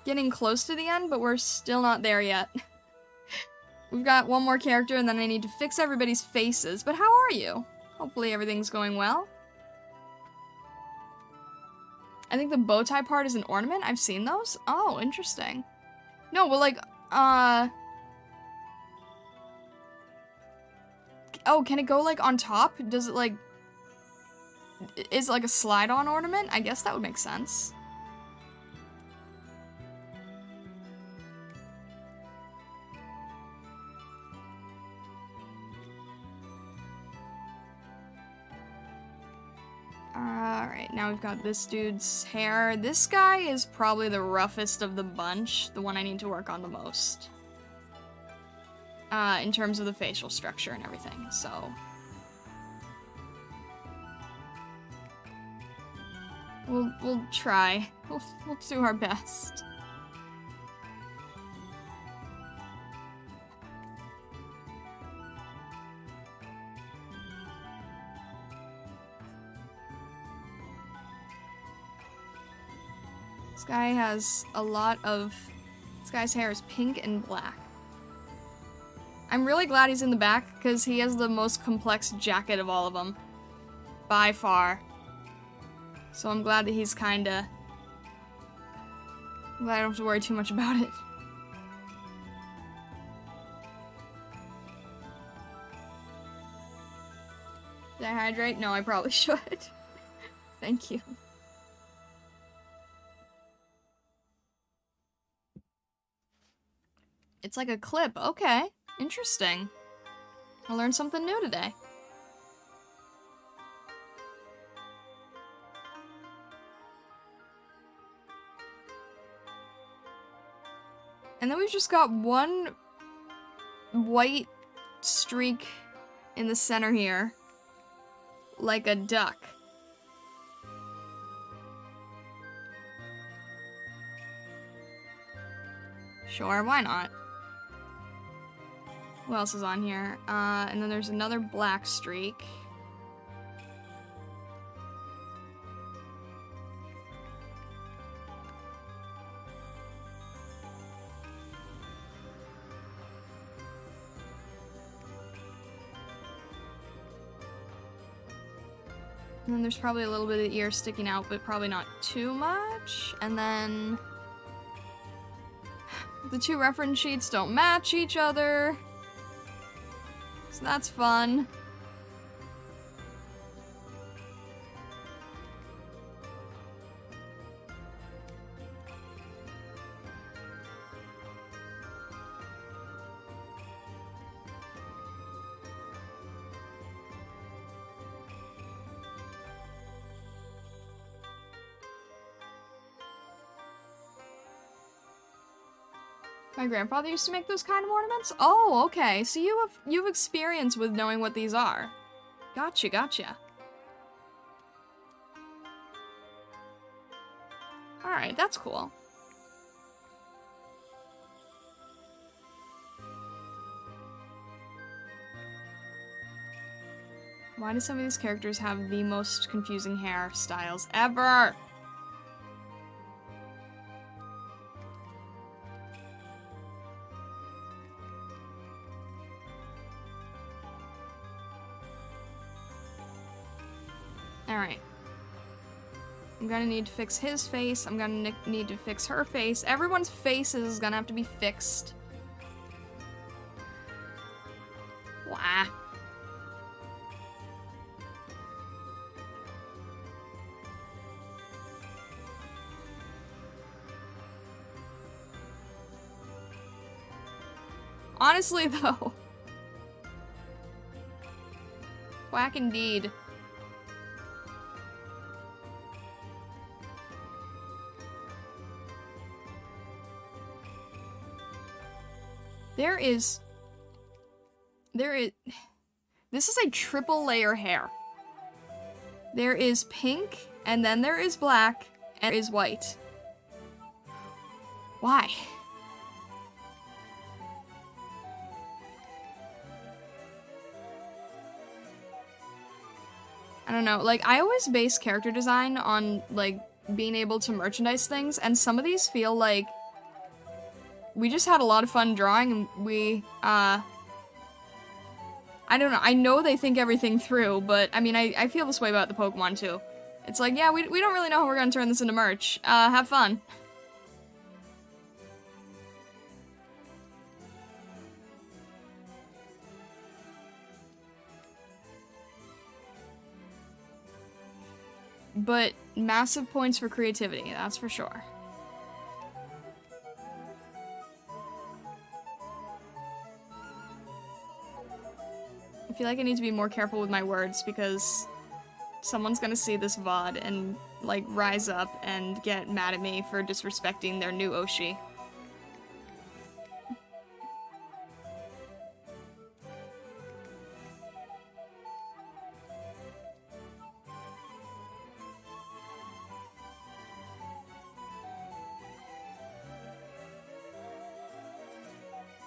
getting close to the end, but we're still not there yet. We've got one more character, and then I need to fix everybody's faces. But how are you? Hopefully everything's going well. I think the bow tie part is an ornament. I've seen those. Oh, interesting. No, well, like, oh, can it go, like, on top? Does it, like... Is it, like, a slide-on ornament? I guess that would make sense. Alright, now we've got this dude's hair. This guy is probably the roughest of the bunch, the one I need to work on the most. In terms of the facial structure and everything, so... We'll try. We'll do our best. This guy has a lot of... This guy's hair is pink and black. I'm really glad he's in the back, because he has the most complex jacket of all of them. By far. So I'm glad that he's kinda... I'm glad I don't have to worry too much about it. Did I hydrate? No, I probably should. Thank you. It's like a clip. Okay. Interesting. I learned something new today. And then we've just got one white streak in the center here. Like a duck. Sure, why not? What else is on here? And then there's another black streak. And then there's probably a little bit of the ear sticking out, but probably not too much. And then... the two reference sheets don't match each other. So that's fun. My grandfather used to make those kind of ornaments? Oh, okay. So you've experience with knowing what these are. Gotcha, gotcha. Alright, that's cool. Why do some of these characters have the most confusing hairstyles ever? Alright. I'm gonna need to fix his face. I'm gonna need to fix her face. Everyone's face is gonna have to be fixed. Wah. Honestly, though. Whack indeed. There is... This is a triple layer hair. There is pink, and then there is black, and there is white. Why? I don't know, like, I always base character design on, like, being able to merchandise things, and some of these feel like we just had a lot of fun drawing, and we, I don't know, I know they think everything through, but, I mean, I feel this way about the Pokemon, too. It's like, yeah, we don't really know how we're gonna turn this into merch. Have fun. But massive points for creativity, that's for sure. I feel like I need to be more careful with my words because someone's gonna see this VOD and, like, rise up and get mad at me for disrespecting their new Oshi.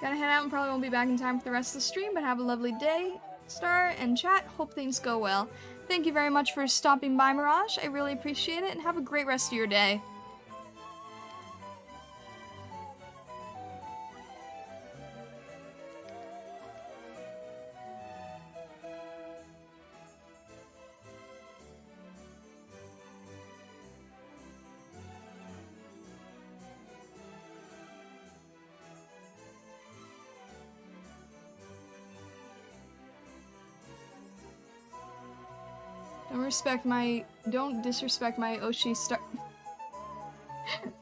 Gotta head out and probably won't be back in time for the rest of the stream, but have a lovely day, Star, and chat. Hope things go well. Thank you very much for stopping by, Mirage. I really appreciate it, and have a great rest of your day. Don't disrespect my Oshi star.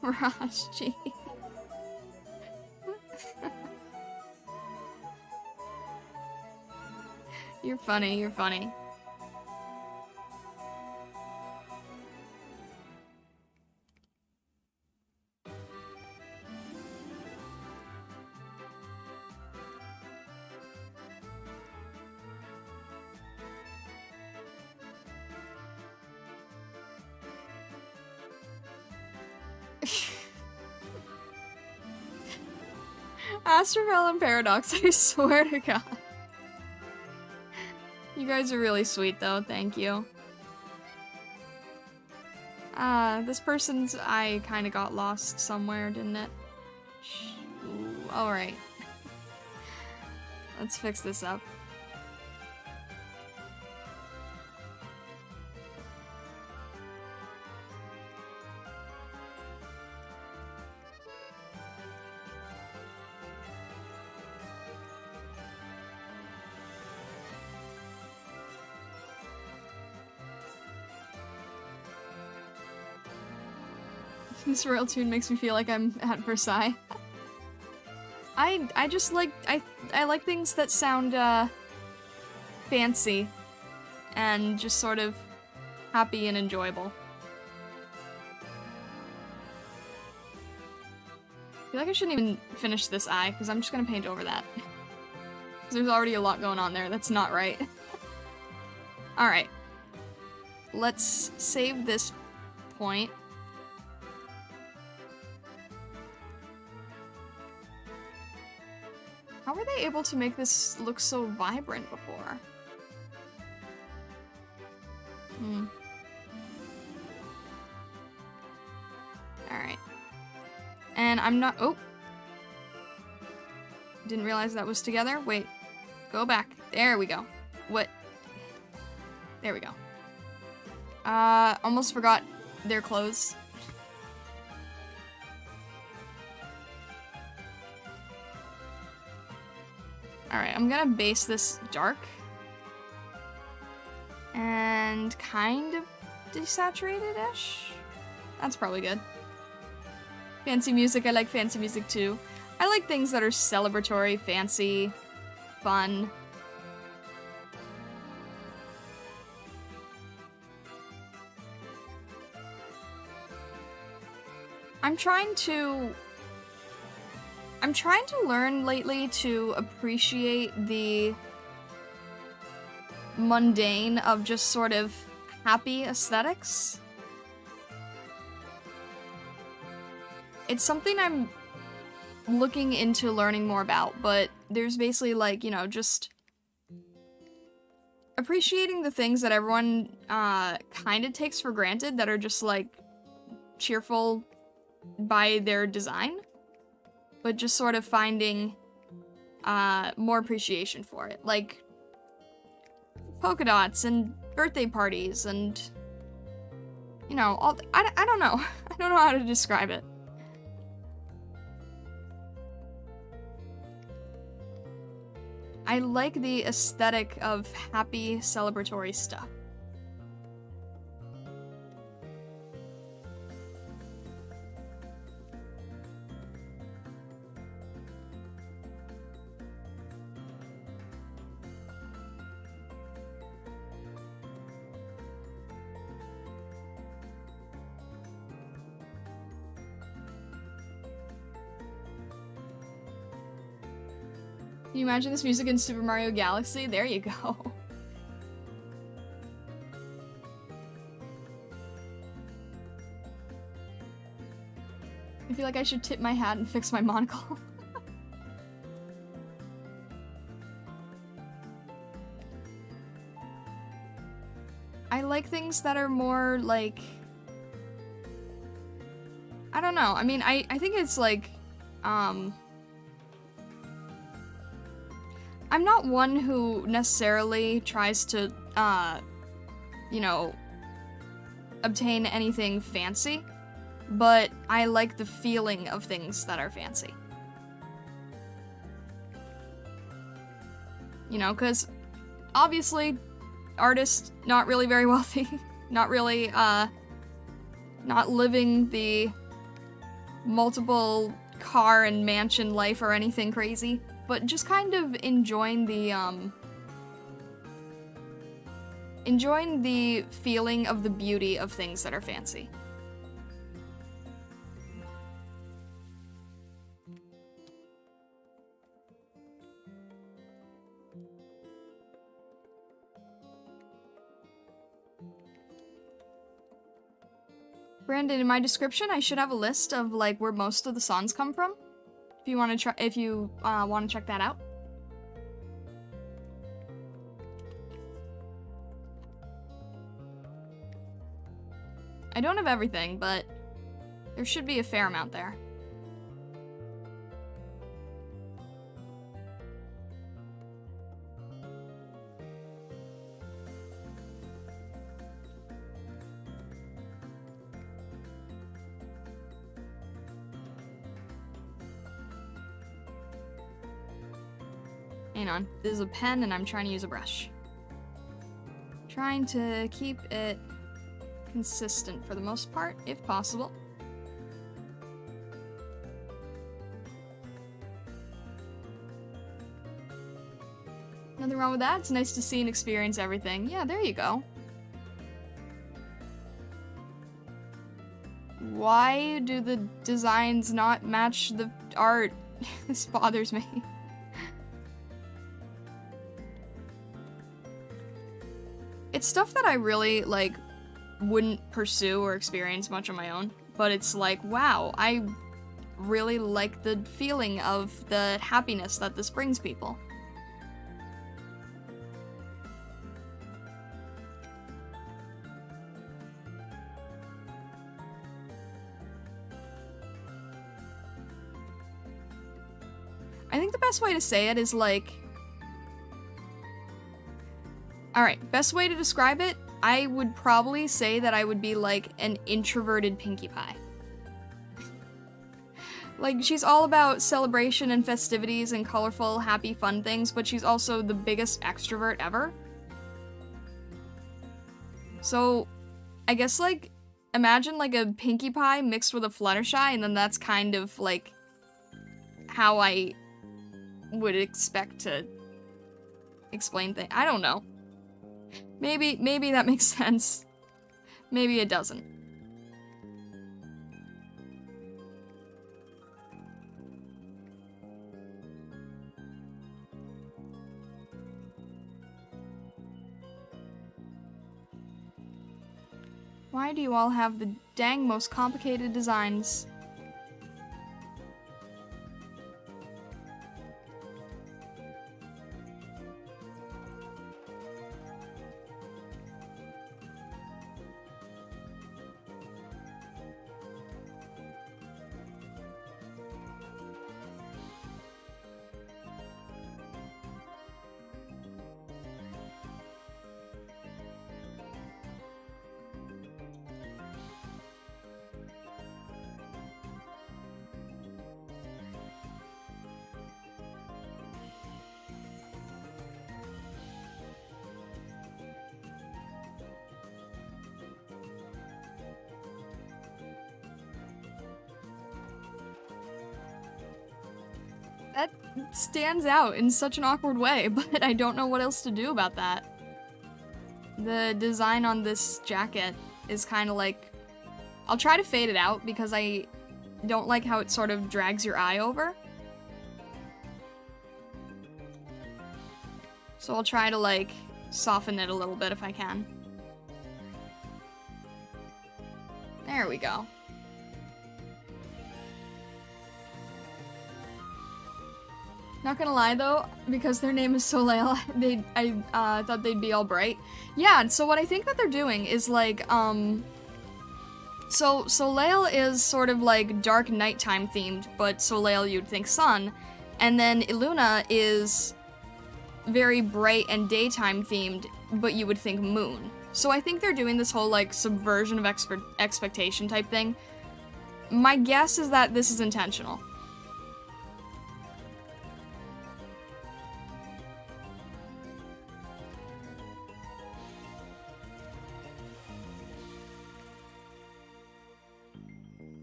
Mirage, gee. You're funny, you're funny. Astrovel and Paradox, I swear to God. You guys are really sweet, though. Thank you. This person's eye kind of got lost somewhere, didn't it? Alright. Let's fix this up. This royal tune makes me feel like I'm at Versailles. I just like, I like things that sound, fancy and just sort of happy and enjoyable. I feel like I shouldn't even finish this eye, because I'm just gonna paint over that. Because there's already a lot going on there that's not right. Alright. Let's save this point. How were they able to make this look so vibrant before? Alright. And I'm not... Oh! Didn't realize that was together. Wait. Go back. There we go. What? There we go. Almost forgot their clothes. Alright, I'm gonna base this dark. And kind of desaturated-ish? That's probably good. Fancy music, I like fancy music too. I like things that are celebratory, fancy, fun. I'm trying to learn lately to appreciate the mundane of just sort of happy aesthetics. It's something I'm looking into learning more about, but there's basically like, you know, just appreciating the things that everyone kind of takes for granted that are just like cheerful by their design, but just sort of finding more appreciation for it, like polka dots and birthday parties and, you know, all I don't know. I don't know how to describe it. I like the aesthetic of happy celebratory stuff. Can you imagine this music in Super Mario Galaxy? There you go. I feel like I should tip my hat and fix my monocle. I like things that are more like... I don't know. I mean, I think it's like, I'm not one who necessarily tries to, you know, obtain anything fancy, but I like the feeling of things that are fancy. You know, because obviously, artists not really very wealthy, not really, not living the multiple car and mansion life or anything crazy. But just kind of enjoying the feeling of the beauty of things that are fancy. Brandon, in my description, I should have a list of like where most of the songs come from. If you want to try, if you want to check that out. I don't have everything, but there should be a fair amount there. Hang on, this is a pen and I'm trying to use a brush. Trying to keep it consistent for the most part, if possible. Nothing wrong with that. It's nice to see and experience everything. Yeah, there you go. Why do the designs not match the art? This bothers me. It's stuff that I really, like, wouldn't pursue or experience much on my own, but it's like, wow, I really like the feeling of the happiness that this brings people. best way to say it is like... Alright, best way to describe it, I would probably say that I would be like an introverted Pinkie Pie. Like, she's all about celebration and festivities and colorful, happy, fun things, but she's also the biggest extrovert ever. So, I guess, like, imagine, like, a Pinkie Pie mixed with a Fluttershy, and then that's kind of, like, how I would expect to explain things. I don't know. Maybe that makes sense. Maybe it doesn't. Why do you all have the dang most complicated designs? That stands out in such an awkward way, but I don't know what else to do about that. The design on this jacket is kind of like... I'll try to fade it out because I don't like how it sort of drags your eye over. So I'll try to, like, soften it a little bit if I can. There we go. Not gonna lie though, because their name is Soleil, I thought they'd be all bright. Yeah, so what I think that they're doing is like, so Soleil is sort of like dark nighttime themed, but Soleil you'd think sun, and then Illuna is very bright and daytime themed, but you would think moon. So I think they're doing this whole like subversion of expectation type thing. My guess is that this is intentional.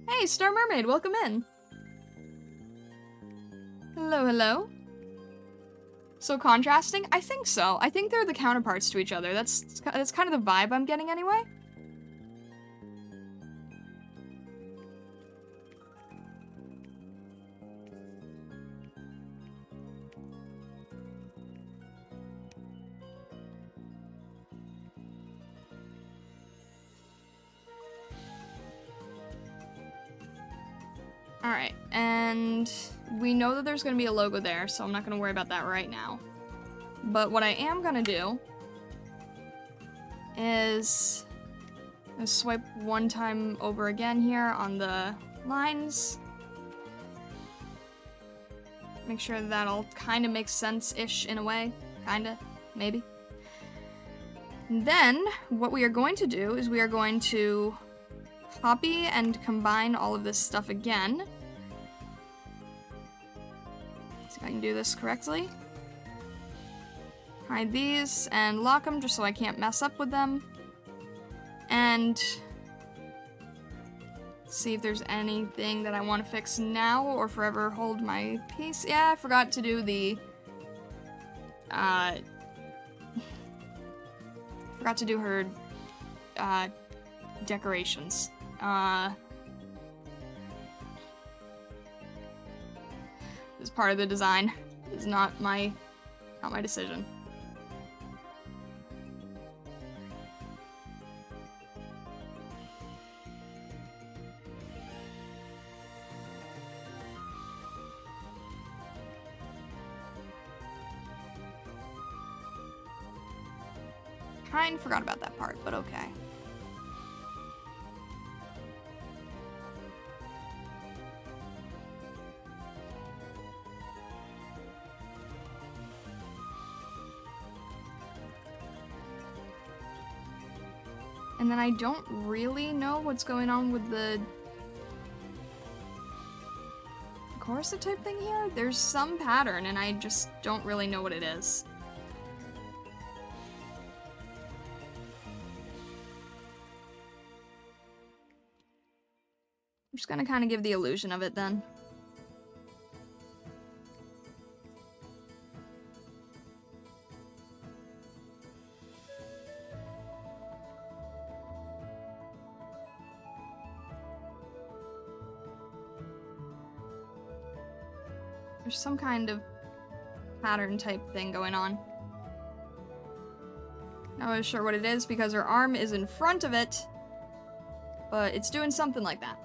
Hey, Star Mermaid, welcome in. Hello, hello. So contrasting? I think so. I think they're the counterparts to each other. That's kind of the vibe I'm getting anyway. Alright, and we know that there's going to be a logo there, so I'm not going to worry about that right now. But what I am going to do is swipe one time over again here on the lines. Make sure that all kind of makes sense-ish in a way. Kinda. Maybe. And then, what we are going to do is we are going to copy and combine all of this stuff again. See if I can do this correctly. Hide these and lock them just so I can't mess up with them. And see if there's anything that I want to fix now or forever hold my peace. Yeah, I forgot to do the forgot to do her decorations. This is part of the design. It's not my decision. Kind of forgot about that part, but okay. And then I don't really know what's going on with the corset type thing here. There's some pattern, and I just don't really know what it is. I'm just gonna kind of give the illusion of it then. There's some kind of pattern type thing going on. Not really sure what it is because her arm is in front of it, but it's doing something like that.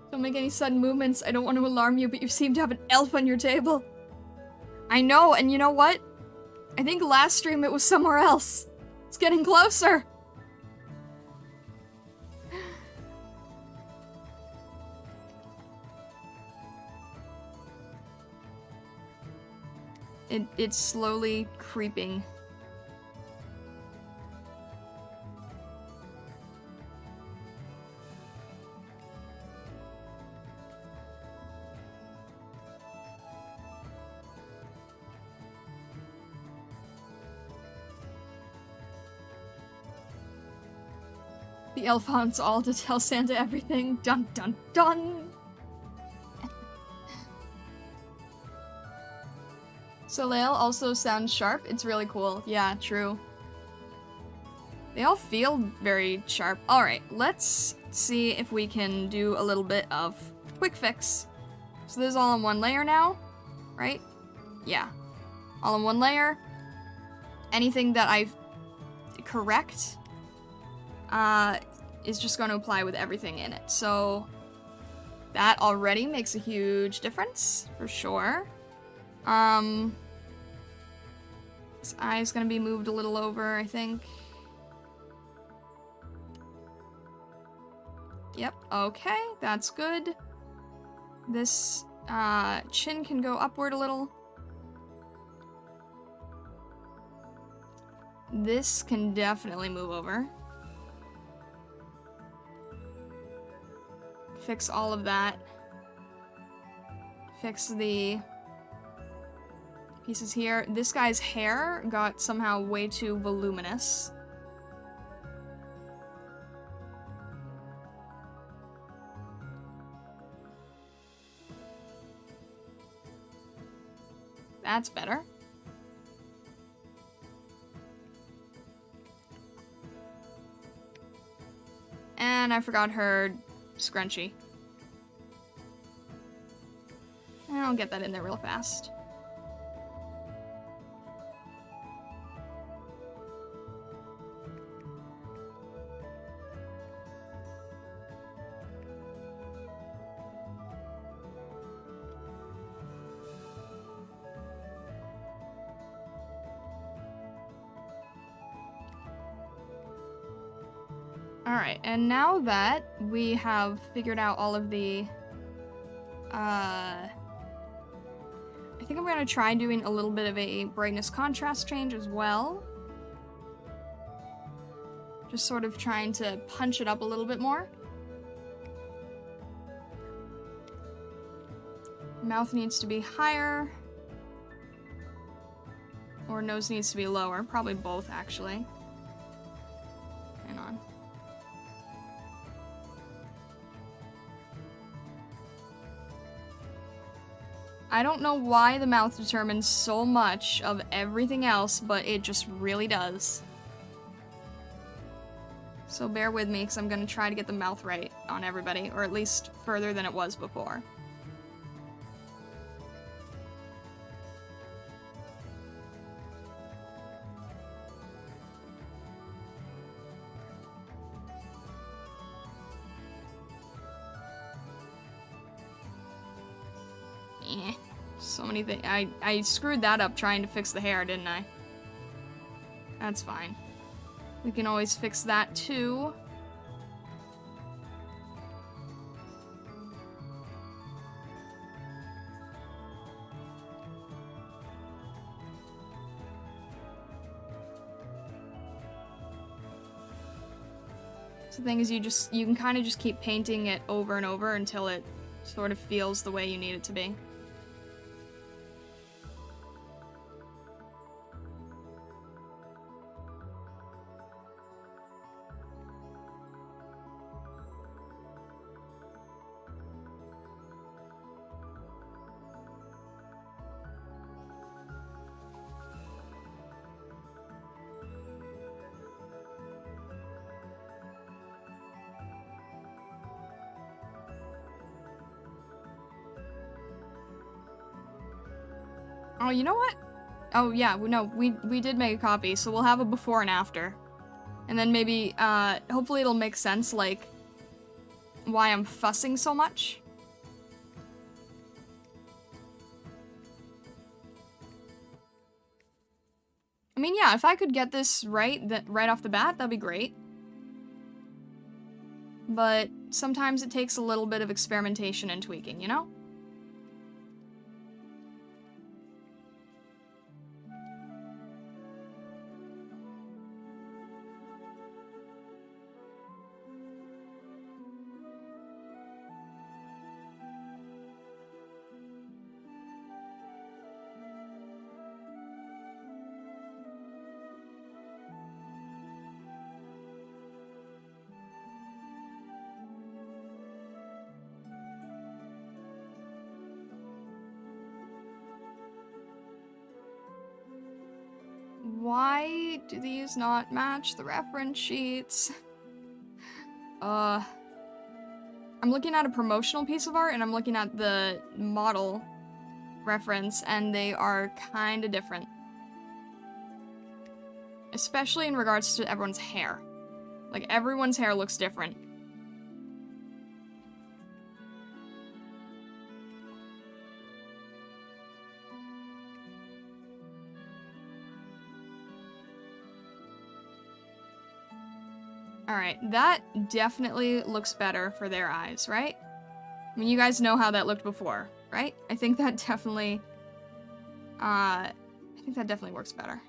Don't make any sudden movements. I don't want to alarm you, but you seem to have an elf on your table. I know, and you know what? I think last stream it was somewhere else. It's getting closer. It's slowly creeping. The elf haunts all to tell Santa everything. Dun dun dun! Soleil also sounds sharp. It's really cool. Yeah, true. They all feel very sharp. Alright, let's see if we can do a little bit of quick fix. So this is all in one layer now, right? Yeah. All in one layer. Anything that I correct is just going to apply with everything in it. So that already makes a huge difference, for sure. This eye is going to be moved a little over, I think. Yep, okay, that's good. This chin can go upward a little. This can definitely move over. Fix all of that. Fix the pieces here. This guy's hair got somehow way too voluminous. That's better. And I forgot her scrunchie. I'll get that in there real fast. Alright, and now that we have figured out all of the, I think I'm going to try doing a little bit of a brightness contrast change as well. Just sort of trying to punch it up a little bit more. Mouth needs to be higher. Or nose needs to be lower. Probably both, actually. Hang on. I don't know why the mouth determines so much of everything else, but it just really does. So bear with me, because I'm going to try to get the mouth right on everybody, or at least further than it was before. So many things. I screwed that up trying to fix the hair, didn't I? That's fine. We can always fix that too. The thing is, you can kind of just keep painting it over and over until it sort of feels the way you need it to be. Oh, you know what? Oh, yeah, no, we did make a copy, so we'll have a before and after. And then maybe, hopefully it'll make sense, like, why I'm fussing so much. I mean, yeah, if I could get this right off the bat, that'd be great. But sometimes it takes a little bit of experimentation and tweaking, you know? Why do these not match the reference sheets? I'm looking at a promotional piece of art, and I'm looking at the model reference, and they are kind of different. Especially in regards to everyone's hair. Like, everyone's hair looks different. Alright, that definitely looks better for their eyes, right? I mean, you guys know how that looked before, right? I think that definitely, works better.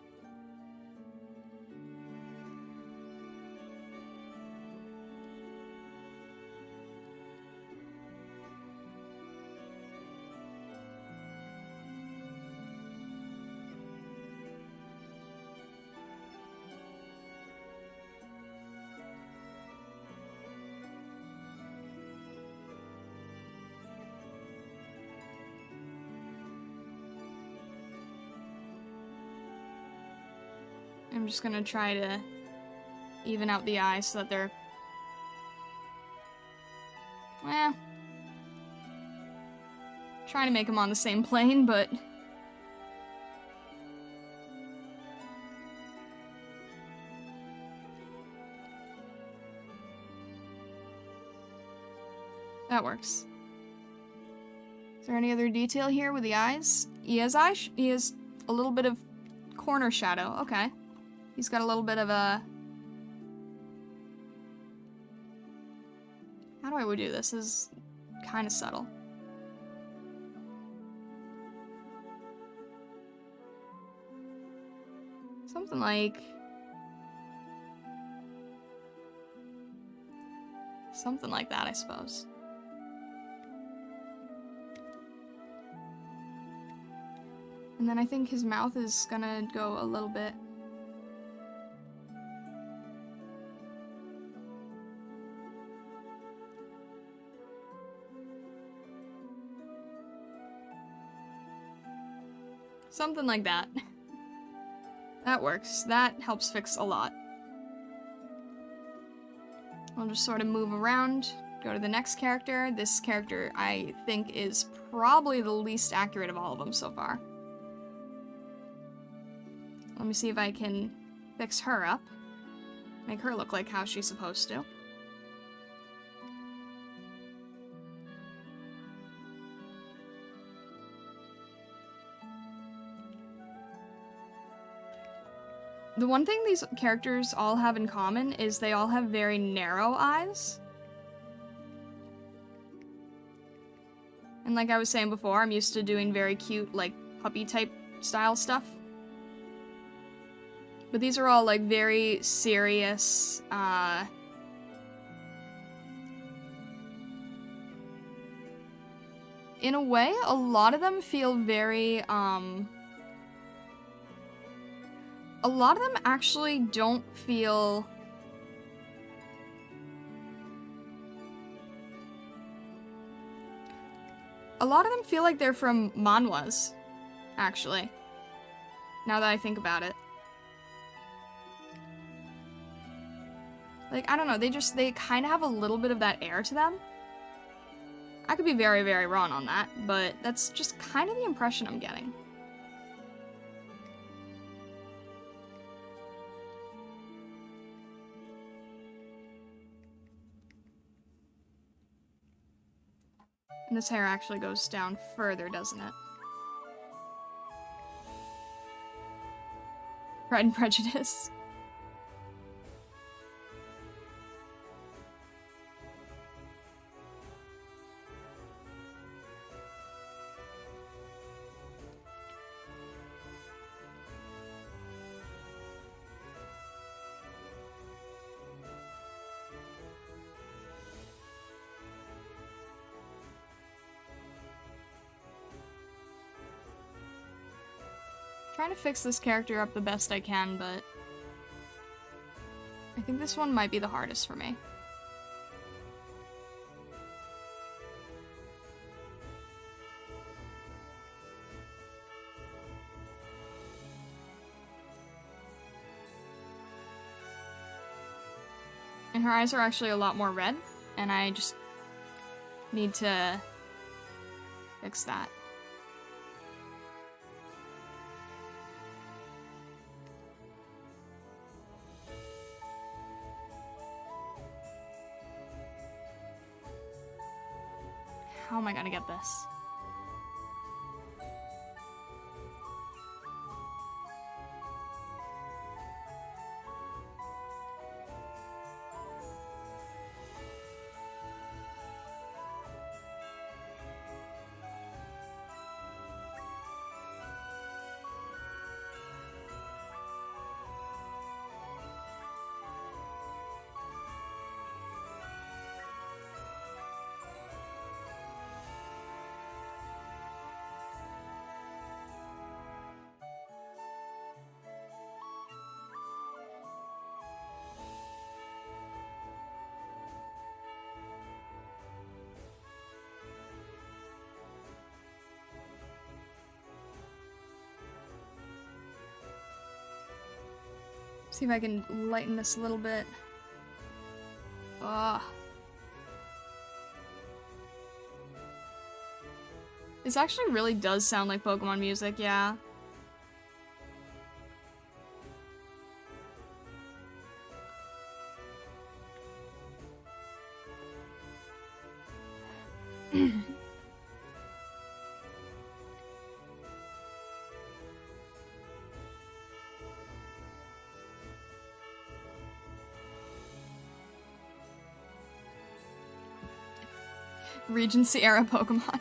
I'm just gonna try to even out the eyes so that they're... well... trying to make them on the same plane, but... that works. Is there any other detail here with the eyes? He has a little bit of corner shadow. Okay. He's got a little bit of a... how do I do this? This is kind of subtle. Something like... something like that, I suppose. And then I think his mouth is gonna go a little bit... something like that. That works. That helps fix a lot. I'll just sort of move around, go to the next character. This character, I think, is probably the least accurate of all of them so far. Let me see if I can fix her up. Make her look like how she's supposed to. The one thing these characters all have in common is they all have very narrow eyes. And like I was saying before, I'm used to doing very cute, like, puppy type style stuff. But these are all, like, very serious, in a way, a lot of them feel very, a lot of them actually don't feel... A lot of them feel like they're from manhwas, actually. Now that I think about it. Like, I don't know, they kind of have a little bit of that air to them. I could be very, very wrong on that, but that's just kind of the impression I'm getting. And this hair actually goes down further, doesn't it? Pride and Prejudice. Trying to fix this character up the best I can, but I think this one might be the hardest for me. And her eyes are actually a lot more red, and I just need to fix that. How am I gonna get this? See if I can lighten this a little bit. Ugh. This actually really does sound like Pokemon music, yeah. Regency era Pokemon.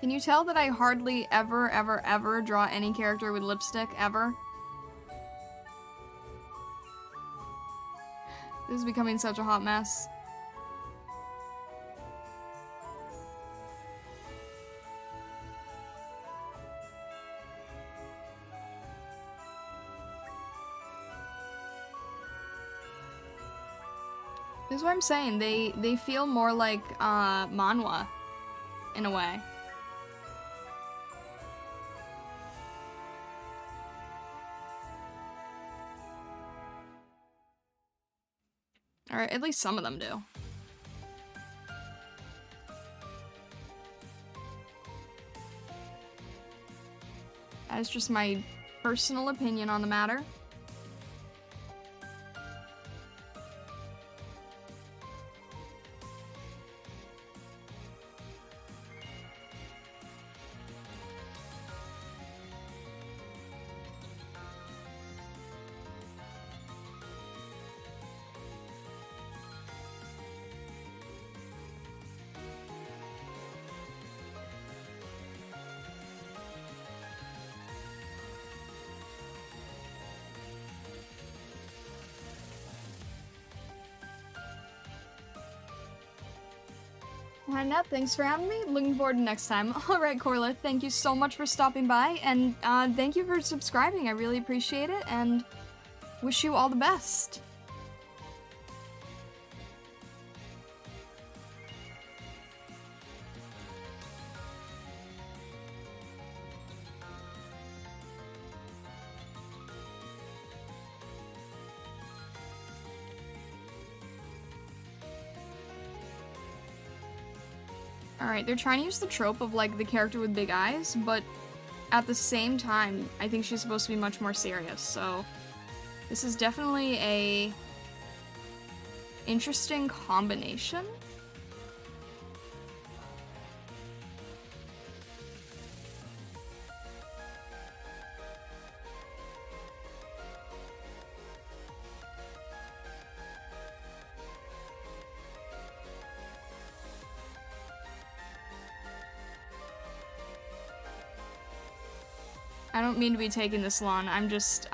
Can you tell that I hardly ever draw any character with lipstick, ever? This is becoming such a hot mess. This is what I'm saying, they feel more like, manhwa, in a way. Or at least some of them do. That's just my personal opinion on the matter. Annette, thanks for having me. Looking forward to next time. Alright, Corla, thank you so much for stopping by, and thank you for subscribing. I really appreciate it, and wish you all the best. Alright, they're trying to use the trope of, like, the character with big eyes, but at the same time, I think she's supposed to be much more serious, so this is definitely a interesting combination. I don't mean to be taking this long, I'm just,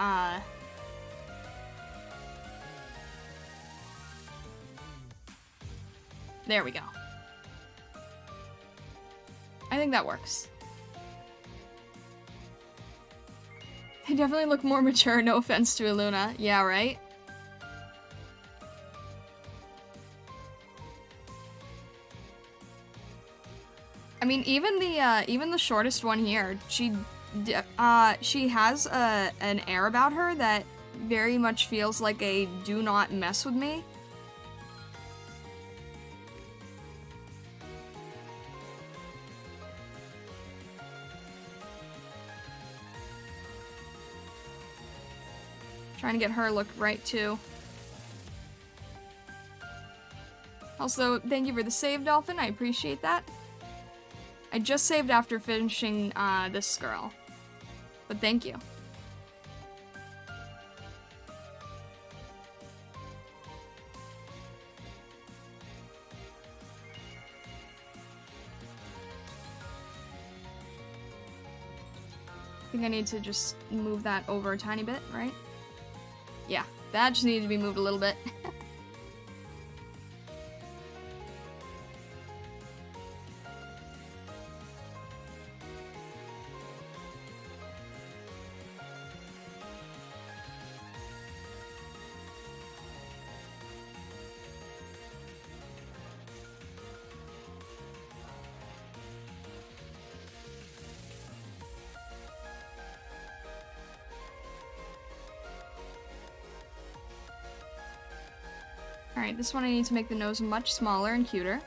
there we go. I think that works. They definitely look more mature, no offense to Iluna. Yeah, right? I mean, even the shortest one here, she has an air about her that very much feels like a do not mess with me. Trying to get her look right too. Also, thank you for the save, Dolphin. I appreciate that. I just saved after finishing this girl. But thank you. I think I need to just move that over a tiny bit, right? Yeah, that just needed to be moved a little bit. Alright, this one I need to make the nose much smaller and cuter.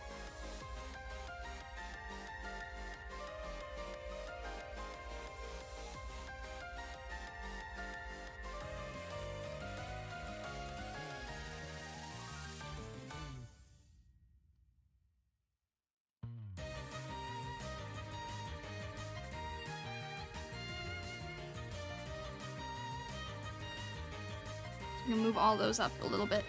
I'm gonna move all those up a little bit.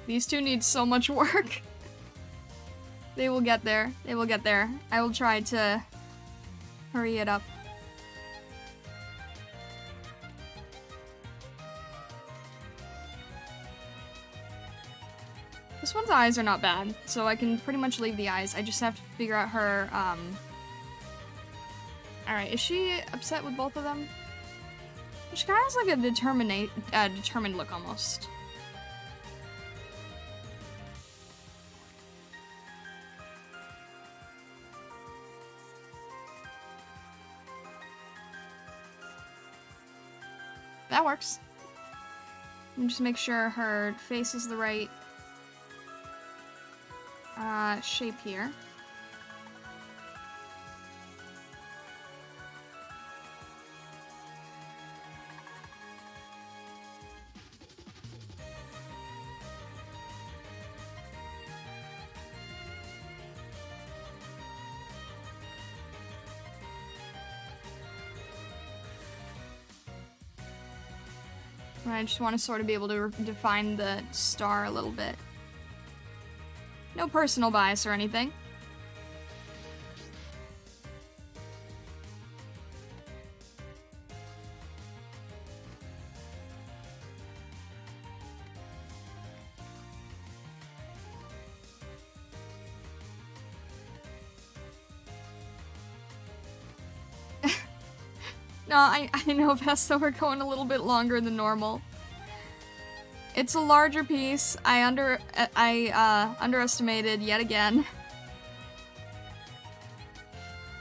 These two need so much work. They will get there. They will get there. I will try to hurry it up. This one's eyes are not bad, so I can pretty much leave the eyes. I just have to figure out her, Alright, is she upset with both of them? She kind of has like a determined look almost. that works. Let me just make sure her face is the right shape here. I just want to sort of be able to define the star a little bit. No personal bias or anything. No, I know, Vesta, we're going a little bit longer than normal. It's a larger piece. I underestimated yet again.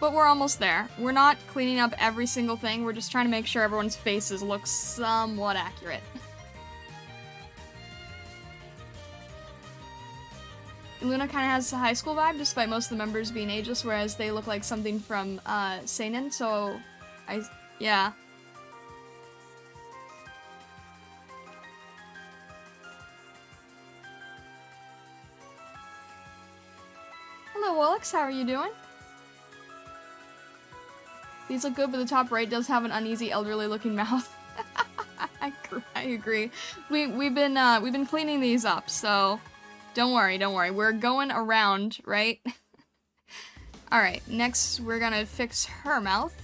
But we're almost there. We're not cleaning up every single thing. We're just trying to make sure everyone's faces look somewhat accurate. Luna kind of has a high school vibe, despite most of the members being ageless, whereas they look like something from Seinen, so yeah. Hello, Wallix, how are you doing? These look good, but the top right does have an uneasy, elderly-looking mouth. I agree. We've been cleaning these up, so don't worry. We're going around, right? All right, next we're gonna fix her mouth.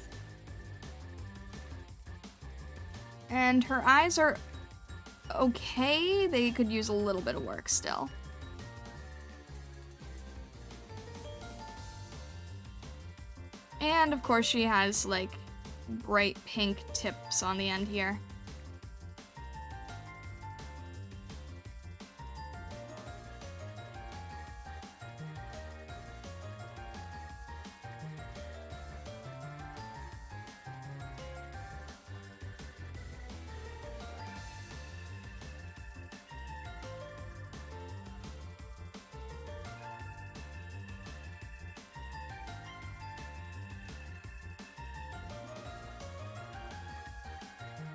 And her eyes are okay. They could use a little bit of work still. And of course she has like bright pink tips on the end here.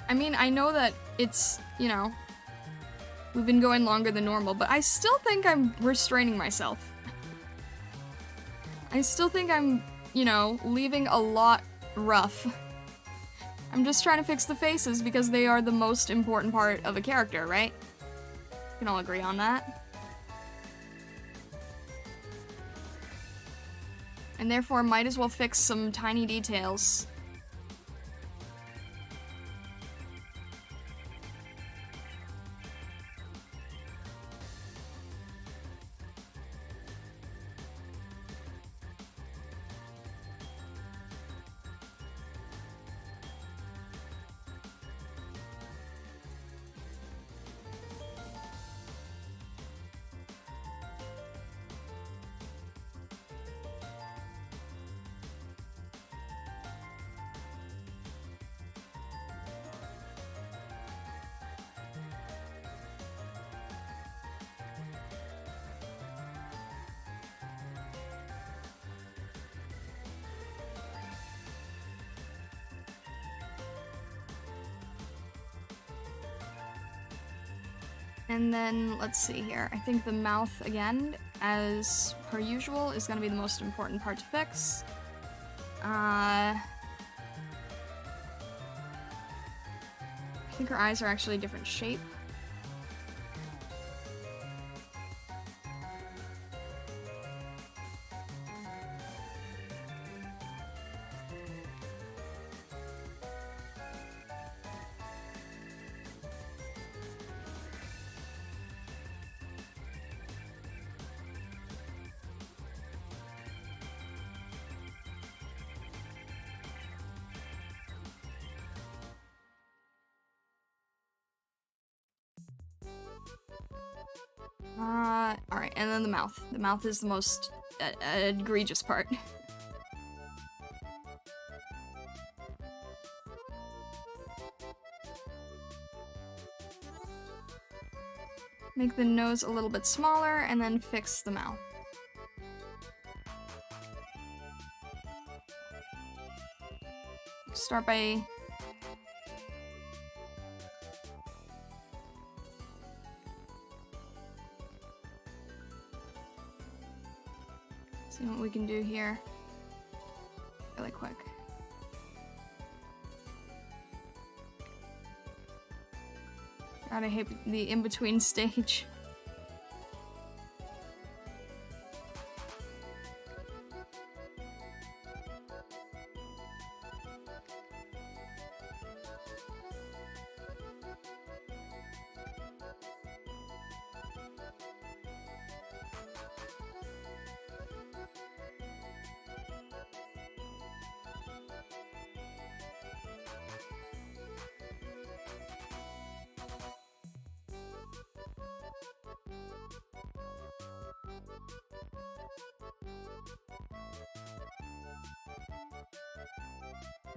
I mean, I know that it's, you know, we've been going longer than normal, but I still think I'm restraining myself. I still think I'm, you know, leaving a lot rough. I'm just trying to fix the faces because they are the most important part of a character, right? We can all agree on that. And therefore might as well fix some tiny details. And then, let's see here. I think the mouth, again, as per usual, is going to be the most important part to fix. I think her eyes are actually a different shape. Alright, and then the mouth. The mouth is the most egregious part. Make the nose a little bit smaller, and then fix the mouth. Start by... see what we can do here. Really quick. God, I hate the in-between stage.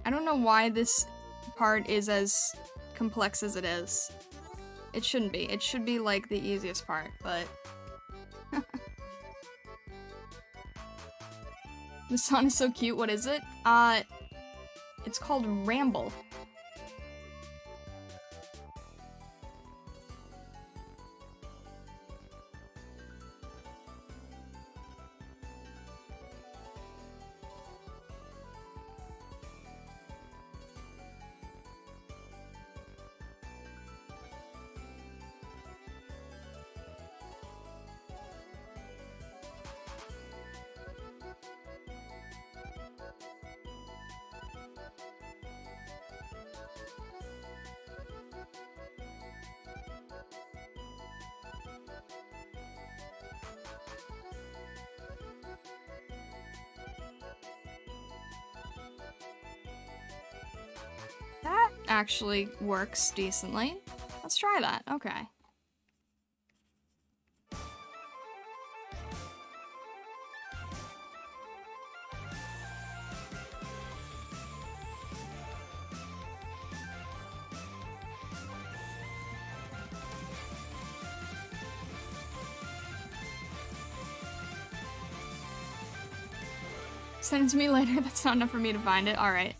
I don't know why this part is as complex as it is. It shouldn't be. It should be like the easiest part, but... The song is so cute. What is it? It's called Ramble. That actually works decently. Let's try that. Okay. Send it to me later. That's not enough for me to find it. Alright.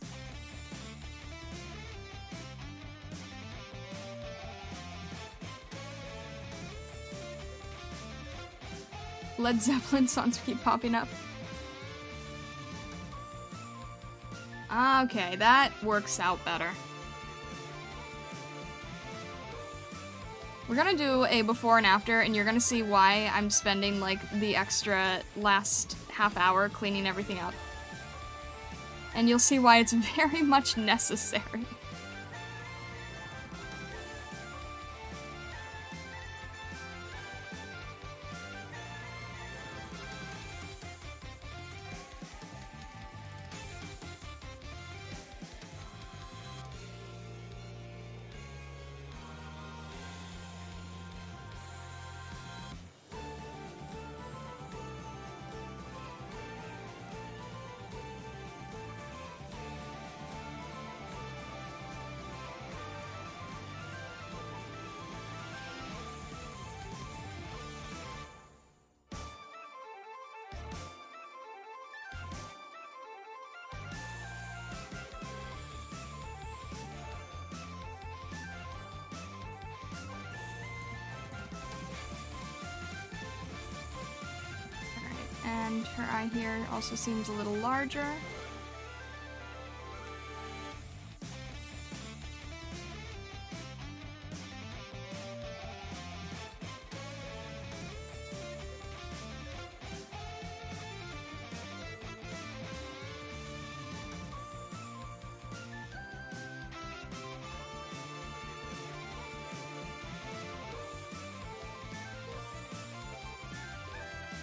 Led Zeppelin songs keep popping up. Okay, that works out better. We're gonna do a before and after, and you're gonna see why I'm spending, like, the extra last half hour cleaning everything up. And you'll see why it's very much necessary. And her eye here also seems a little larger.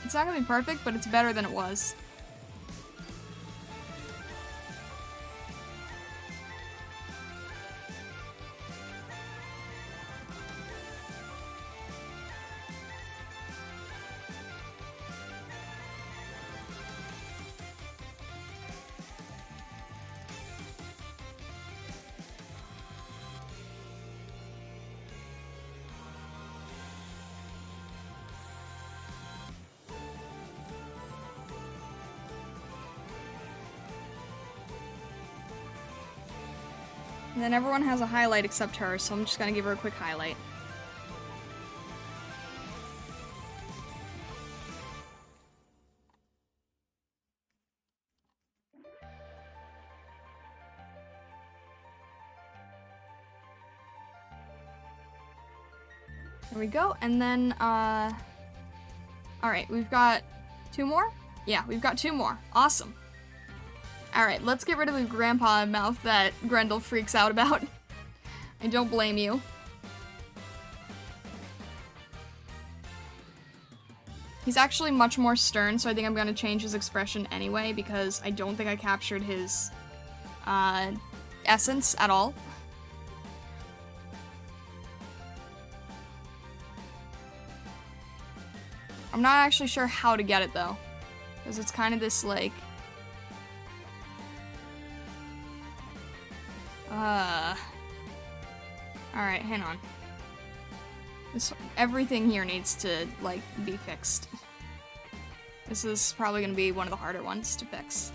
It's not gonna be perfect, but it's better than it was. And then everyone has a highlight except her, so I'm just gonna give her a quick highlight. There we go, and then, alright, we've got 2 more? Yeah, we've got 2 more. Awesome. Alright, let's get rid of the grandpa mouth that Grendel freaks out about. I don't blame you. He's actually much more stern, so I think I'm gonna change his expression anyway, because I don't think I captured his, essence at all. I'm not actually sure how to get it, though. Because it's kind of this, like... Alright, hang on. Everything here needs to, like, be fixed. This is probably gonna be one of the harder ones to fix.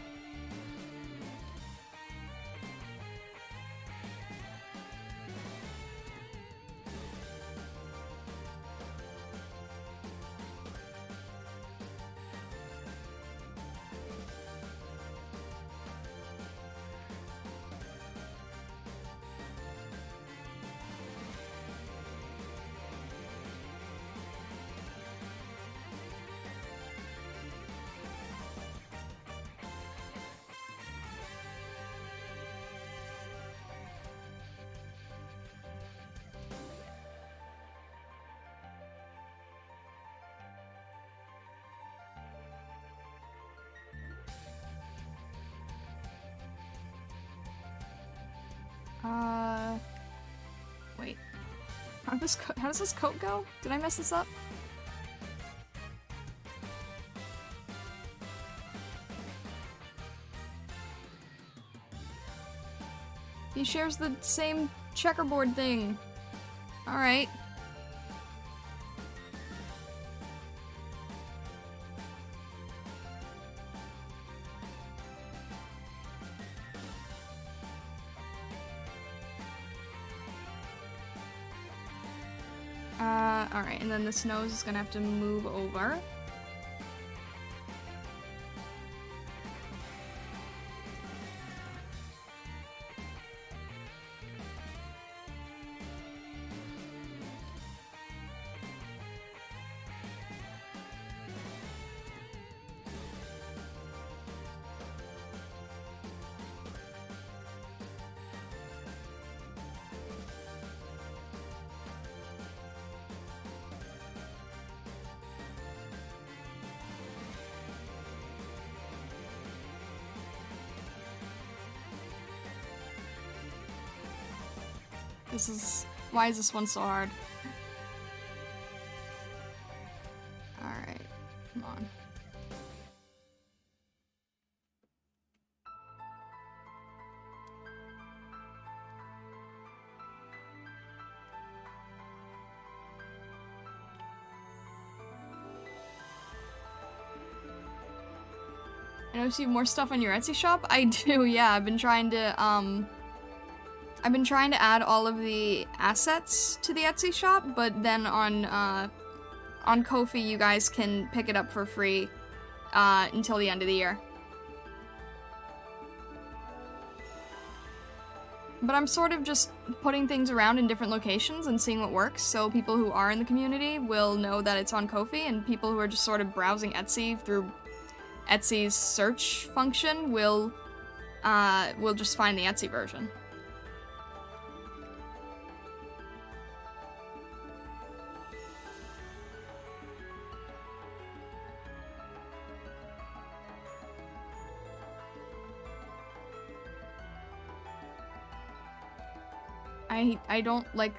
Wait. How does this coat go? Did I mess this up? He shares the same checkerboard thing. Alright. Alright, and then this nose is gonna have to move over. Why is this one so hard? Alright, come on. I notice you have more stuff on your Etsy shop? I do, yeah. I've been trying to add all of the assets to the Etsy shop, but then on Ko-fi you guys can pick it up for free until the end of the year. But I'm sort of just putting things around in different locations and seeing what works, so people who are in the community will know that it's on Ko-fi, and people who are just sort of browsing Etsy through Etsy's search function will just find the Etsy version. I don't like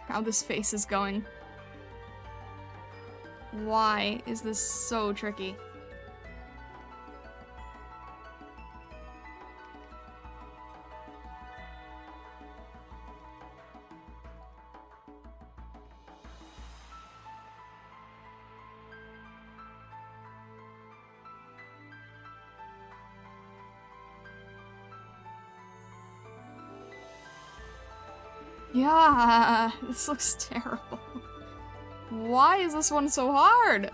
how this face is going. Why is this so tricky? Yeah, this looks terrible. Why is this one so hard?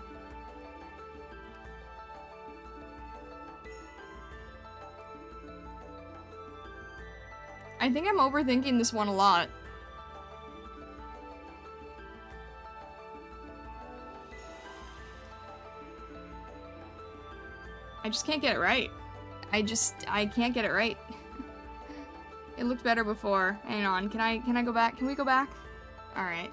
I think I'm overthinking this one a lot. I just can't get it right. I can't get it right. It looked better before. Hang on, can I go back? Can we go back? Alright.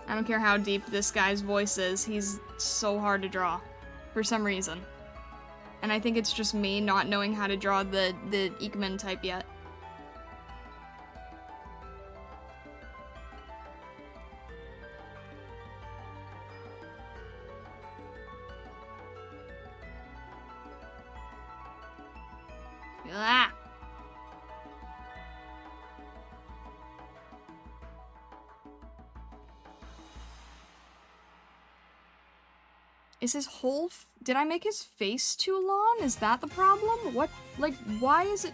I don't care how deep this guy's voice is, he's so hard to draw. For some reason. And I think it's just me not knowing how to draw the Ikemen type yet. Ah. Is his whole did I make his face too long? Is that the problem? What, like, why is it?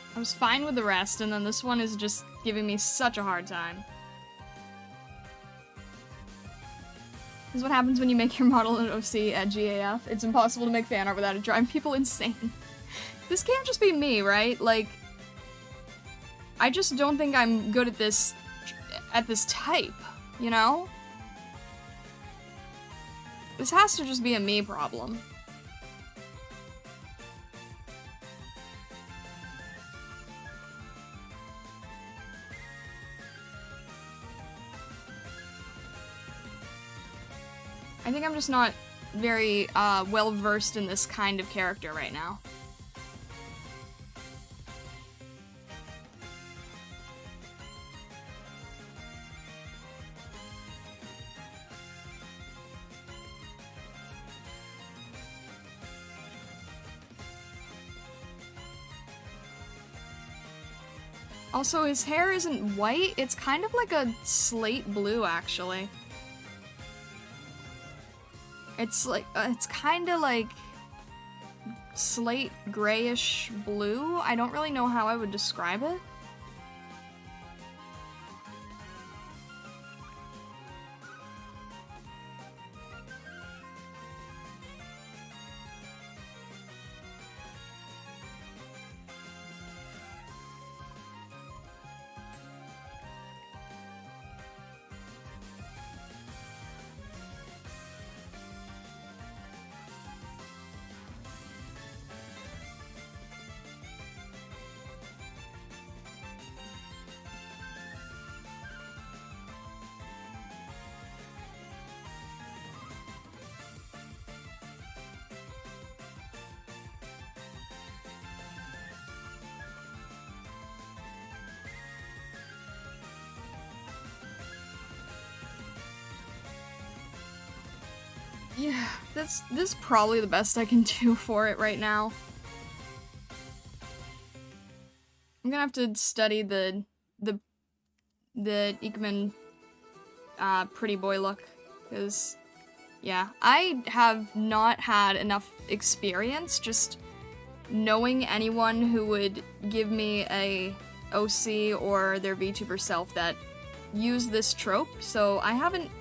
I was fine with the rest, and then this one is just giving me such a hard time. This is what happens when you make your model an OC at GAF. It's impossible to make fan art without it driving people insane. This can't just be me, right? Like, I just don't think I'm good at this type, you know? This has to just be a me problem. I think I'm just not very well versed in this kind of character right now. Also, his hair isn't white, it's kind of like a slate blue, actually. It's like, it's kind of like slate grayish blue. I don't really know how I would describe it. Yeah, this is probably the best I can do for it right now. I'm gonna have to study the Ikemen pretty boy look, because yeah, I have not had enough experience just knowing anyone who would give me a OC or their VTuber self that use this trope, so I haven't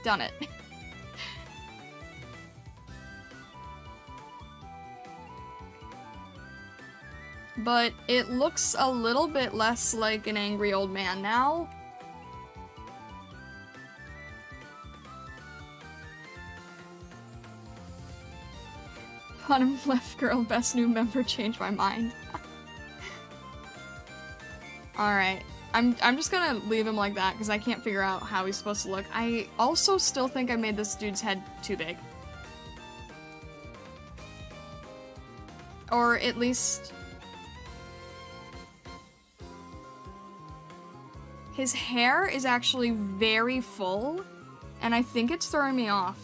done it. But it looks a little bit less like an angry old man now. Bottom left girl, best new member, changed my mind. Alright. I'm just gonna leave him like that because I can't figure out how he's supposed to look. I also still think I made this dude's head too big. Or at least... his hair is actually very full, and I think it's throwing me off.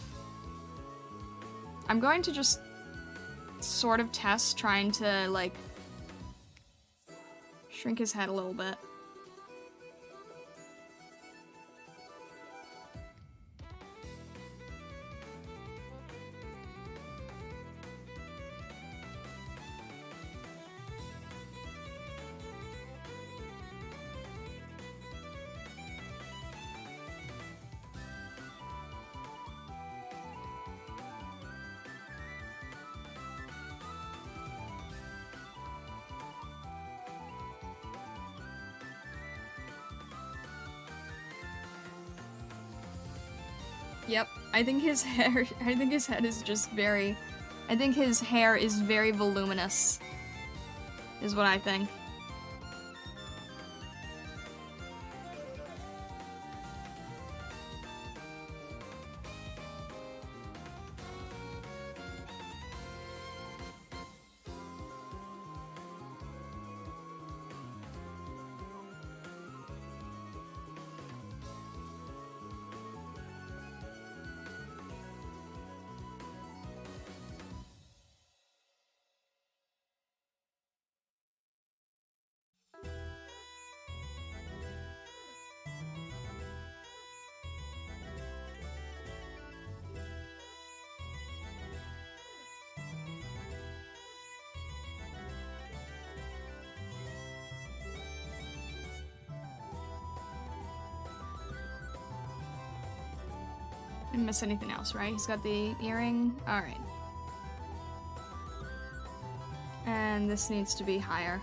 I'm going to just sort of test trying to, like, shrink his head a little bit. Yep, I think his hair, I think his head is just very, I think his hair is very voluminous, is what I think. Didn't miss anything else, right? He's got the earring. Alright. And this needs to be higher.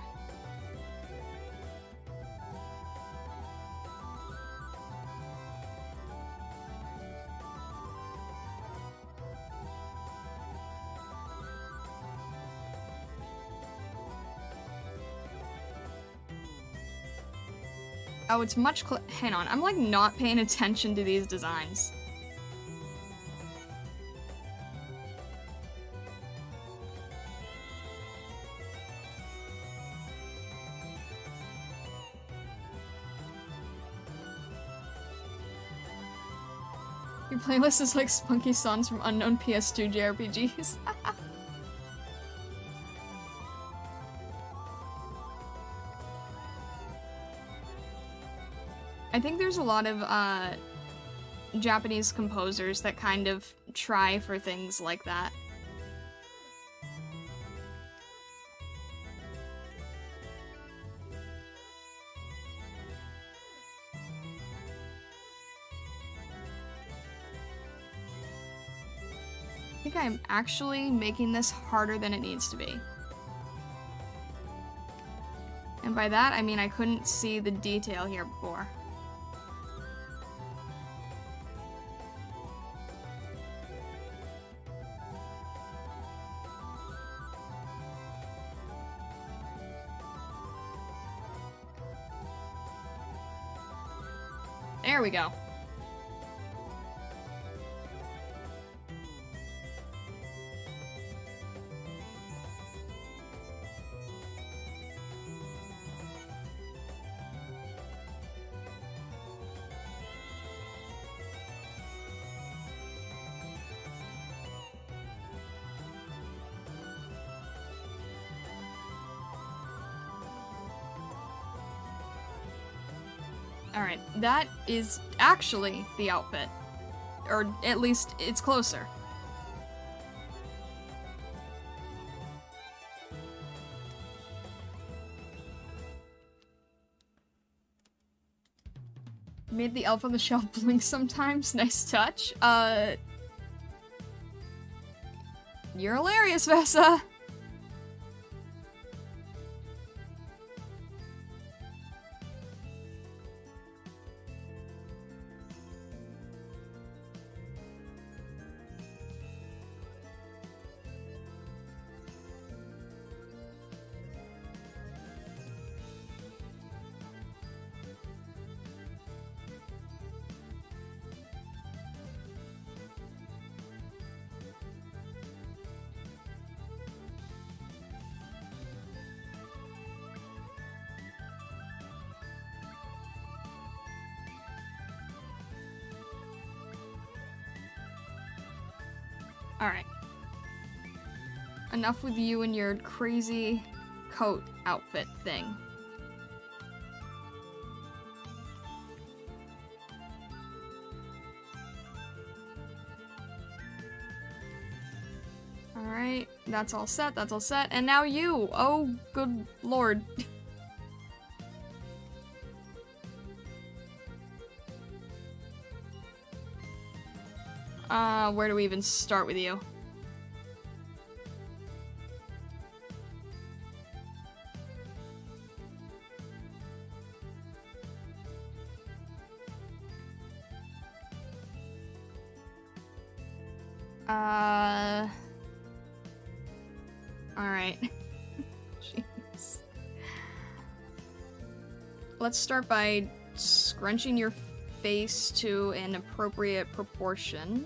Oh, it's much hang on, I'm like not paying attention to these designs. Your playlist is like spunky songs from unknown PS2 JRPGs. I think there's a lot of Japanese composers that kind of try for things like that. I think I'm actually making this harder than it needs to be. And by that, I mean I couldn't see the detail here before. There we go. Alright, that is actually the outfit. Or at least, it's closer. Made the elf on the shelf blink sometimes. Nice touch. You're hilarious, Vesa! Alright. Enough with you and your crazy coat outfit thing. Alright, that's all set, that's all set. And now you! Oh, good lord. Where do we even start with you? Alright. Jeez. Let's start by scrunching your face to an appropriate proportion.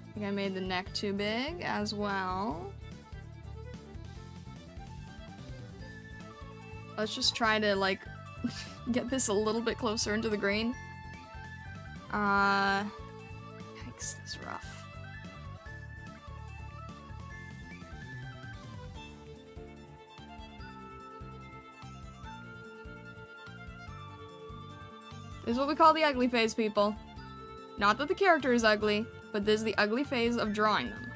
I think I made the neck too big as well. Let's just try to, like, get this a little bit closer into the grain. Yikes, this is rough. This is what we call the ugly phase, people. Not that the character is ugly, but this is the ugly phase of drawing them.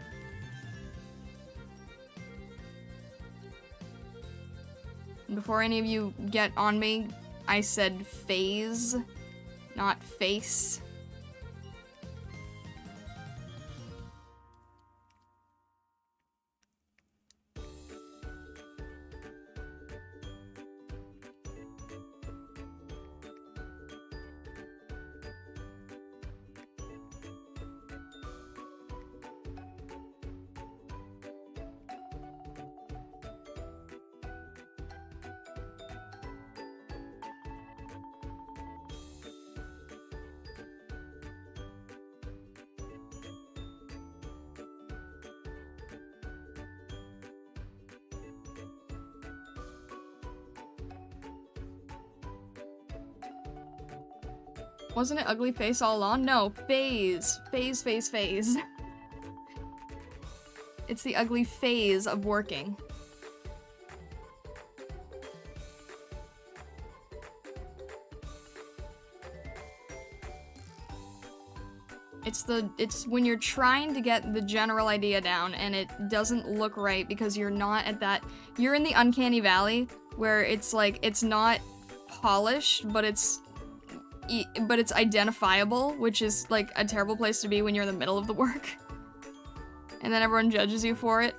Before any of you get on me, I said phase, not face. Wasn't it ugly face all along? No, phase. Phase, phase, phase. It's the ugly phase of working. It's when you're trying to get the general idea down and it doesn't look right because you're not at that, you're in the uncanny valley where it's like, it's not polished, but it's identifiable, which is like a terrible place to be when you're in the middle of the work. And then everyone judges you for it.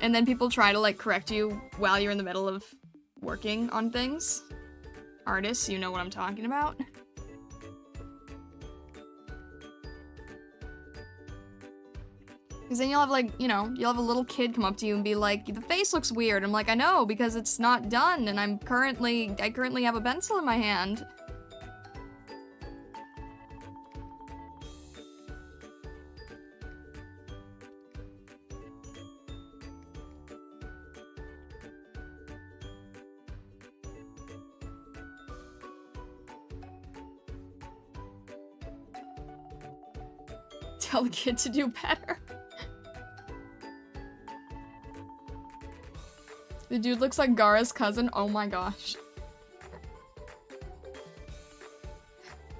And then people try to like correct you while you're in the middle of working on things. Artists, you know what I'm talking about. Because then you'll have, like, you know, you'll have a little kid come up to you and be like, the face looks weird. I'm like, I know, because it's not done, and I currently have a pencil in my hand. Tell the kid to do better. The dude looks like Gara's cousin. Oh my gosh.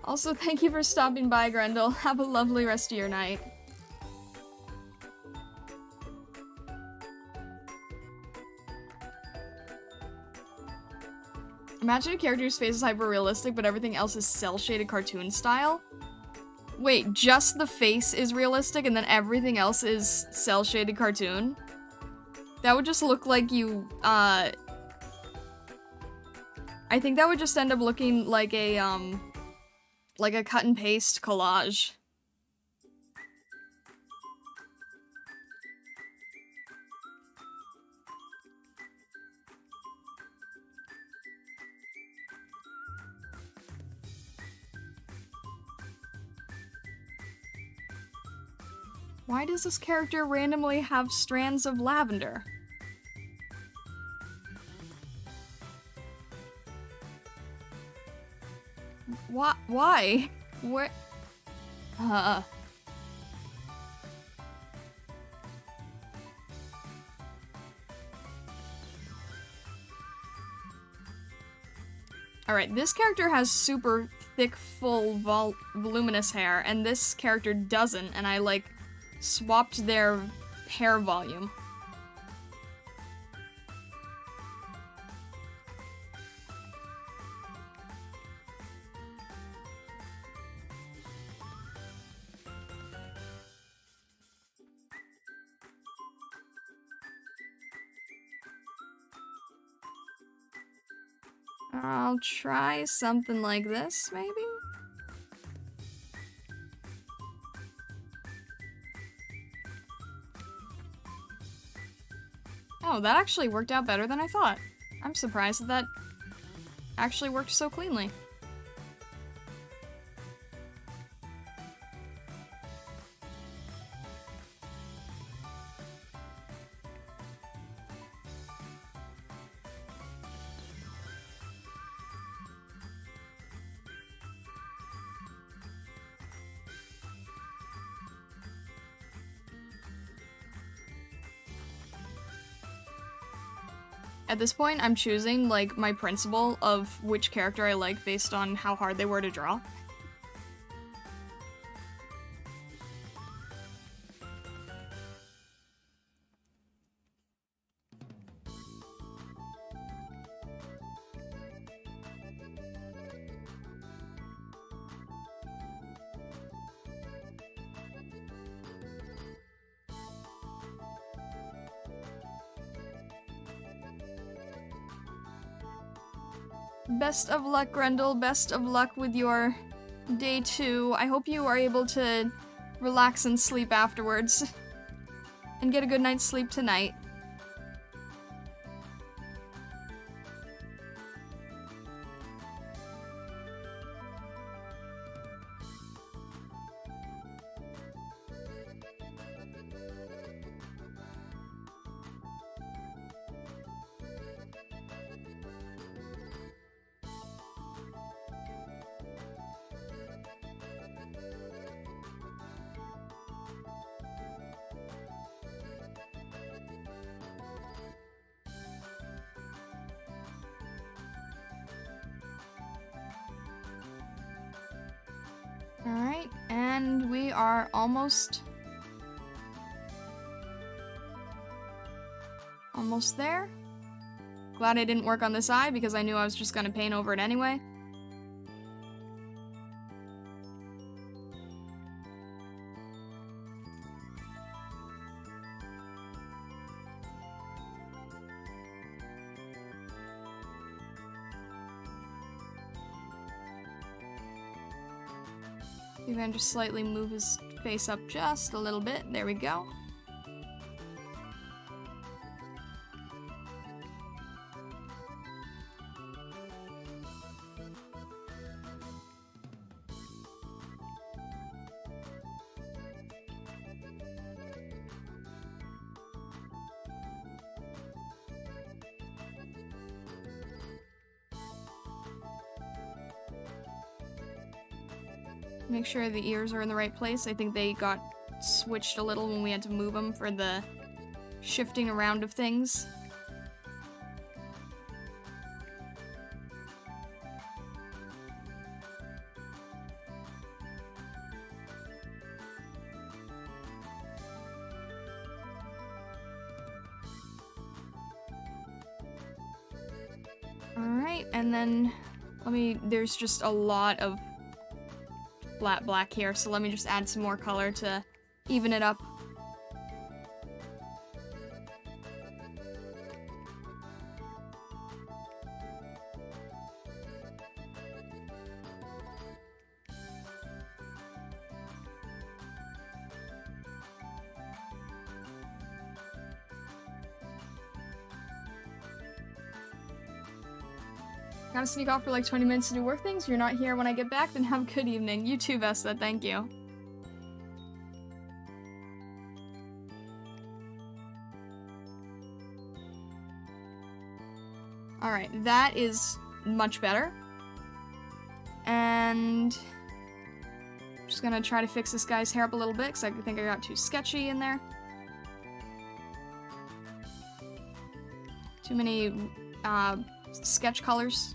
Also, thank you for stopping by, Grendel. Have a lovely rest of your night. Imagine a character whose face is hyper-realistic, but everything else is cel-shaded cartoon style. Wait, just the face is realistic and then everything else is cel-shaded cartoon? That would just look like you, I think that would just end up looking like a cut and paste collage. Why does this character randomly have strands of lavender? Why? Where? Alright, this character has super thick, full, voluminous hair, and this character doesn't, and I, like, swapped their hair volume. I'll try something like this, maybe? Oh, that actually worked out better than I thought. I'm surprised that actually worked so cleanly. At this point, I'm choosing, like, my principle of which character I like based on how hard they were to draw. Best of luck, Grendel. Best of luck with your day 2. I hope you are able to relax and sleep afterwards. And get a good night's sleep tonight. Alright, and we are almost there. Glad I didn't work on this eye because I knew I was just gonna paint over it anyway. We're gonna just slightly move his face up just a little bit. There we go. Make sure the ears are in the right place. I think they got switched a little when we had to move them for the shifting around of things. Alright, and then there's just a lot of flat black here, so let me just add some more color to even it up. Gotta sneak off for like 20 minutes to do work things. You're not here when I get back, then have a good evening. You too, Vesta. Thank you. Alright, that is much better. And And just gonna try to fix this guy's hair up a little bit, because I think I got too sketchy in there. Too many sketch colors.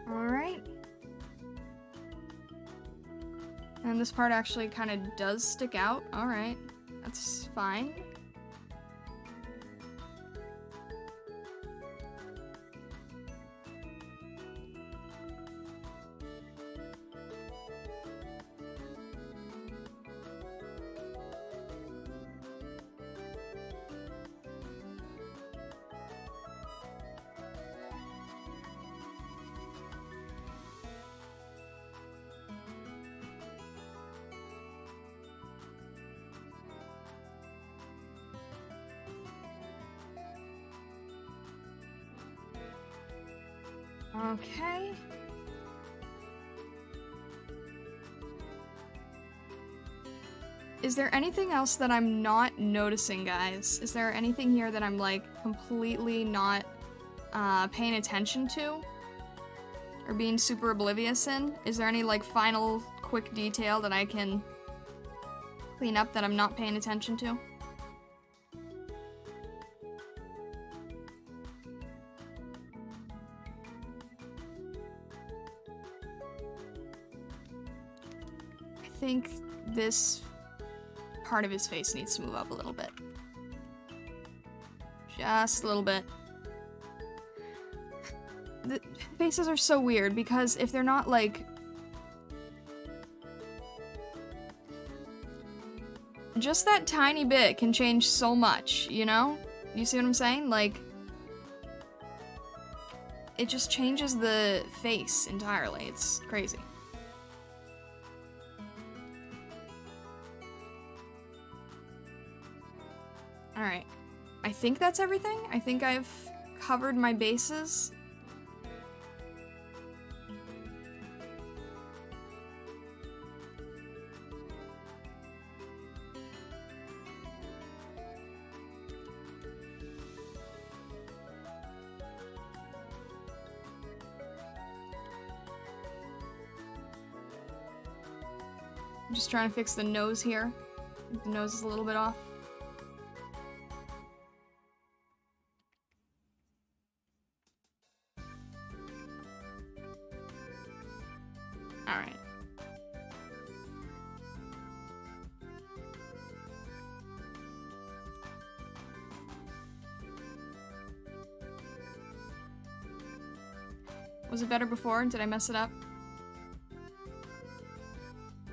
Alright. And this part actually kind of does stick out. Alright. That's fine. Okay. Is there anything else that I'm not noticing, guys? Is there anything here that I'm, like, completely not paying attention to? Or being super oblivious in? Is there any, like, final quick detail that I can clean up that I'm not paying attention to? I think this part of his face needs to move up a little bit. Just a little bit. The faces are so weird because if they're not like... just that tiny bit can change so much, you know? You see what I'm saying? Like... it just changes the face entirely. It's crazy. Alright. I think that's everything. I think I've covered my bases. I'm just trying to fix the nose here. The nose is a little bit off. Alright. Was it better before? Did I mess it up?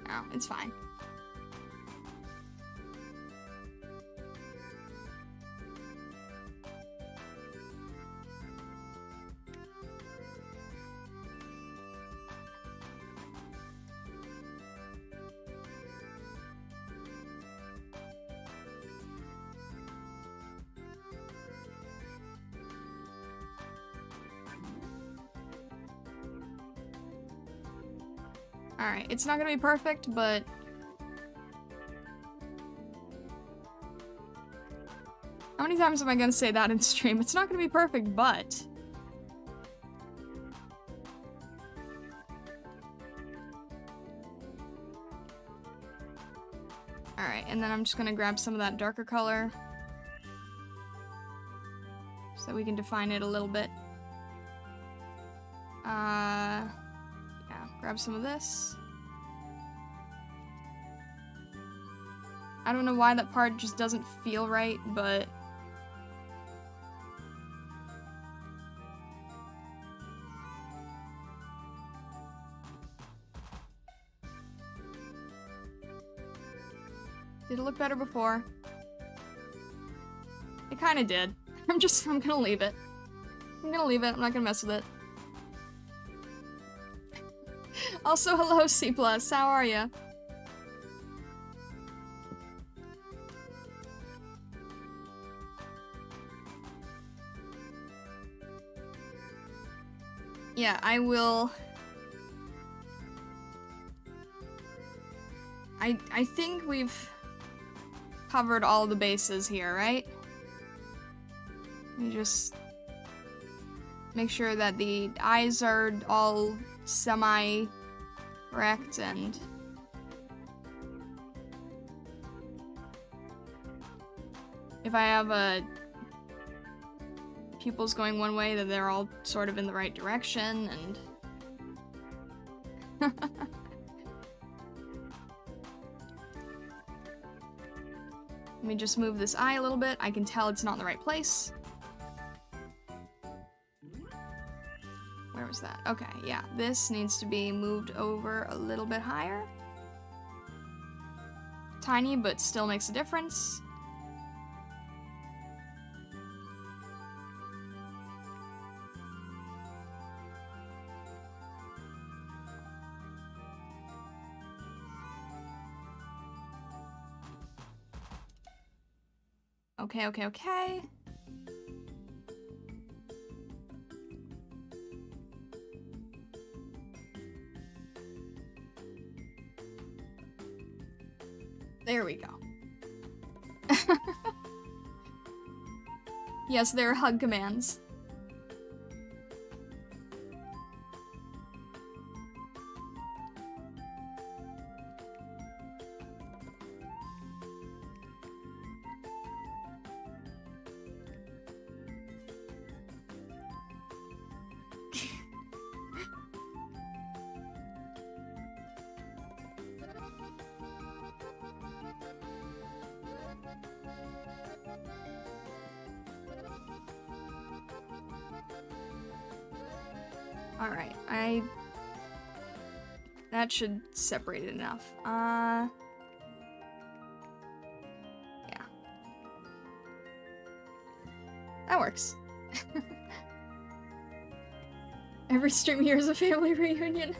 No, it's fine. Alright, it's not gonna be perfect, but... how many times am I gonna say that in stream? It's not gonna be perfect, but... alright, and then I'm just gonna grab some of that darker color. So that we can define it a little bit. Yeah, grab some of this. I don't know why that part just doesn't feel right, but... did it look better before? It kinda did. I'm gonna leave it. I'm gonna leave it, I'm not gonna mess with it. Also, hello, C+, how are ya? Yeah, I will... I think we've covered all the bases here, right? Let me just make sure that the eyes are all semi-correct and... If I have pupils going one way, then they're all sort of in the right direction, and... Let me just move this eye a little bit. I can tell it's not in the right place. Where was that? Okay, yeah. This needs to be moved over a little bit higher. Tiny, but still makes a difference. Okay, okay, okay. There we go. Yes, there are hug commands. Alright, that should separate it enough. Yeah. That works. Every stream here is a family reunion.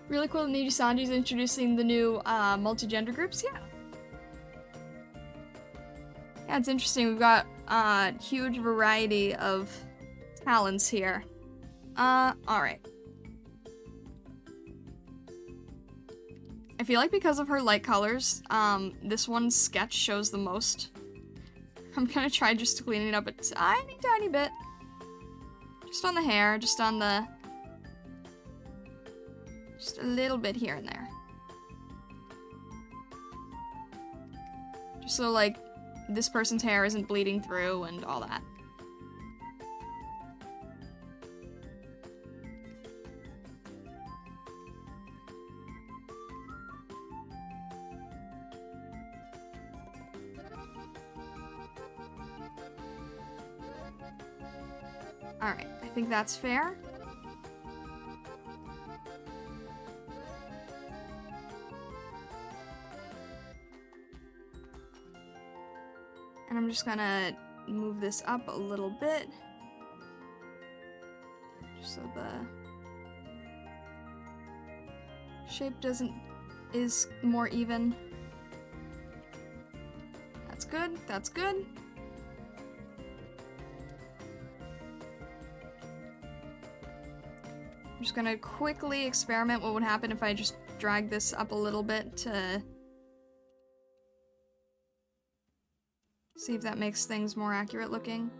Really cool that Nijisanji's introducing the new multi-gender groups, yeah. Yeah, it's interesting. We've got a huge variety of talents here. Alright. I feel like because of her light colors, this one's sketch shows the most. I'm gonna try just to clean it up a tiny, tiny bit. Just on the hair, just on the... Just a little bit here and there. Just so, like, this person's hair isn't bleeding through and all that. Alright, I think that's fair. And I'm just gonna move this up a little bit. Just so the shape is more even. That's good, that's good. I'm just gonna quickly experiment what would happen if I just drag this up a little bit to see if that makes things more accurate looking.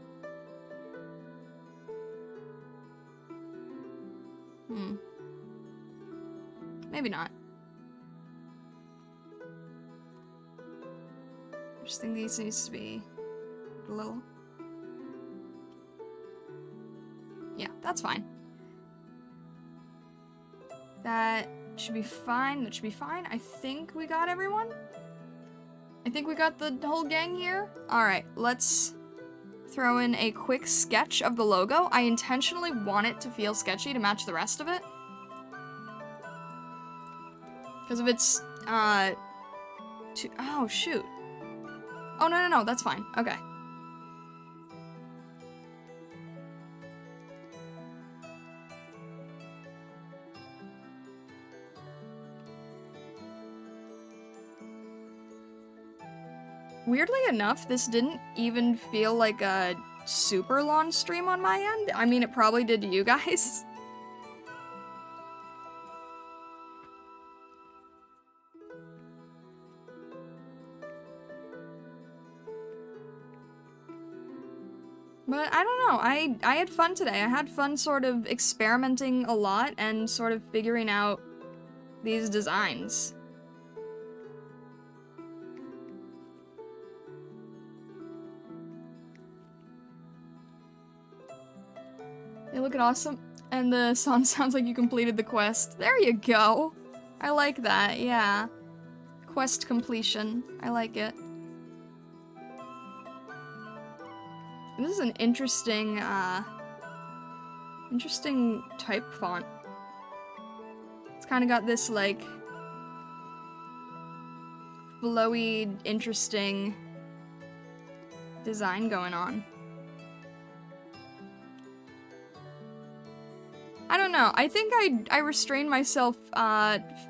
Maybe not. I just think these needs to be a little... Yeah, that's fine. That should be fine. That should be fine. I think we got everyone. I think we got the whole gang here. Alright, let's throw in a quick sketch of the logo. I intentionally want it to feel sketchy to match the rest of it. Because if it's, oh, shoot. Oh, no, that's fine. Okay. Weirdly enough, this didn't even feel like a super long stream on my end. I mean, it probably did to you guys. But I don't know, I had fun today. I had fun sort of experimenting a lot and sort of figuring out these designs. They look awesome. And the song sounds like you completed the quest. There you go. I like that, yeah. Quest completion. I like it. This is an interesting, interesting type font. It's kind of got this, like, flowy, interesting design going on. I don't know. I think I restrained myself,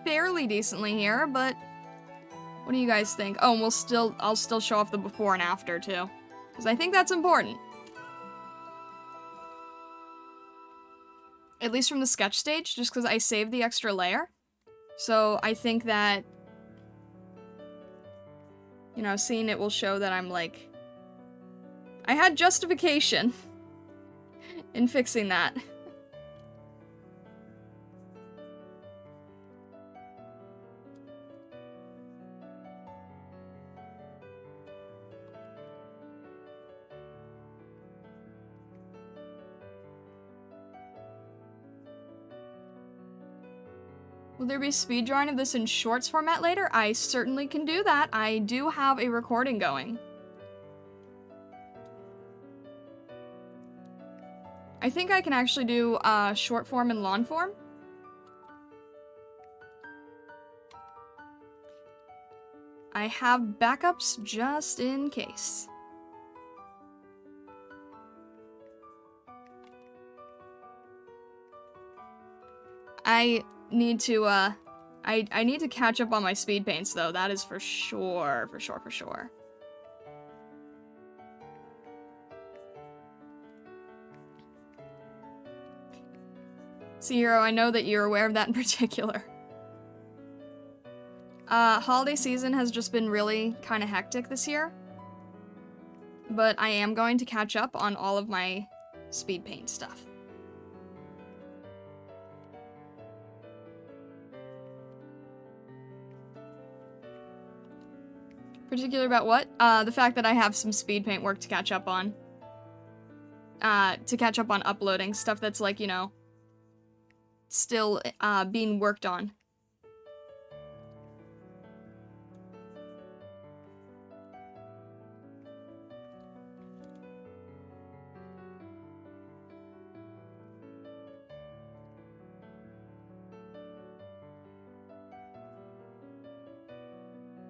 fairly decently here, but what do you guys think? Oh, and I'll still show off the before and after, too. Because I think that's important. At least from the sketch stage, just because I saved the extra layer. So I think that, you know, seeing it will show that I'm, like, I had justification in fixing that. Will there be speed drawing of this in shorts format later? I certainly can do that. I do have a recording going. I think I can actually do short form and long form. I have backups just in case. I need to, I need to catch up on my speed paints, though. That is for sure, for sure. Zero, I know that you're aware of that in particular. Holiday season has just been really kind of hectic this year. But I am going to catch up on all of my speed paint stuff. Particular about what? The fact that I have some speed paint work to catch up on. To catch up on uploading stuff that's, like, you know, still, being worked on.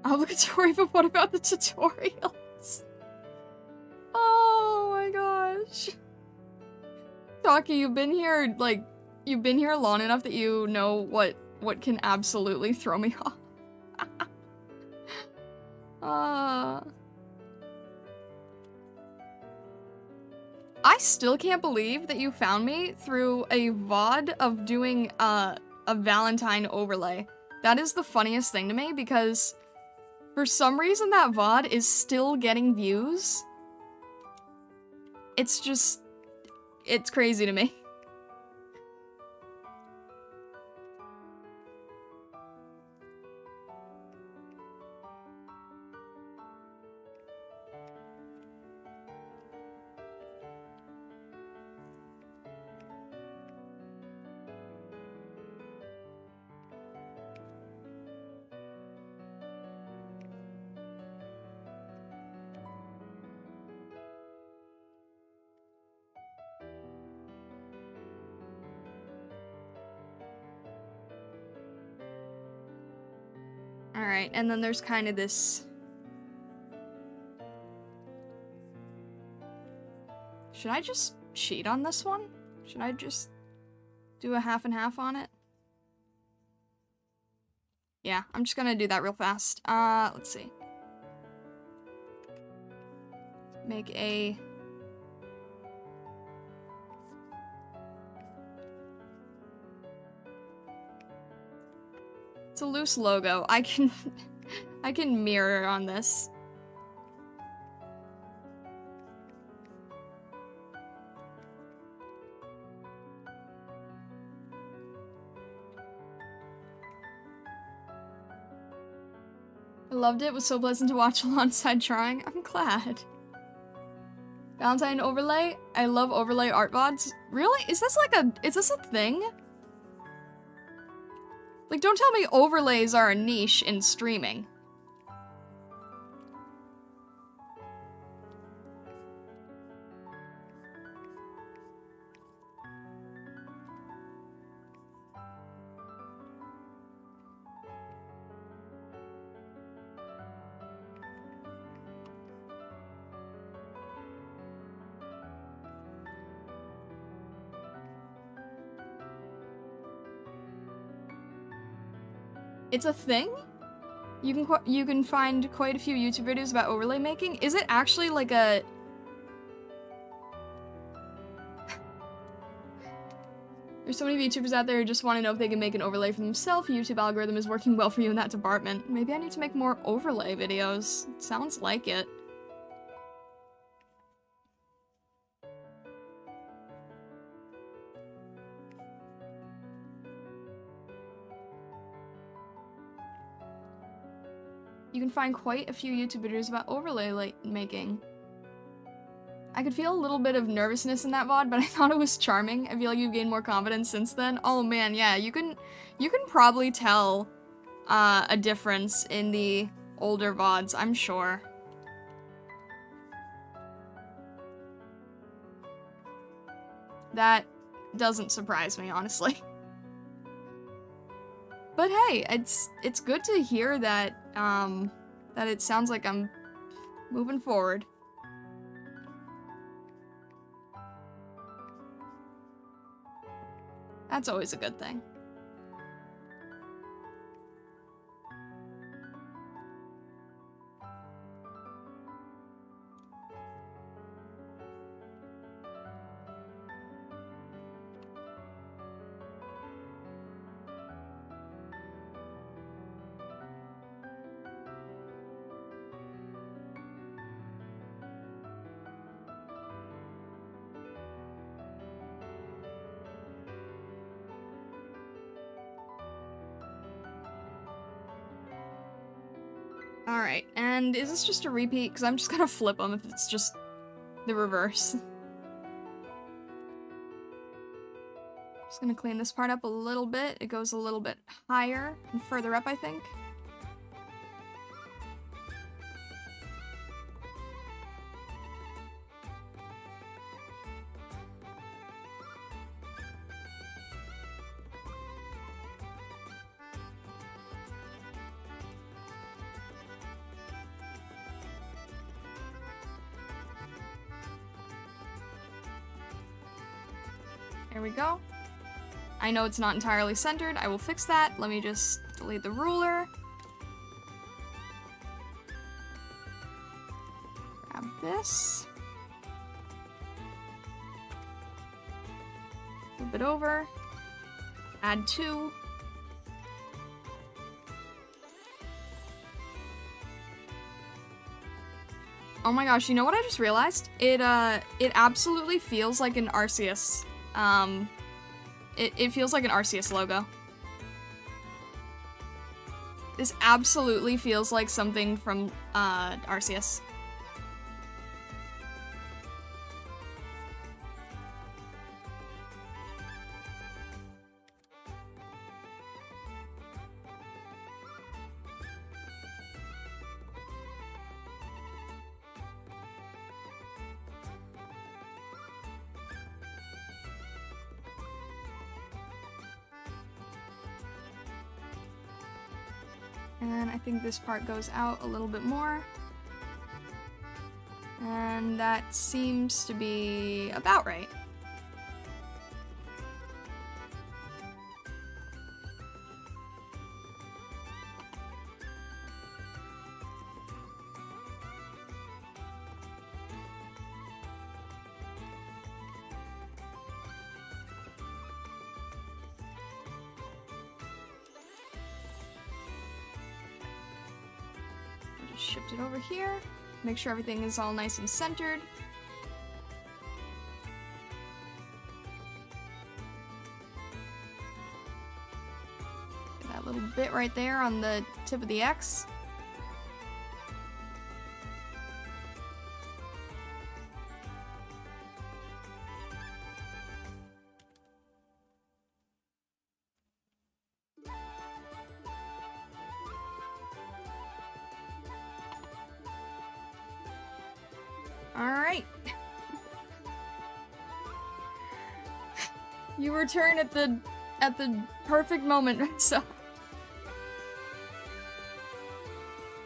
Obligatory, but what about the tutorials? Oh my gosh. Taki, you've been here, like, you've been here long enough that you know what can absolutely throw me off. I still can't believe that you found me through a VOD of doing, a Valentine overlay. That is the funniest thing to me, because for some reason that VOD is still getting views. It's just, it's crazy to me. Alright, and then there's kind of this... Should I just cheat on this one? Should I just do a half and half on it? Yeah, I'm just gonna do that real fast. Let's see. Make a It's a loose logo. I can I can mirror on this. I loved it. It was so pleasant to watch alongside trying. I'm glad. Valentine overlay? I love overlay art VODs. Really? Is this like is this a thing? Like, don't tell me overlays are a niche in streaming. It's a thing? You can find quite a few YouTube videos about overlay making. Is it actually like a... There's so many VTubers out there who just want to know if they can make an overlay for themselves. YouTube algorithm is working well for you in that department. Maybe I need to make more overlay videos. It sounds like it. You can find quite a few YouTube videos about overlay making. I could feel a little bit of nervousness in that VOD, but I thought it was charming. I feel like you've gained more confidence since then. Oh man, yeah, you can probably tell a difference in the older VODs, I'm sure. That doesn't surprise me, honestly. But hey, it's good to hear that that it sounds like I'm moving forward. That's always a good thing. Alright, and is this just a repeat? Because I'm just gonna flip them if it's just the reverse. Just gonna clean this part up a little bit. It goes a little bit higher and further up, I think. There we go. I know it's not entirely centered. I will fix that. Let me just delete the ruler. Grab this. Flip it over. Add 2. Oh my gosh, you know what I just realized? It absolutely feels like an Arceus. It feels like an Arceus logo. This absolutely feels like something from, Arceus. And I think this part goes out a little bit more. And that seems to be about right. shift it over here. Make sure everything is all nice and centered. Get that little bit right there on the tip of the X. Alright. You return at the perfect moment, so.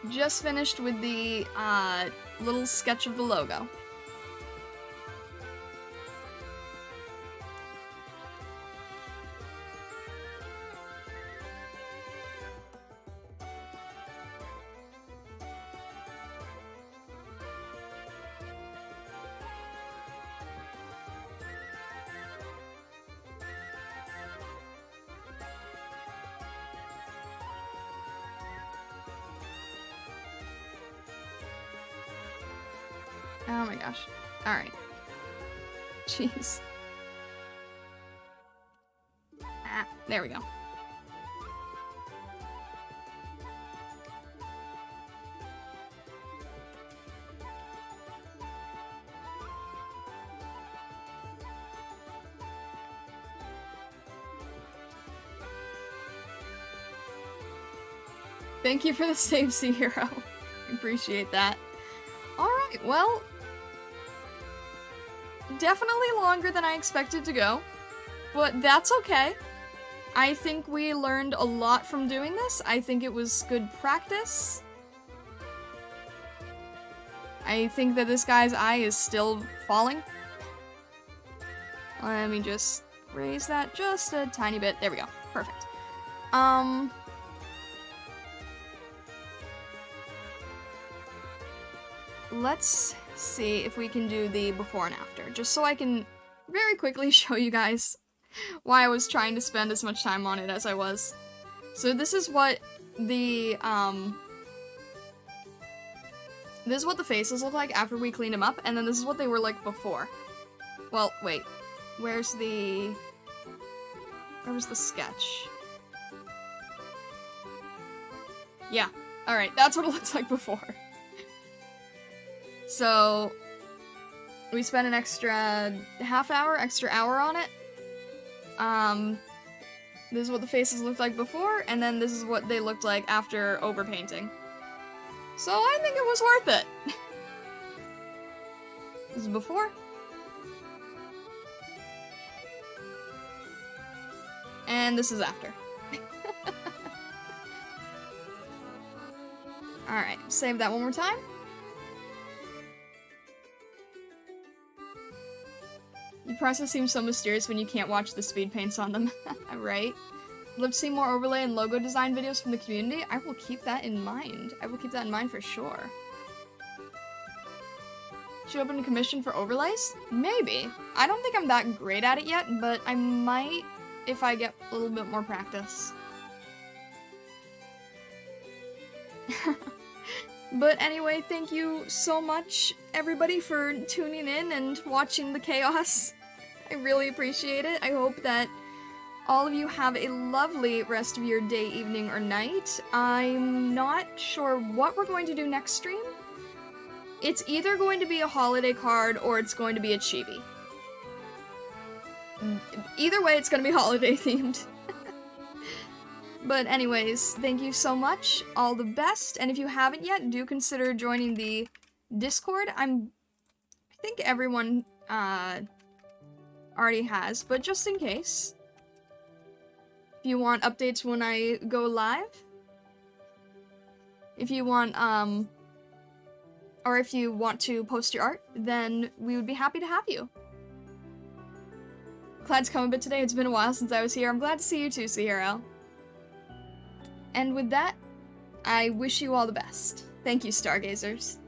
Just finished with the little sketch of the logo. Oh my gosh. Alright. Jeez. Ah, there we go. Thank you for the save, Sea Hero. Appreciate that. Alright, well, definitely longer than I expected to go, but that's okay. I think we learned a lot from doing this. I think it was good practice. I think that this guy's eye is still falling. Let me just raise that just a tiny bit. There we go. Perfect. Let's see if we can do the before and after, just so I can very quickly show you guys why I was trying to spend as much time on it as I was. So this is what the faces look like after we cleaned them up, and then this is what they were like before. Well, wait, where was the sketch? Yeah, alright, that's what it looks like before. So, we spent an extra extra hour on it. This is what the faces looked like before, and then this is what they looked like after overpainting. So I think it was worth it. This is before. And this is after. Alright, save that one more time. The process seems so mysterious when you can't watch the speed paints on them. Right? I'd love to see more overlay and logo design videos from the community. I will keep that in mind. I will keep that in mind for sure. Should open a commission for overlays? Maybe. I don't think I'm that great at it yet, but I might if I get a little bit more practice. But anyway, thank you so much, everybody, for tuning in and watching the chaos. I really appreciate it. I hope that all of you have a lovely rest of your day, evening, or night. I'm not sure what we're going to do next stream. It's either going to be a holiday card or it's going to be a chibi. Either way, it's going to be holiday themed. But anyways, thank you so much, all the best, and if you haven't yet, do consider joining the Discord. I think everyone already has, but just in case. If you want updates when I go live, if you want, or if you want to post your art, then we would be happy to have you. Glad to come a bit today, it's been a while since I was here. I'm glad to see you too, Sihiro. And with that, I wish you all the best. Thank you, Stargazers.